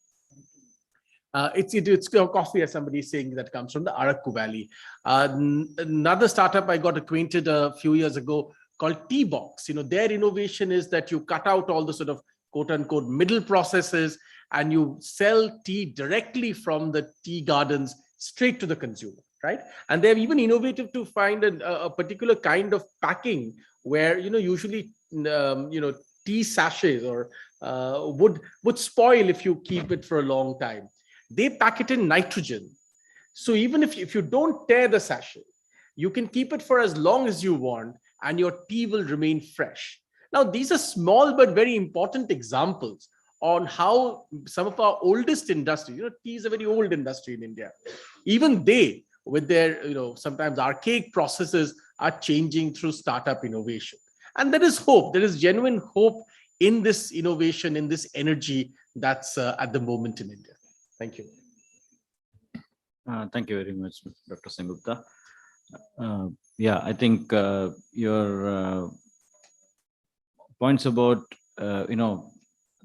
It's coffee, as somebody is saying, that comes from the Araku Valley. Another startup I got acquainted a few years ago called Tea Box. Their innovation is that you cut out all the sort of quote unquote middle processes and you sell tea directly from the tea gardens straight to the consumer, right? And they're even innovative to find a particular kind of packing where, usually, tea sachets or would spoil if you keep it for a long time. They pack it in nitrogen. So even if you don't tear the sachet, you can keep it for as long as you want and your tea will remain fresh. Now, these are small but very important examples on how some of our oldest industries, tea is a very old industry in India. Even they, with their, sometimes archaic processes, are changing through startup innovation. And there is hope. There is genuine hope in this innovation, in this energy that's at the moment in India. Thank you. Thank you very much, Dr. Sengupta. Yeah, I think your points about,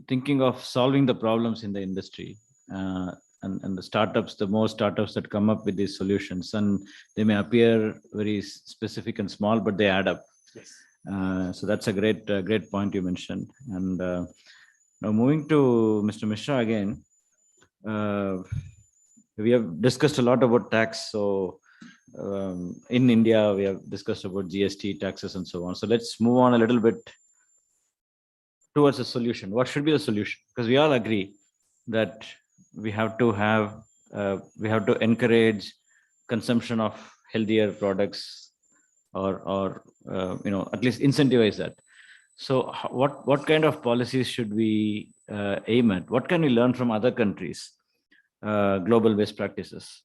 thinking of solving the problems in the industry and the startups, the more startups that come up with these solutions, and they may appear very specific and small, but they add up. Yes. So that's a great point you mentioned. And now moving to Mr. Mishra again, we have discussed a lot about tax. So in India, we have discussed about GST, taxes, and so on. So let's move on a little bit towards a solution. What should be the solution? Because we all agree that we have to encourage consumption of healthier products, or at least incentivize that. So what kind of policies should we aim at? What can we learn from other countries, global best practices,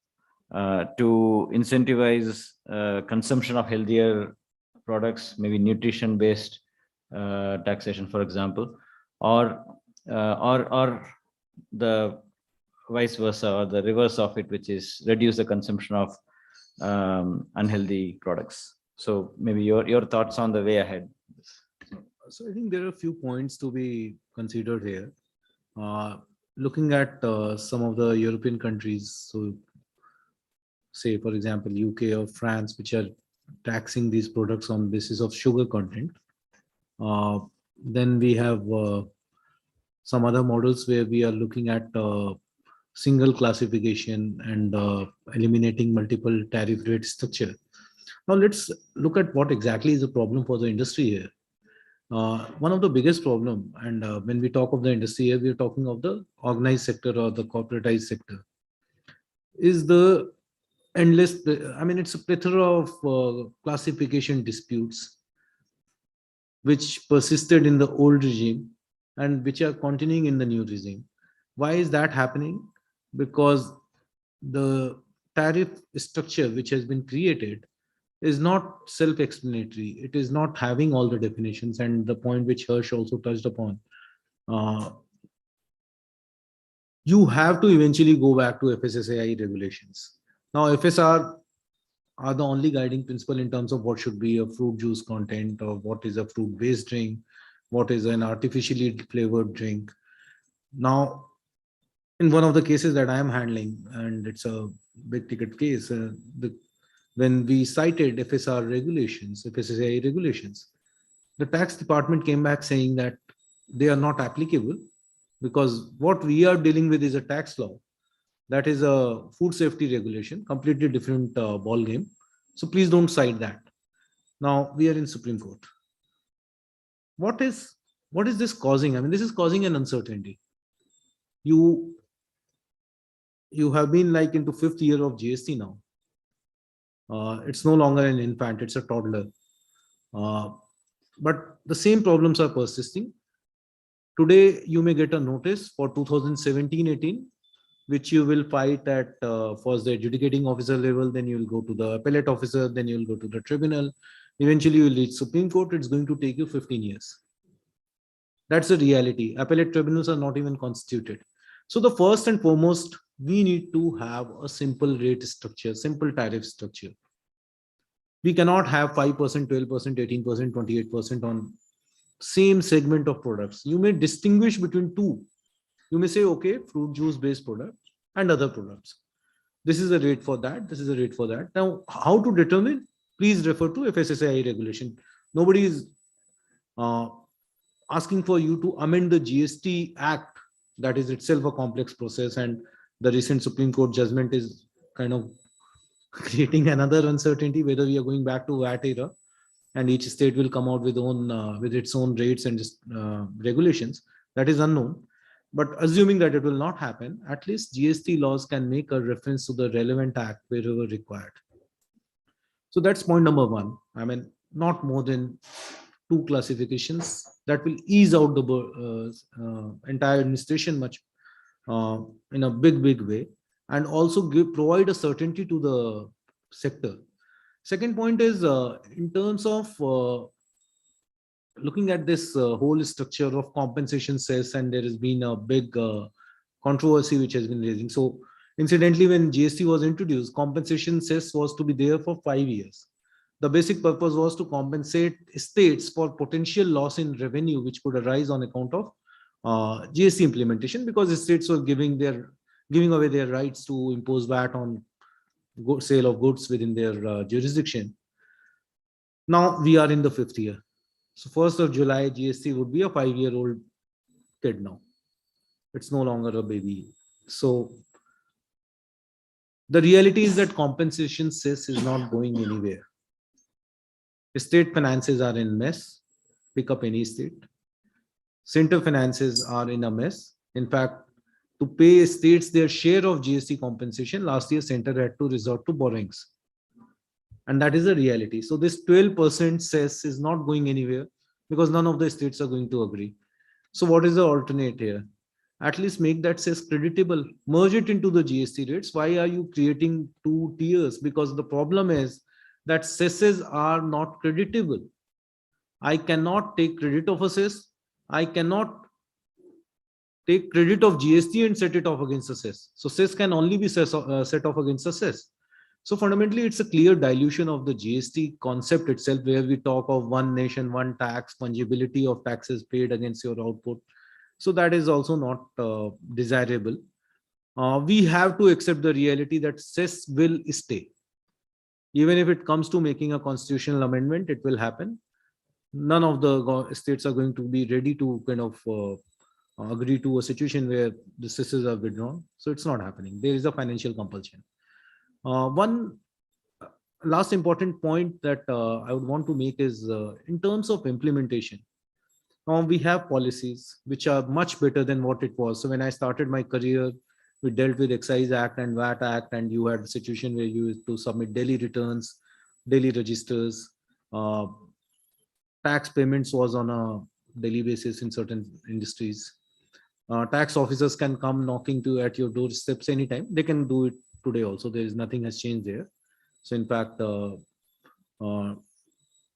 to incentivize consumption of healthier products, maybe nutrition-based taxation, for example, or the vice versa, or the reverse of it, which is reduce the consumption of unhealthy products. So maybe your thoughts on the way ahead. So I think there are a few points to be considered here. Looking at some of the European countries, so say for example UK or France, which are taxing these products on basis of sugar content. Then we have some other models where we are looking at single classification and eliminating multiple tariff rate structure. Now let's look at what exactly is the problem for the industry here. One of the biggest problem, and when we talk of the industry here, we are talking of the organized sector or the corporatized sector, is the endless, it's a plethora of classification disputes which persisted in the old regime and which are continuing in the new regime. Why is that happening? Because the tariff structure which has been created is not self-explanatory. It is not having all the definitions, and the point which Harsh also touched upon. You have to eventually go back to FSSAI regulations. Now, FSR are the only guiding principle in terms of what should be a fruit juice content, or what is a fruit based drink, what is an artificially flavored drink. Now, in one of the cases that I am handling, and it's a big ticket case, when we cited FSR regulations, FSSAI regulations, the tax department came back saying that they are not applicable because what we are dealing with is a tax law. That is a food safety regulation, completely different ball game. So please don't cite that. Now we are in Supreme Court. What is this causing? I mean, this is causing an uncertainty. You have been like into 5th year of GST now. It's no longer an infant, it's a toddler. But the same problems are persisting. Today, you may get a notice for 2017-18, which you will fight at first the adjudicating officer level, then you will go to the appellate officer, then you will go to the tribunal. Eventually, you will reach Supreme Court. It's going to take you 15 years. That's the reality. Appellate tribunals are not even constituted. So the first and foremost, we need to have a simple rate structure, simple tariff structure. We cannot have 5%, 12%, 18%, 28% on same segment of products. You may distinguish between two. You may say, okay, fruit juice based product and other products. This is the rate for that. This is the rate for that. Now, how to determine? Please refer to FSSAI regulation. Nobody is asking for you to amend the GST Act. That is itself a complex process, and the recent Supreme Court judgment is kind of creating another uncertainty whether we are going back to VAT era, and each state will come out with its own rates and regulations. That is unknown. But assuming that it will not happen, at least GST laws can make a reference to the relevant act wherever required. So that's point number one. I mean, not more than 2 classifications. That will ease out the entire administration much in a big way, and also provide a certainty to the sector. Second point is in terms of looking at this whole structure of compensation cess, and there has been a big controversy which has been raising. So incidentally, when GST was introduced, compensation cess was to be there for 5 years. The basic purpose was to compensate states for potential loss in revenue which could arise on account of GST implementation, because states were giving away their rights to impose VAT on sale of goods within their jurisdiction. Now we are in the 5th year. So 1st of July, GST would be a 5-year-old kid now. It's no longer a baby. So the reality is that compensation cess is not going anywhere. State finances are in mess. Pick up any state. Center finances are in a mess. In fact, to pay states their share of GST compensation, last year center had to resort to borrowings. And that is the reality. So this 12% cess is not going anywhere because none of the states are going to agree. So what is the alternate here? At least make that cess creditable. Merge it into the GST rates. Why are you creating 2 tiers? Because the problem is that cesses are not creditable. I cannot take credit of a cess. I cannot take credit of GST and set it off against a cess. So cess can only be set off against a cess. So fundamentally, it's a clear dilution of the GST concept itself, where we talk of one nation, one tax, fungibility of taxes paid against your output. So that is also not desirable. We have to accept the reality that cess will stay. Even if it comes to making a constitutional amendment, it will happen. None of the states are going to be ready to kind of agree to a situation where the cesses are withdrawn. So it's not happening. There is a financial compulsion. One last important point that I would want to make is in terms of implementation. We have policies which are much better than what it was. So when I started my career, we dealt with Excise Act and VAT Act, and you had a situation where you used to submit daily returns, daily registers. Tax payments was on a daily basis in certain industries. Tax officers can come knocking at your doorsteps anytime. They can do it today also. There is nothing has changed there. So in fact,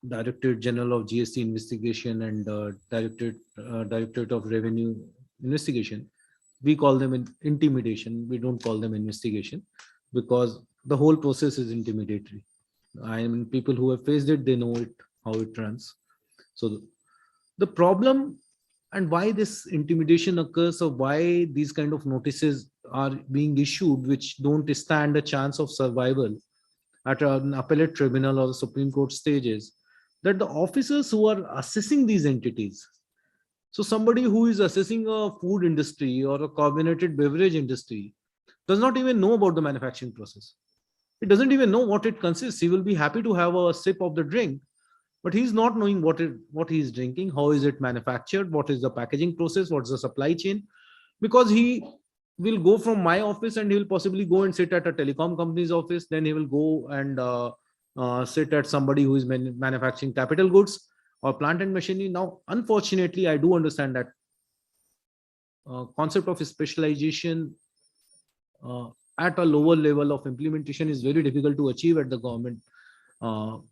Directorate General of GST Investigation and Directorate of Revenue Investigation, we call them intimidation. We don't call them investigation because the whole process is intimidatory. I mean, people who have faced it, they know it, how it runs. So the problem and why this intimidation occurs, or why these kind of notices are being issued, which don't stand a chance of survival at an appellate tribunal or the Supreme Court stages, that the officers who are assessing these entities, so somebody who is assessing a food industry or a carbonated beverage industry does not even know about the manufacturing process. He doesn't even know what it consists. He will be happy to have a sip of the drink, but he's not knowing what he is drinking, how is it manufactured, what is the packaging process, what's the supply chain, because he will go from my office and he will possibly go and sit at a telecom company's office, then he will go and sit at somebody who is manufacturing capital goods or plant and machinery. Now, unfortunately, I do understand that concept of specialization at a lower level of implementation is very difficult to achieve at the government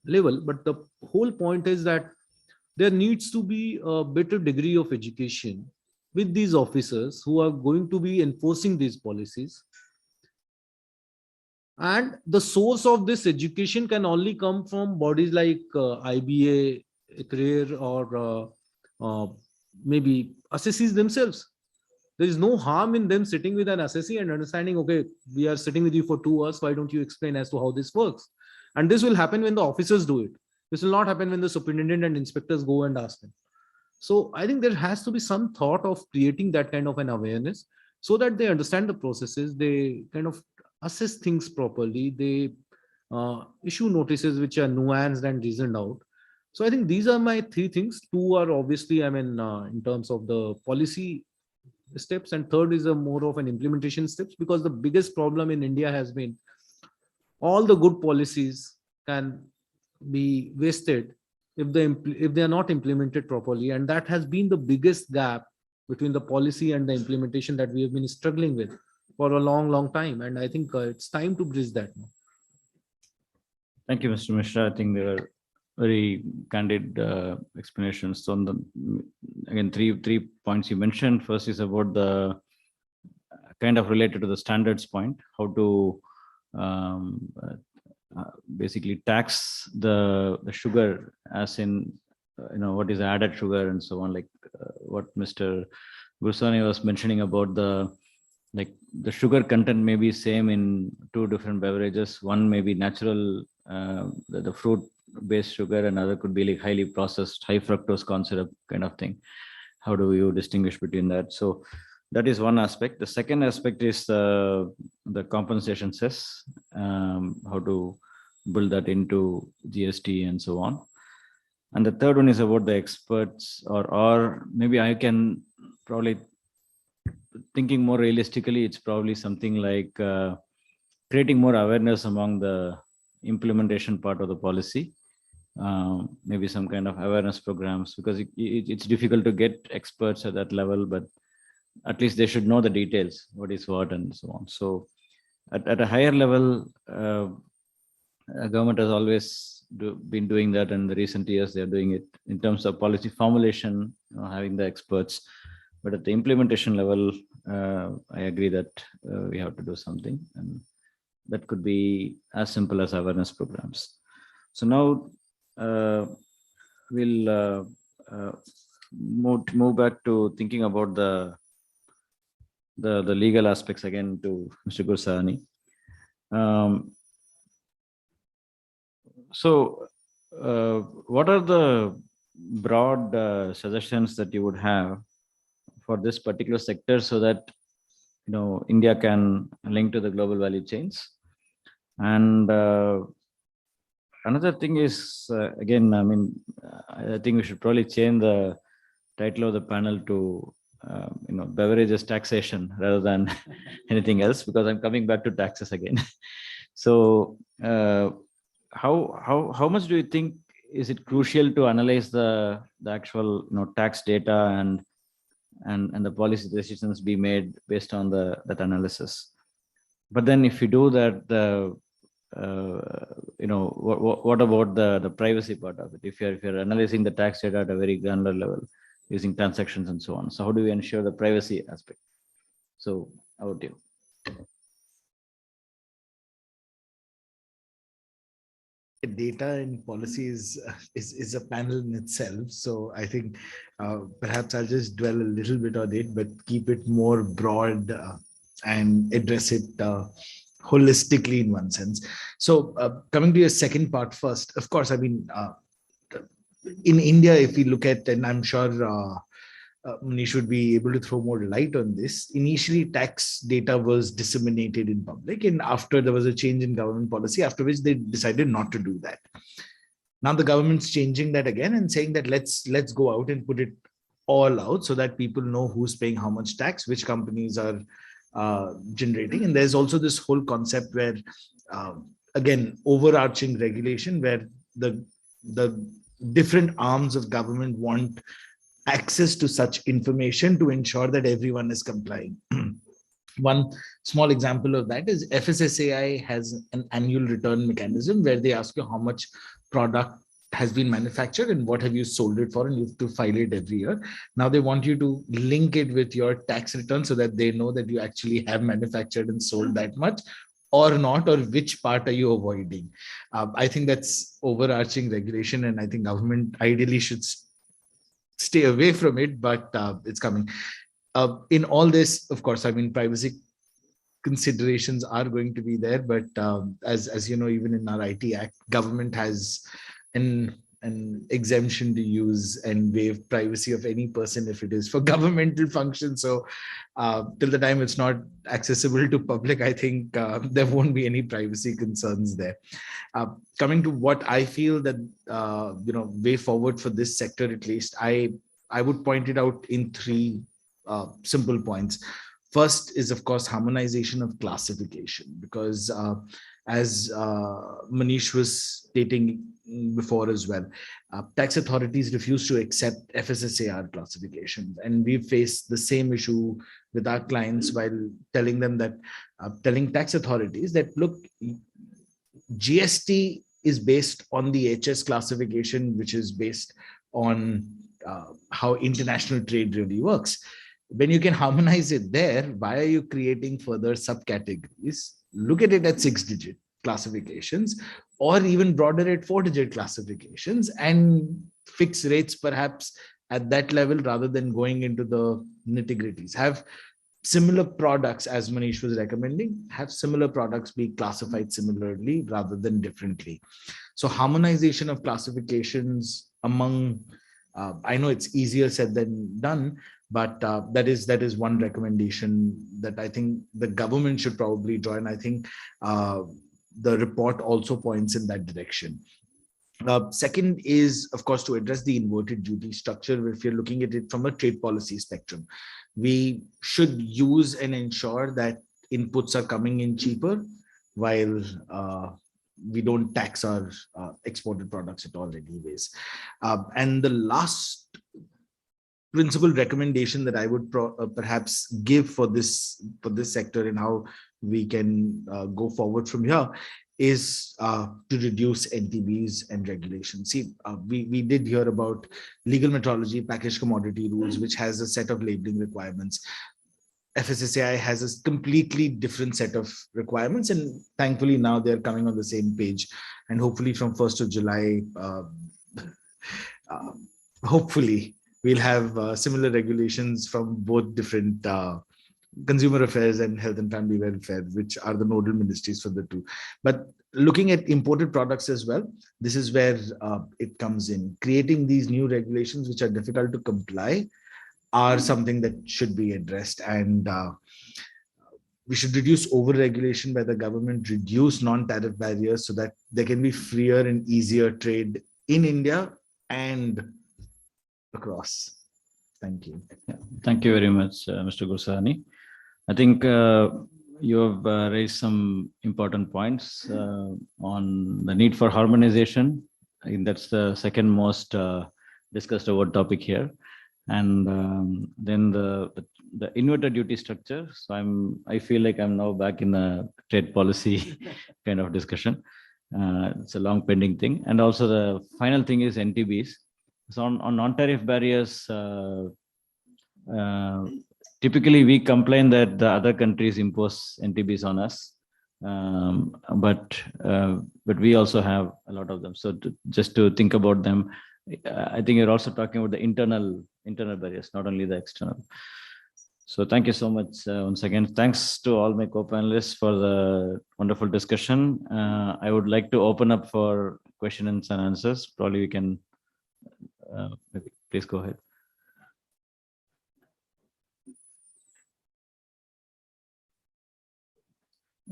level. But the whole point is that there needs to be a better degree of education with these officers who are going to be enforcing these policies. And the source of this education can only come from bodies like IBA, ICRIER, or maybe assessees themselves. There is no harm in them sitting with an assessee and understanding, okay, we are sitting with you for 2 hours, why don't you explain as to how this works? And this will happen when the officers do it. This will not happen when the superintendent and inspectors go and ask them. So I think there has to be some thought of creating that kind of an awareness so that they understand the processes, they kind of assess things properly, they issue notices which are nuanced and reasoned out. So I think these are my 3 things. 2 are obviously, I mean, in terms of the policy steps, and third is a more of an implementation steps, because the biggest problem in India has been all the good policies can be wasted if they are not implemented properly, and that has been the biggest gap between the policy and the implementation that we have been struggling with for a long time, and I think it's time to bridge that now. Thank you, Mr. Mishra. I think there are very candid explanations on the, again, three points you mentioned. First is about the kind of related to the standards point, how to basically tax the sugar, as in, what is added sugar and so on, like what Mr. Gursani was mentioning about the sugar content may be same in 2 different beverages. One may be natural, the fruit based sugar, and other could be like highly processed, high fructose corn syrup kind of thing. How do you distinguish between that? So that is one aspect. The second aspect is the compensation cess, how to build that into GST and so on. And the third one is about the experts, or maybe I can probably, thinking more realistically, it's probably something like creating more awareness among the implementation part of the policy. Maybe some kind of awareness programs, because it's difficult to get experts at that level, but at least they should know the details, what is what and so on. So at a higher level, government has always been doing that, and in the recent years they're doing it in terms of policy formulation, having the experts. But at the implementation level, I agree that we have to do something, and that could be as simple as awareness programs. So now we'll move back to thinking about the legal aspects again to Mr. Gursani. So what are the broad suggestions that you would have for this particular sector, so that India can link to the global value chains? And another thing is, again, I mean, I think we should probably change the title of the panel to beverages taxation rather than anything else, because I'm coming back to taxes again. So how much do you think is it crucial to analyze the actual tax data and the policy decisions be made based on that analysis? But then if you do that, what about the privacy part of it? If you're analyzing the tax data at a very granular level using transactions and so on, so how do we ensure the privacy aspect? So over to you. data and policy is a panel in itself. So I think perhaps I'll just dwell a little bit on it, but keep it more broad and address it holistically in one sense. So coming to your second part first, of course, I mean, in India, if we look at, and I'm sure Manish would be able to throw more light on this. Initially, tax data was disseminated in public, and after there was a change in government policy, after which they decided not to do that. Now the government's changing that again and saying that let's go out and put it all out so that people know who's paying how much tax, which companies are generating. And there's also this whole concept where, again, overarching regulation where the different arms of government want access to such information to ensure that everyone is complying. One small example of that is FSSAI has an annual return mechanism where they ask you how much product has been manufactured and what have you sold it for, and you have to file it every year. Now they want you to link it with your tax return so that they know that you actually have manufactured and sold that much or not, or which part are you avoiding. I think that's overarching regulation, and I think government ideally should stay away from it, but it's coming. In all this, of course, I mean, privacy considerations are going to be there, but as you know, even in our IT Act, government has an exemption to use and waive privacy of any person if it is for governmental function. So till the time it's not accessible to public, I think there won't be any privacy concerns there. Coming to what I feel that way forward for this sector, at least, I would point it out in three simple points. First is, of course, harmonization of classification, because as Manish was stating before as well, tax authorities refuse to accept FSSAR classifications. And we've faced the same issue with our clients while telling them that, telling tax authorities that, look, GST is based on the HS classification, which is based on how international trade really works. When you can harmonize it there, why are you creating further subcategories? Look at it at 6-digit classifications, or even broader at 4-digit classifications, and fix rates perhaps at that level rather than going into the nitty-gritties. Have similar products, as Manish was recommending, have similar products be classified similarly rather than differently. So harmonization of classifications among, I know it's easier said than done, but that is one recommendation that I think the government should probably draw, and I think the report also points in that direction. Second is, of course, to address the inverted duty structure. If you're looking at it from a trade policy spectrum, we should use and ensure that inputs are coming in cheaper while we don't tax our exported products at all anyways. And the last principal recommendation that I would perhaps give for this sector and how we can go forward from here is to reduce NTBs and regulations. See, we did hear about legal metrology, packaged commodity rules, which has a set of labeling requirements. FSSAI has a completely different set of requirements, and thankfully now they're coming on the same page. And hopefully from 1st of July, hopefully we'll have similar regulations from both different consumer affairs and health and family welfare, which are the nodal ministries for the two. But looking at imported products as well, this is where it comes in. Creating these new regulations, which are difficult to comply, are something that should be addressed. And we should reduce over-regulation by the government, reduce non-tariff barriers so that there can be freer and easier trade in India and across. Thank you. Yeah, thank you very much, Mr. Gursani. I think you have raised some important points on the need for harmonization. I think that's the second most discussed about topic here. And then the inverted duty structure. So I feel like I'm now back in a trade policy kind of discussion. It's a long pending thing. And also the final thing is NTBs. So on non-tariff barriers, typically we complain that the other countries impose NTBs on us. But we also have a lot of them. So just to think about them, I think you're also talking about the internal barriers, not only the external. So thank you so much once again. Thanks to all my co-panelists for the wonderful discussion. I would like to open up for questions and answers. Probably we can, maybe, please go ahead.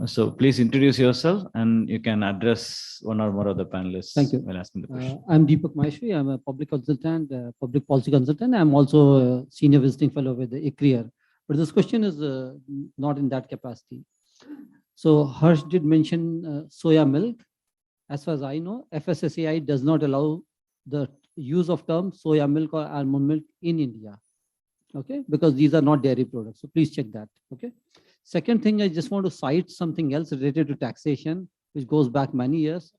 So please introduce yourself and you can address one or more of the panelists. Thank you. While asking the question. I'm Deepak Maheshwari. I'm a public consultant, public policy consultant. I'm also a senior visiting fellow with the ICRIER. But this question is not in that capacity. So Harsh did mention soya milk. As far as I know, FSSAI does not allow the use of term soya milk or almond milk in India. Okay, because these are not dairy products. So please check that. Okay. Second thing, I just want to cite something else related to taxation, which goes back many years,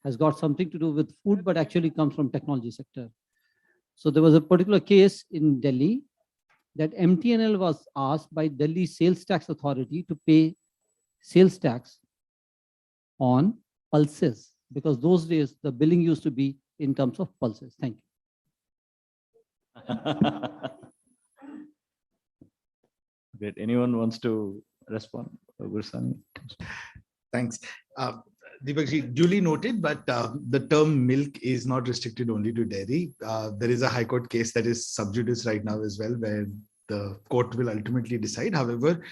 has got something to do with food, but actually comes from technology sector. So there was a particular case in Delhi that MTNL was asked by Delhi Sales Tax Authority to pay sales tax on pulses, because those days the billing used to be in terms of pulses. Thank you. Great. Anyone wants to respond? Gursani? Thanks. Deepak, duly noted, but the term milk is not restricted only to dairy. There is a High Court case that is sub judice right now as well, where the court will ultimately decide. However,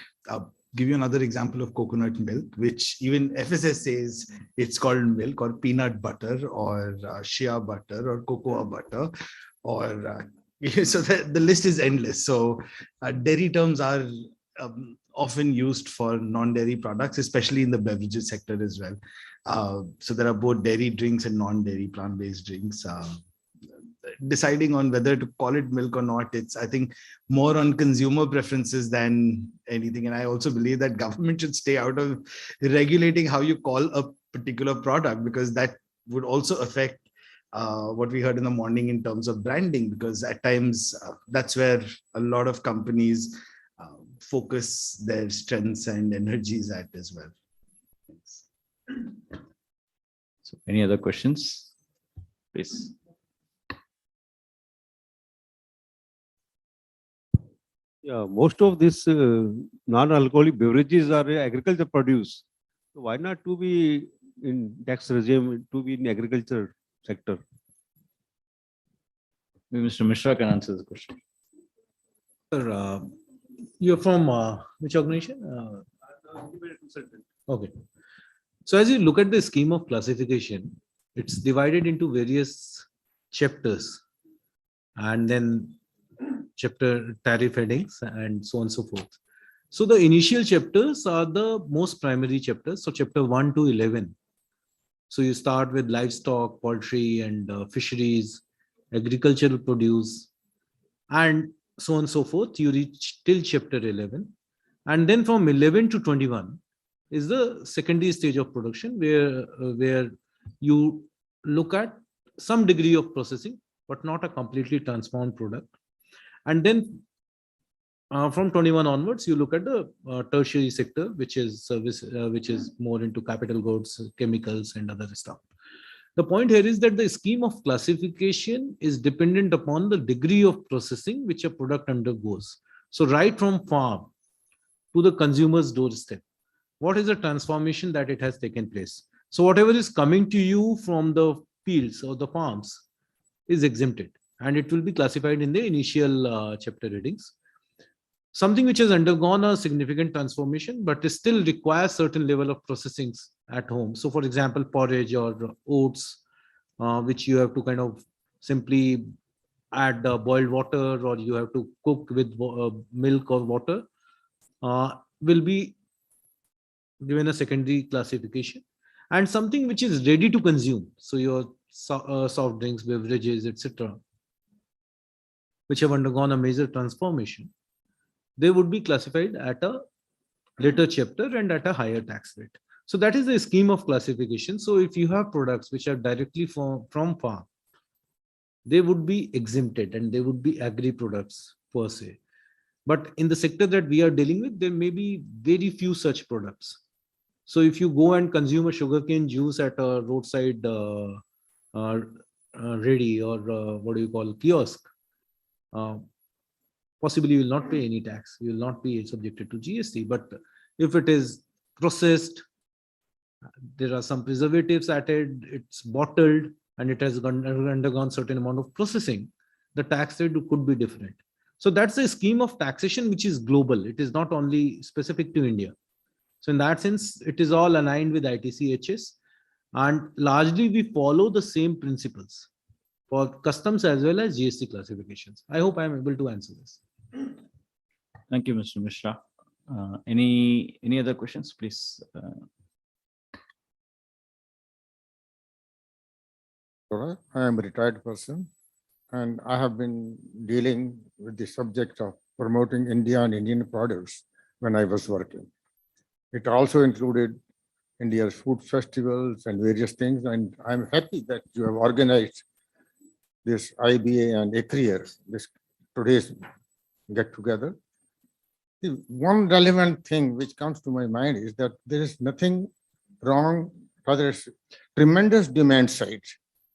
give you another example of coconut milk, which even FSS says it's called milk or peanut butter or shea butter or cocoa butter or so the list is endless. So dairy terms are often used for non-dairy products, especially in the beverages sector as well. So there are both dairy drinks and non-dairy plant-based drinks. Deciding on whether to call it milk or not, it's, I think, more on consumer preferences than anything. And I also believe that government should stay out of regulating how you call a particular product, because that would also affect what we heard in the morning in terms of branding, because at times that's where a lot of companies focus their strengths and energies at as well. Thanks. So any other questions, please? Yeah, most of this non-alcoholic beverages are agriculture produce. So why not to be in tax regime, to be in agriculture sector? Maybe Mr. Mishra can answer the question. Sir, you're from which organization? Okay. So as you look at the scheme of classification, it's divided into various chapters and then chapter tariff headings and so on and so forth. So the initial chapters are the most primary chapters. So chapter 1 to 11. So you start with livestock, poultry and fisheries, agricultural produce, and so on and so forth. You reach till chapter 11. And then from 11 to 21 is the secondary stage of production where you look at some degree of processing, but not a completely transformed product. And then from 21 onwards, you look at the tertiary sector, which is service, which is more into capital goods, chemicals, and other stuff. The point here is that the scheme of classification is dependent upon the degree of processing which a product undergoes. So right from farm to the consumer's doorstep, what is the transformation that it has taken place? So whatever is coming to you from the fields or the farms is exempted, and it will be classified in the initial chapter readings. Something which has undergone a significant transformation, but it still requires certain level of processings at home. So for example, porridge or oats, which you have to kind of simply add boiled water, or you have to cook with milk or water, will be given a secondary classification. And something which is ready to consume, so your soft drinks, beverages, etc., which have undergone a major transformation, they would be classified at a later chapter and at a higher tax rate. So that is the scheme of classification. So if you have products which are directly from farm, they would be exempted and they would be agri products per se. But in the sector that we are dealing with, there may be very few such products. So if you go and consume a sugarcane juice at a roadside ready or what do you call kiosk, possibly you will not pay any tax. You will not be subjected to GST. But if it is processed, there are some preservatives added, it's bottled, and it has undergone certain amount of processing, the tax rate could be different. So that's a scheme of taxation which is global. It is not only specific to India. So in that sense, it is all aligned with ITCHS, and largely we follow the same principles for customs as well as GST classifications. I hope I am able to answer this. Thank you, Mr. Mishra. Any other questions, please? I am a retired person, and I have been dealing with the subject of promoting India and Indian products when I was working. It also included India's food festivals and various things, and I'm happy that you have organized this IBA and ICRIER, this today's get together. The one relevant thing which comes to my mind is that there is nothing wrong, rather it's tremendous demand side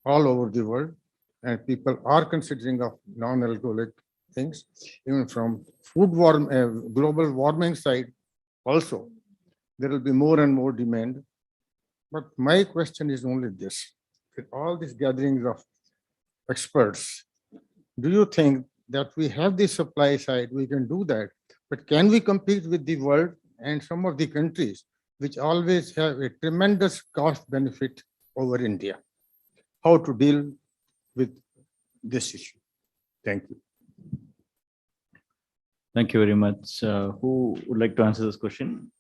all over the world, and people are considering of non-alcoholic things, even from global warming side also. There will be more and more demand. But my question is only this: with all these gatherings of experts, do you think that we have the supply side, we can do that, but can we compete with the world and some of the countries which always have a tremendous cost benefit over India? How to deal with this issue? Thank you. Thank you very much. Who would like to answer this question?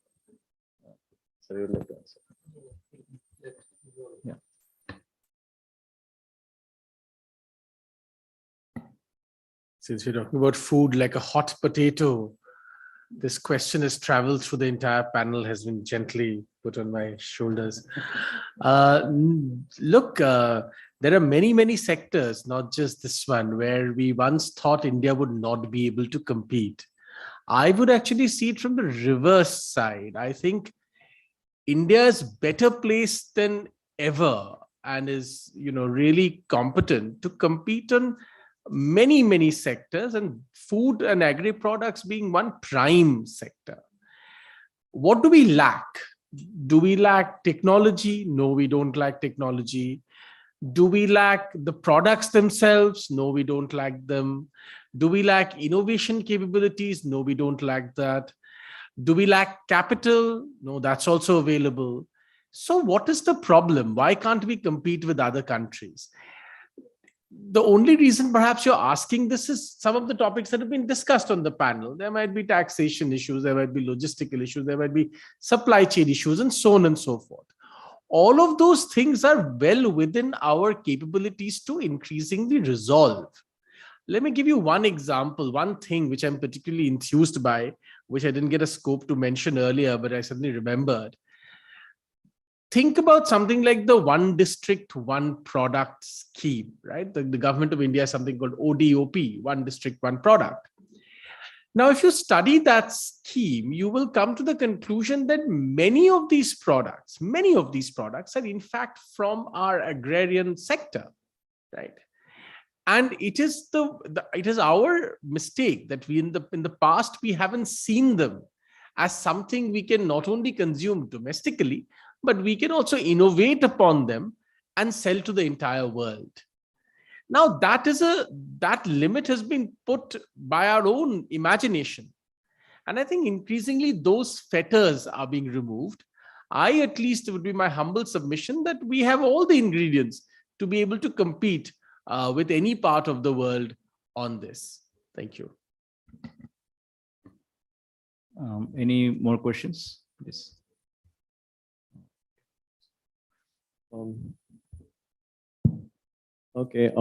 Sorry, would like to answer. Yeah. Since we're talking about food like a hot potato, this question has traveled through the entire panel, has been gently put on my shoulders. Look, there are many sectors, not just this one, where we once thought India would not be able to compete. I would actually see it from the reverse side. I think India is better placed than ever and is, really competent to compete on many sectors, and food and agri products being one prime sector. What do we lack? Do we lack technology? No, we don't lack technology. Do we lack the products themselves? No, we don't lack them. Do we lack innovation capabilities? No, we don't lack that. Do we lack capital? No, that's also available. So what is the problem? Why can't we compete with other countries? The only reason perhaps you're asking this is some of the topics that have been discussed on the panel. There might be taxation issues, there might be logistical issues, there might be supply chain issues, and so on and so forth. All of those things are well within our capabilities to increasingly resolve. Let me give you one example, one thing which I'm particularly enthused by, which I didn't get a scope to mention earlier, but I suddenly remembered. Think about something like the one district, one product scheme, right? The government of India has something called ODOP, one district, one product. Now, if you study that scheme, you will come to the conclusion that many of these products are in fact from our agrarian sector, right? And it is our mistake that we in the past we haven't seen them as something we can not only consume domestically, but we can also innovate upon them and sell to the entire world. Now, that limit has been put by our own imagination. And I think increasingly those fetters are being removed. At least, it would be my humble submission that we have all the ingredients to be able to compete with any part of the world on this. Thank you. Any more questions, please? Okay.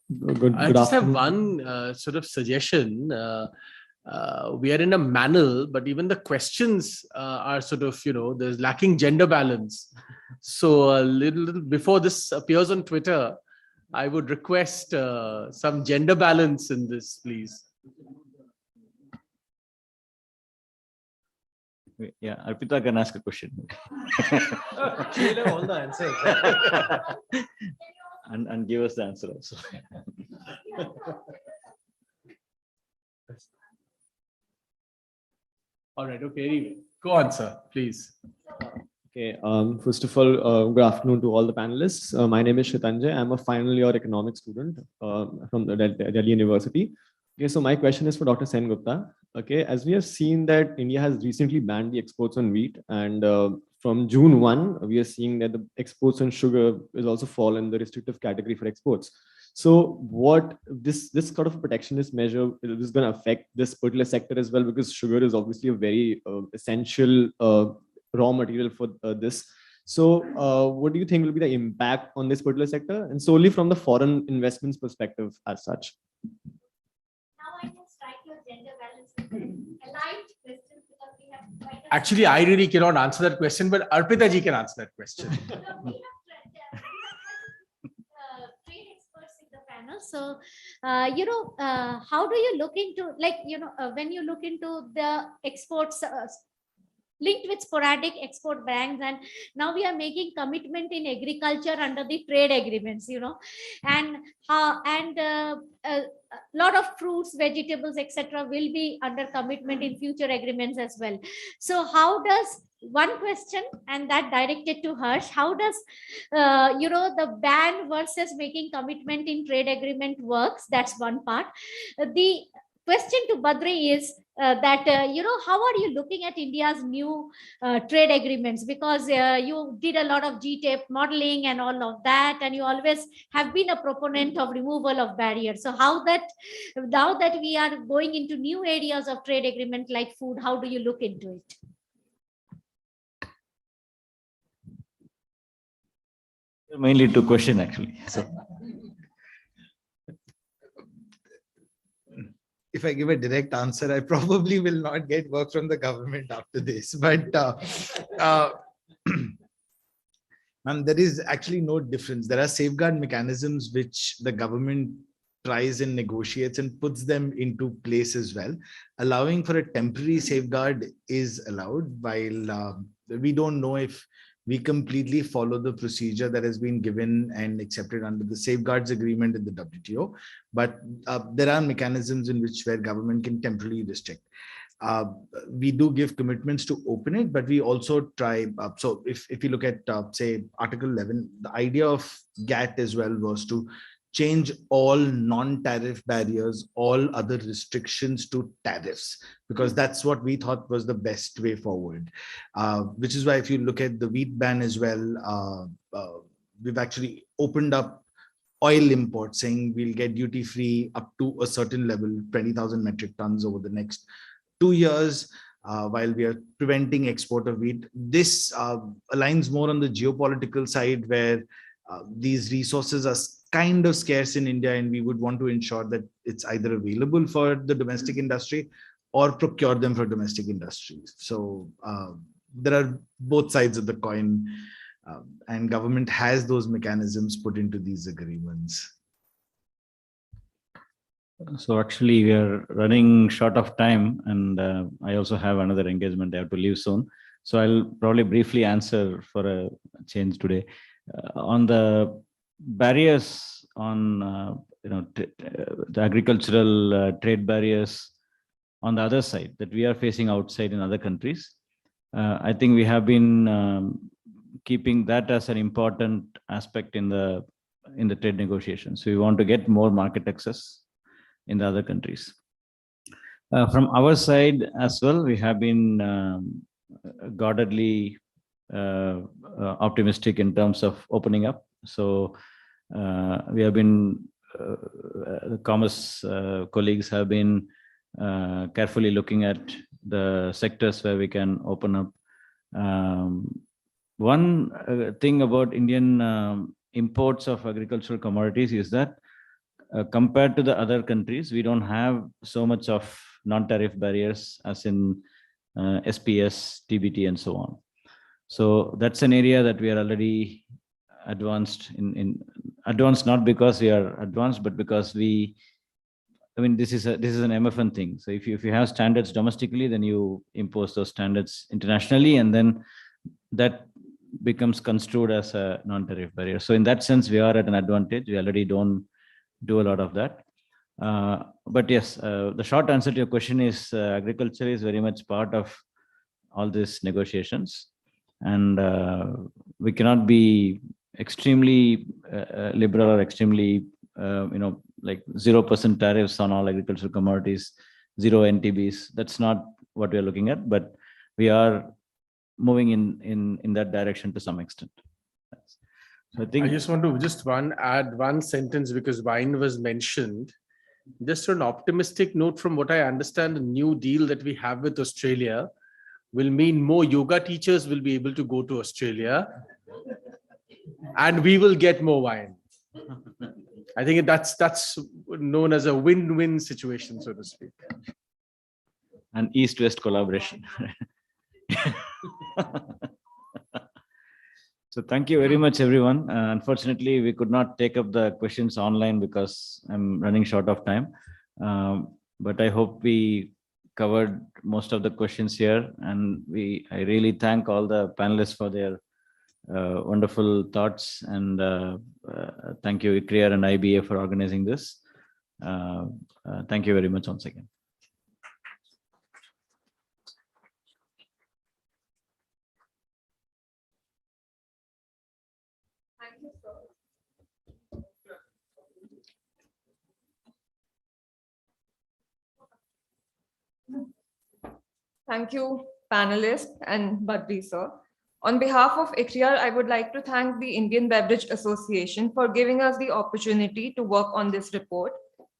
Good. I just have one sort of suggestion. We are in a manel, but even the questions are sort of, there's lacking gender balance. So a little before this appears on Twitter, I would request some gender balance in this, please. Yeah, Arpita can ask a question. She'll have all the answers. and give us the answer also. All right, okay, anyway, go on, sir, please. Okay, first of all, good afternoon to all the panelists. My name is Shritanjay. I'm a final year economics student from the Delhi University. Okay, so my question is for Dr. Sengupta. Okay, as we have seen that India has recently banned the exports on wheat, and from June 1, we are seeing that the exports on sugar is also fall in the restrictive category for exports. So what this sort of a protectionist measure is going to affect this particular sector as well, because sugar is obviously a very essential raw material for this. So what do you think will be the impact on this particular sector, and solely from the foreign investments perspective as such? Actually, I really cannot answer that question, but Arpita ji can answer that question. So, how do you look into, when you look into the exports linked with sporadic export banks, and now we are making commitment in agriculture under the trade agreements, and a lot of fruits, vegetables, etc. will be under commitment in future agreements as well. So how does, one question, and that directed to Harsh, how does the ban versus making commitment in trade agreement works? That's one part. The question to Badri is that how are you looking at India's new trade agreements, because you did a lot of G-tape modeling and all of that, and you always have been a proponent of removal of barriers. So how that, now that we are going into new areas of trade agreement like food, how do you look into it? Mainly to question actually. So. If I give a direct answer, I probably will not get work from the government after this. But and there is actually no difference. There are safeguard mechanisms which the government tries and negotiates and puts them into place as well. Allowing for a temporary safeguard is allowed, while we don't know if we completely follow the procedure that has been given and accepted under the safeguards agreement in the WTO. But there are mechanisms in which where government can temporarily restrict. We do give commitments to open it, but we also try. So if you look at, say, Article 11, the idea of GATT as well was to change all non-tariff barriers, all other restrictions to tariffs, because that's what we thought was the best way forward. Which is why if you look at the wheat ban as well, we've actually opened up oil imports, saying we'll get duty-free up to a certain level, 20,000 metric tons over the next 2 years, while we are preventing export of wheat. This aligns more on the geopolitical side, where these resources are kind of scarce in India, and we would want to ensure that it's either available for the domestic industry or procure them for domestic industries. So there are both sides of the coin, and government has those mechanisms put into these agreements. So actually we are running short of time, and I also have another engagement. I have to leave soon. So I'll probably briefly answer for a change today. On the barriers on the agricultural trade barriers on the other side that we are facing outside in other countries, I think we have been keeping that as an important aspect in the trade negotiations. So we want to get more market access in the other countries. From our side as well, we have been guardedly optimistic in terms of opening up. So we have been, the commerce colleagues have been carefully looking at the sectors where we can open up. One thing about Indian imports of agricultural commodities is that compared to the other countries, we don't have so much of non-tariff barriers as in SPS, TBT, and so on. So that's an area that we are already advanced in advanced, not because we are advanced, but because we I mean, this is an MFN thing. So if you have standards domestically, then you impose those standards internationally, and then that becomes construed as a non-tariff barrier. So in that sense, we are at an advantage. We already don't do a lot of that. But yes, the short answer to your question is agriculture is very much part of all these negotiations, and we cannot be extremely liberal or extremely, like 0% tariffs on all agricultural commodities, 0 NTBs. That's not what we are looking at, but we are moving in that direction to some extent. So I think I just want to add one sentence because wine was mentioned. Just an optimistic note, from what I understand, the new deal that we have with Australia will mean more yoga teachers will be able to go to Australia and we will get more wine. I think that's known as a win-win situation, so to speak. And East-West collaboration. So thank you very much, everyone. Unfortunately, we could not take up the questions online because I'm running short of time. But I hope we covered most of the questions here. And I really thank all the panelists for their wonderful thoughts. And thank you, ICRIER and IBA, for organizing this. Thank you very much once again. Thank you, panelists and Badri sir. On behalf of ICRIER, I would like to thank the Indian Beverage Association for giving us the opportunity to work on this report,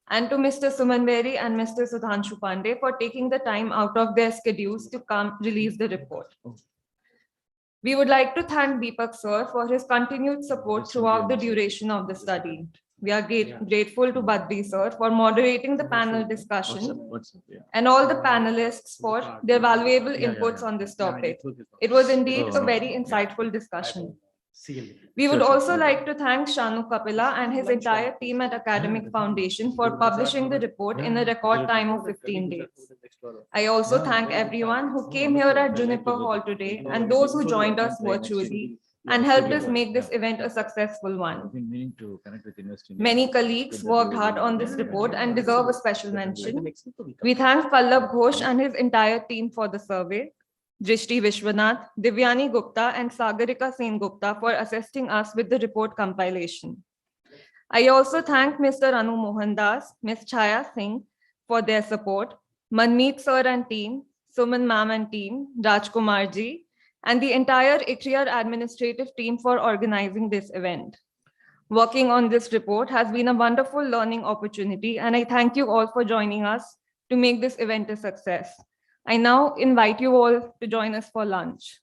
and to Mr. Suman Bery and Mr. Sudhanshu Pandey for taking the time out of their schedules to come release the report. We would like to thank Deepak sir for his continued support throughout the duration of the study. We are grateful to Badri sir for moderating the panel discussion and all the panelists for their valuable inputs on this topic. It was indeed a very insightful discussion. We would also like to thank Shanu Kapila and his entire team at Academic Foundation for publishing the report in a record time of 15 days. I also thank everyone who came here at Juniper Hall today and those who joined us virtually and helped us make this event a successful one. Many colleagues worked hard on this report and deserve a special mention. We thank Pallab Ghosh and his entire team for the survey, Drishti Vishwanath, Divyani Gupta and Sagarika Sen Gupta for assisting us with the report compilation. I also thank Mr. Anu Mohandas, Ms. Chaya Singh for their support, Manmeet sir and team, Suman ma'am and team, Rajkumar ji, and the entire ICRIER administrative team for organizing this event. Working on this report has been a wonderful learning opportunity, and I thank you all for joining us to make this event a success. I now invite you all to join us for lunch.